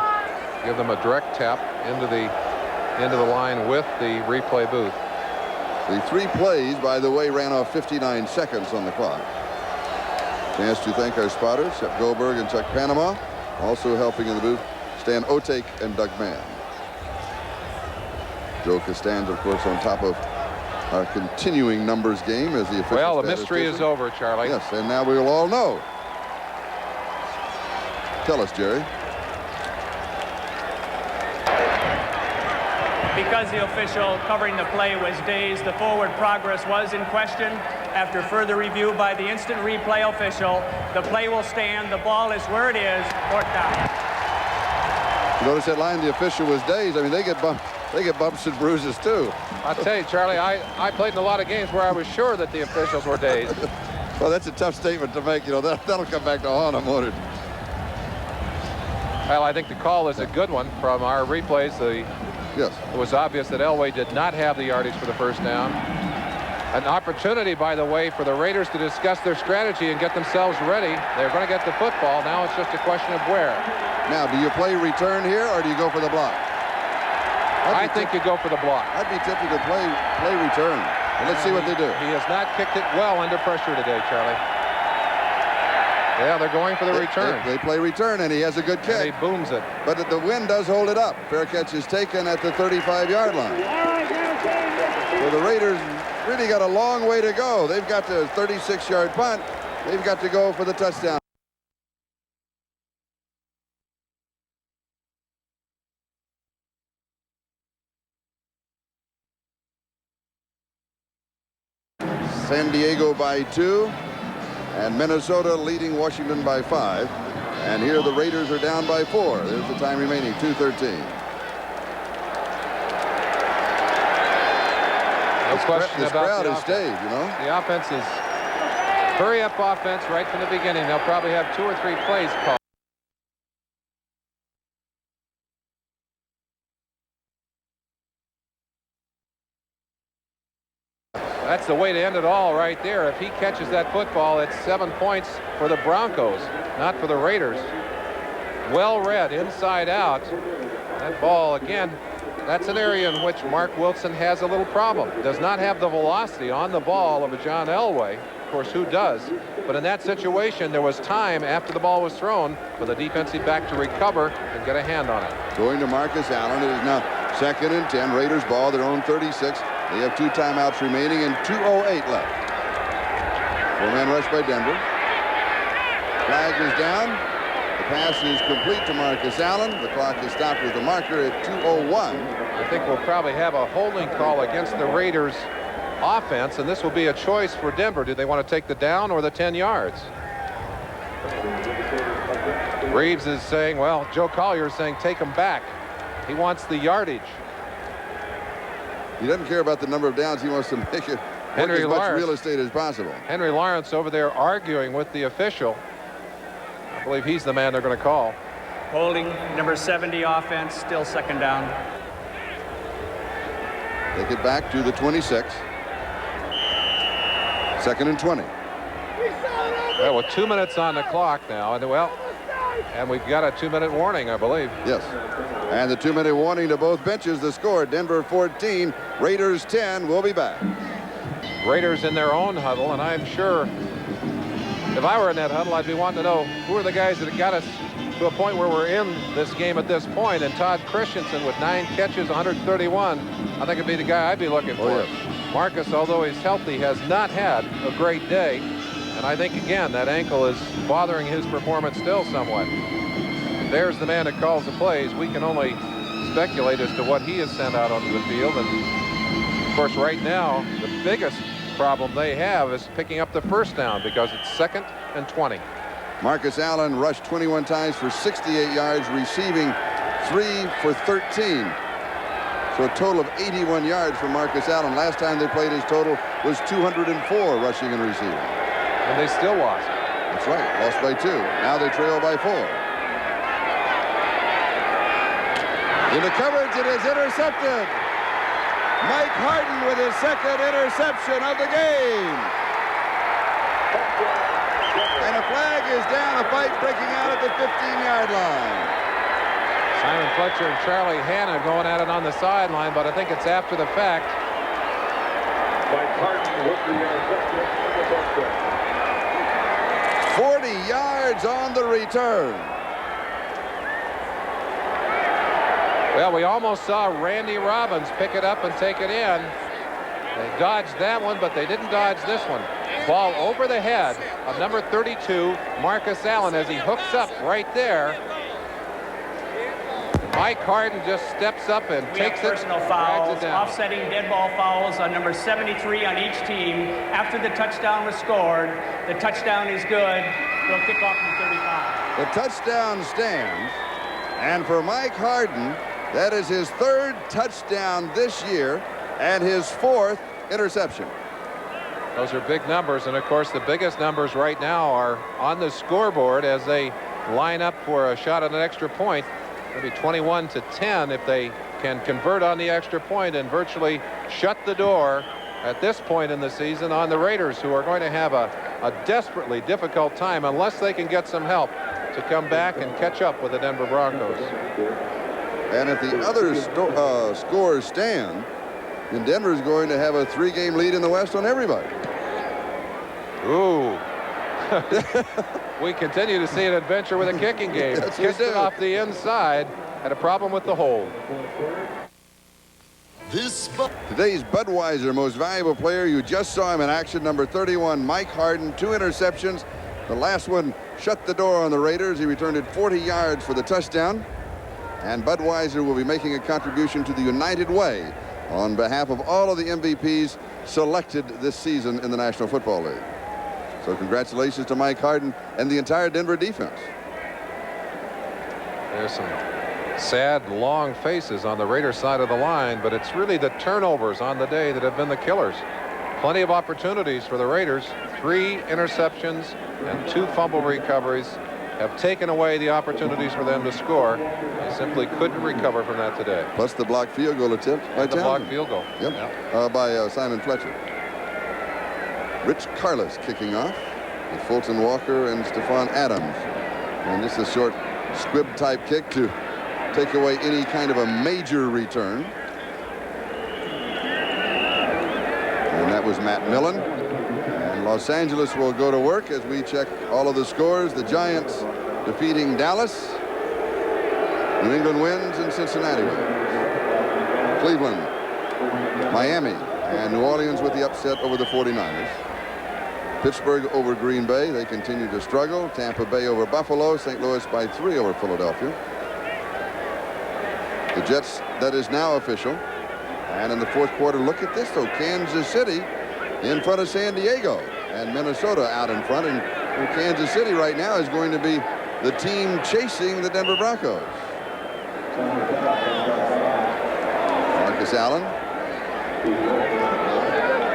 Give them a direct tap into the line with the replay booth. The 3 plays, by the way, ran off 59 seconds on the clock. Chance to thank our spotters, Shep Goldberg and Chuck Panama. Also helping in the booth, Stan Otake and Doug Mann. Joe Costanza, of course, on top of our continuing numbers game as the official. Well, the mystery is over, Charlie. Yes, and now we will all know. Tell us, Jerry. Because the official covering the play was dazed, the forward progress was in question. After further review by the instant replay official, the play will stand. The ball is where it is, fourth down. You notice that line, the official was dazed. I mean, they get bumps and bruises too. I'll tell you, Charlie, I played in a lot of games where I was sure that the officials were dazed. Well, that's a tough statement to make. You know, that'll come back to haunt them, won't it? Well, I think the call is a good one from our replays. Yes. It was obvious that Elway did not have the yardage for the first down. An opportunity, by the way, for the Raiders to discuss their strategy and get themselves ready. They're going to get the football. Now it's just a question of where. Now, do you play return here or do you go for the block? I think you go for the block. I'd be tempted to play return. And let's see what they do. He has not kicked it well under pressure today, Charlie. Yeah, they're going for the return. They play return, and he has a good kick. And he booms it. But the wind does hold it up. Fair catch is taken at the 35-yard line. So the Raiders really got a long way to go. They've got the 36-yard punt. They've got to go for the touchdown. San Diego by 2. And Minnesota leading Washington by 5. And here the Raiders are down by 4. There's the time remaining, 2:13. No question This about crowd the has stayed, you know. The offense is hurry-up offense right from the beginning. They'll probably have 2 or 3 plays called. That's the way to end it all right there. If he catches that football, it's 7 points for the Broncos, not for the Raiders. Well read inside out. That ball, again, that's an area in which Mark Wilson has a little problem. Does not have the velocity on the ball of a John Elway. Of course, who does? But in that situation, there was time after the ball was thrown for the defensive back to recover and get a hand on it. Going to Marcus Allen. It is now 2nd and 10. Raiders ball, their own 36. They have 2 timeouts remaining and 2:08 left. 4-man rush by Denver. Flag is down. The pass is complete to Marcus Allen. The clock is stopped with the marker at 2:01. I think we'll probably have a holding call against the Raiders offense, and this will be a choice for Denver. Do they want to take the down or the 10 yards? Reeves is saying, well, Joe Collier is saying take him back. He wants the yardage. He doesn't care about the number of downs. He wants to make it as much real estate as possible. Henry Lawrence over there arguing with the official. I believe he's the man they're going to call. Holding number 70 offense, still 2nd down. Take it back to the 26. 2nd and 20. Well, with 2 minutes on the clock now, and we've got a 2-minute warning, I believe. Yes. And the 2-minute warning to both benches. The score, Denver 14, Raiders 10. We'll be back. Raiders in their own huddle, and I'm sure if I were in that huddle, I'd be wanting to know who are the guys that have got us to a point where we're in this game at this point. And Todd Christensen with 9 catches, 131. I think it'd be the guy I'd be looking for. Oh, yes. Marcus, although he's healthy, has not had a great day. And I think, again, that ankle is bothering his performance still somewhat. There's the man that calls the plays. We can only speculate as to what he has sent out onto the field. And, of course, right now, the biggest problem they have is picking up the first down because it's 2nd and 20. Marcus Allen rushed 21 times for 68 yards, receiving 3 for 13. So a total of 81 yards for Marcus Allen. Last time they played, his total was 204 rushing and receiving. And they still lost. That's right. Lost by 2. Now they trail by 4. In the coverage, it is intercepted. Mike Harden with his 2nd interception of the game. And a flag is down. A fight breaking out at the 15-yard line. Simon Fletcher and Charlie Hanna going at it on the sideline, but I think it's after the fact. Mike Harden with the interception. 40 yards on the return. Well, we almost saw Randy Robbins pick it up and take it in. They dodged that one, but they didn't dodge this one. Ball over the head of number 32, Marcus Allen, as he hooks up right there. Mike Harden just steps up and takes it, personal drags fouls, it down. offsetting dead ball fouls on number 73 on each team. After the touchdown was scored, the touchdown is good. They'll kick off from 35. The touchdown stands, and for Mike Harden, that is his 3rd touchdown this year and his 4th interception. Those are big numbers, and of course the biggest numbers right now are on the scoreboard as they line up for a shot at an extra point. It'll be 21-10 if they can convert on the extra point and virtually shut the door at this point in the season on the Raiders, who are going to have a desperately difficult time unless they can get some help to come back and catch up with the Denver Broncos. And if the other scores stand, then Denver's going to have a 3-game lead in the West on everybody. Ooh. We continue to see an adventure with a kicking game. Yes, we Kissed it do. off the inside. Had a problem with the hold. Today's Budweiser most valuable player, you just saw him in action, number 31, Mike Harden, 2 interceptions. The last one shut the door on the Raiders. He returned it 40 yards for the touchdown. And Budweiser will be making a contribution to the United Way on behalf of all of the MVPs selected this season in the National Football League. So congratulations to Mike Harden and the entire Denver defense. There's some sad, long faces on the Raiders side of the line, but it's really the turnovers on the day that have been the killers. Plenty of opportunities for the Raiders. 3 interceptions and 2 fumble recoveries have taken away the opportunities for them to score. They simply couldn't recover from that today. Plus the blocked field goal attempt by The blocked field goal. Yep. Yeah. By Simon Fletcher. Rich Carlos kicking off with Fulton Walker and Stephon Adams. And just a short squib type kick to take away any kind of a major return. And that was Matt Millen. And Los Angeles will go to work as we check all of the scores. The Giants defeating Dallas. New England wins and Cincinnati wins. Cleveland, Miami, and New Orleans with the upset over the 49ers. Pittsburgh over Green Bay. They continue to struggle. Tampa Bay over Buffalo. St. Louis by 3 over Philadelphia. The Jets, that is now official. And in the 4th quarter, look at this, though. Kansas City in front of San Diego. And Minnesota out in front. And Kansas City right now is going to be the team chasing the Denver Broncos. Marcus Allen.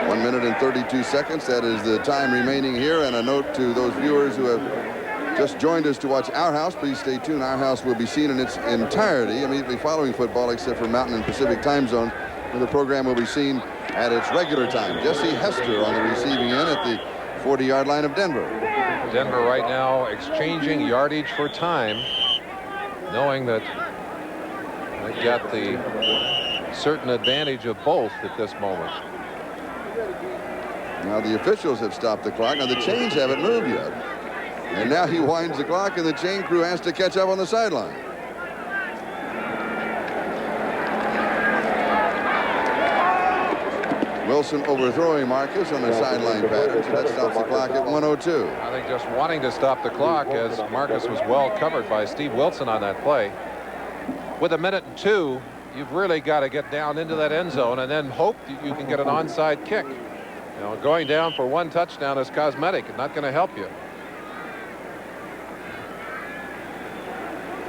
1 minute and 32 seconds. That is the time remaining here. And a note to those viewers who have just joined us to watch Our House. Please stay tuned. Our House will be seen in its entirety immediately following football, except for Mountain and Pacific time zone The program will be seen at its regular time. Jesse Hester on the receiving end at the 40-yard line of Denver. Denver right now exchanging yardage for time, knowing that they've got the certain advantage of both at this moment. Now the officials have stopped the clock. Now the chains haven't moved yet. And now he winds the clock, and the chain crew has to catch up on the sideline. Wilson overthrowing Marcus on a sideline pattern, so that stops the clock at 1:02. I think just wanting to stop the clock, as Marcus was well covered by Steve Wilson on that play. With 1:02, you've really got to get down into that end zone and then hope that you can get an onside kick. You know, going down for one touchdown is cosmetic and not going to help you.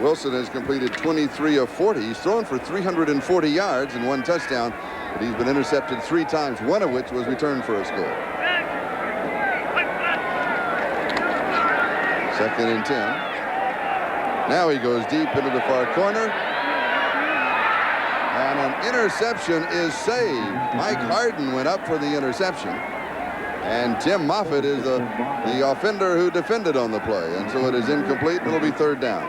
Wilson has completed 23 of 40. He's thrown for 340 yards and one touchdown, but he's been intercepted 3 times, one of which was returned for a score. 2nd and 10. Now he goes deep into the far corner. And an interception is saved. Mike Harden went up for the interception. And Tim Moffitt is the offender who defended on the play. And so it is incomplete, and it'll be 3rd down.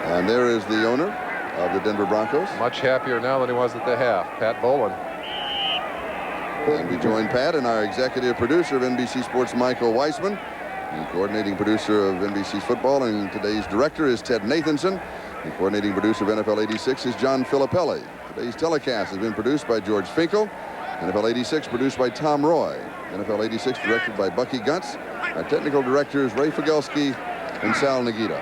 And there is the owner of the Denver Broncos. Much happier now than he was at the half, Pat Boland. And we join Pat and our executive producer of NBC Sports, Michael Weissman. The coordinating producer of NBC's football and today's director is Ted Nathanson. The coordinating producer of NFL 86 is John Filippelli. Today's telecast has been produced by George Finkel. NFL 86 produced by Tom Roy. NFL 86 directed by Bucky Gunts. Our technical directors Ray Figelski and Sal Nagita.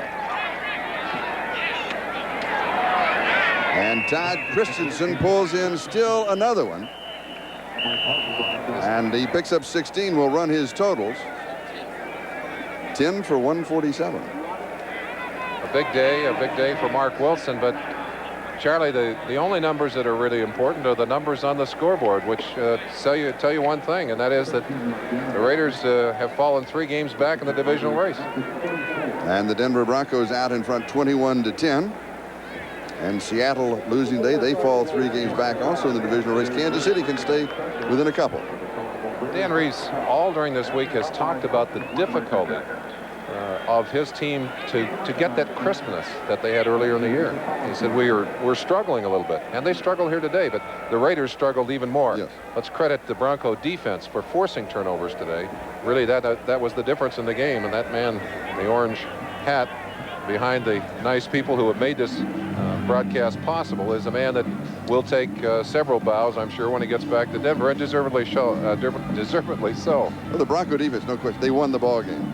And Todd Christensen pulls in still another one. And he picks up 16, will run his totals. 10 for 147. A big day for Mark Wilson, but Charlie, the only numbers that are really important are the numbers on the scoreboard, which tell you one thing, and that is that the Raiders have fallen 3 games back in the divisional race. And the Denver Broncos out in front 21-10. And Seattle losing today, they fall 3 games back also in the divisional race. Kansas City can stay within a couple. Dan Reese all during this week has talked about the difficulty of his team to get that crispness that they had earlier in the year. He said we're struggling a little bit, and they struggled here today, but the Raiders struggled even more. Yes. Let's credit the Bronco defense for forcing turnovers today. Really, that was the difference in the game, and that man in the orange hat behind the nice people who have made this broadcast possible is a man that will take several bows, I'm sure, when he gets back to Denver, and deservedly so. Well, the Bronco defense, no question, they won the ball game.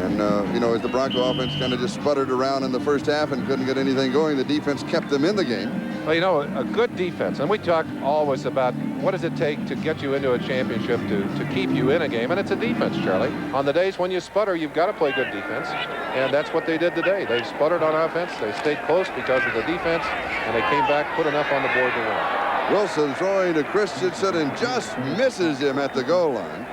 And, you know, as the Bronco offense kind of just sputtered around in the first half and couldn't get anything going, the defense kept them in the game. Well, you know, a good defense, and we talk always about what does it take to get you into a championship, to keep you in a game, and it's a defense, Charlie. On the days when you sputter, you've got to play good defense, and that's what they did today. They sputtered on offense, they stayed close because of the defense, and they came back, put enough on the board to win. Wilson throwing to Christensen and just misses him at the goal line.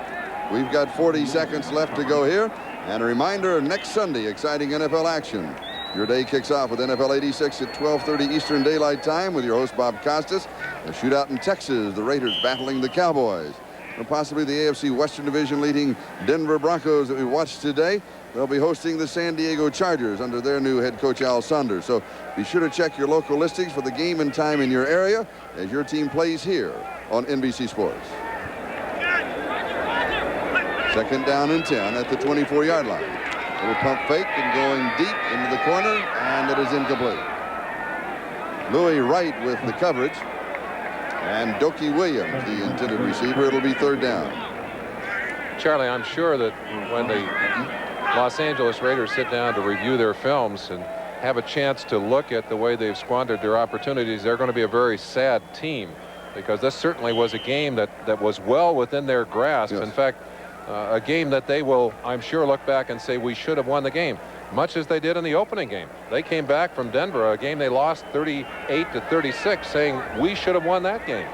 We've got 40 seconds left to go here. And a reminder, next Sunday, exciting NFL action. Your day kicks off with NFL 86 at 12:30 Eastern Daylight Time with your host, Bob Costas. A shootout in Texas, the Raiders battling the Cowboys. And possibly the AFC Western Division leading Denver Broncos that we watched today. They'll be hosting the San Diego Chargers under their new head coach, Al Saunders. So be sure to check your local listings for the game and time in your area as your team plays here on NBC Sports. 2nd down and 10 at the 24-yard line. Little pump fake and going deep into the corner, and it is incomplete. Louis Wright with the coverage, and Doki Williams, the intended receiver. It'll be 3rd down. Charlie, I'm sure that when the Los Angeles Raiders sit down to review their films and have a chance to look at the way they've squandered their opportunities, they're going to be a very sad team, because this certainly was a game that was well within their grasp. Yes. In fact, a game that they will, I'm sure, look back and say we should have won the game, much as they did in the opening game. They came back from Denver, a game they lost 38-36, saying we should have won that game.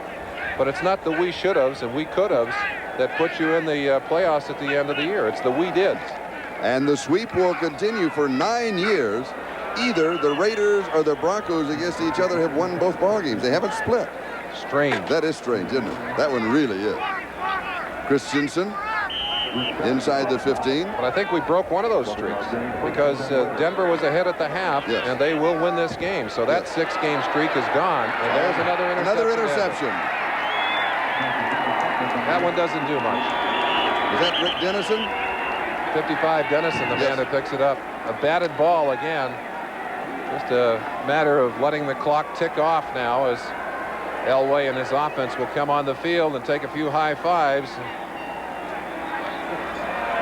But it's not the we should haves and we could haves that put you in the playoffs at the end of the year. It's the we did. And the sweep will continue for 9 years either the Raiders or the Broncos against each other have won both ball games. They haven't split. Strange. That is strange, isn't it? That one really is. Christensen inside the 15. But I think we broke one of those streaks because Denver was ahead at the half, yes. and they will win this game. So that 6-game streak is gone, and there's another interception. Another interception. That one doesn't do much. Is that Rick Dennison? 55 Dennison, the man who picks it up. A batted ball again. Just a matter of letting the clock tick off now as Elway and his offense will come on the field and take a few high fives.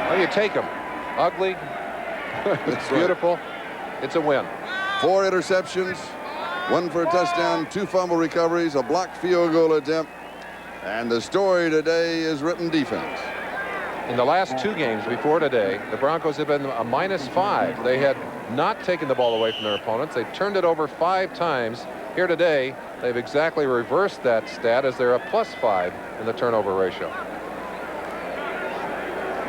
Well, you take them. Ugly. It's beautiful. Right. It's a win. 4 interceptions, 1 for a touchdown, 2 fumble recoveries, a blocked field goal attempt. And the story today is written defense. In the last 2 games before today, the Broncos have been a -5. They had not taken the ball away from their opponents. They turned it over 5 times. Here today, they've exactly reversed that stat as they're a +5 in the turnover ratio.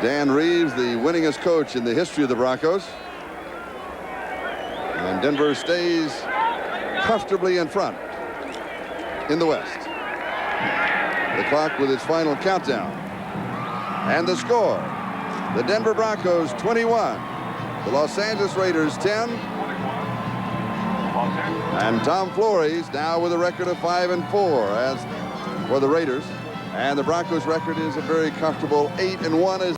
Dan Reeves, the winningest coach in the history of the Broncos. And Denver stays comfortably in front in the West. The clock with its final countdown. And the score, the Denver Broncos 21, the Los Angeles Raiders 10. And Tom Flores now with a record of 5-4 as for the Raiders. And the Broncos record is a very comfortable 8-1 as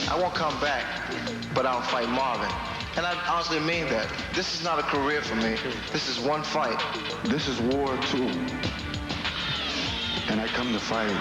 I won't come back, but I'll fight Marvin. And I honestly mean that. This is not a career for me. This is one fight. This is war too. And I come to fight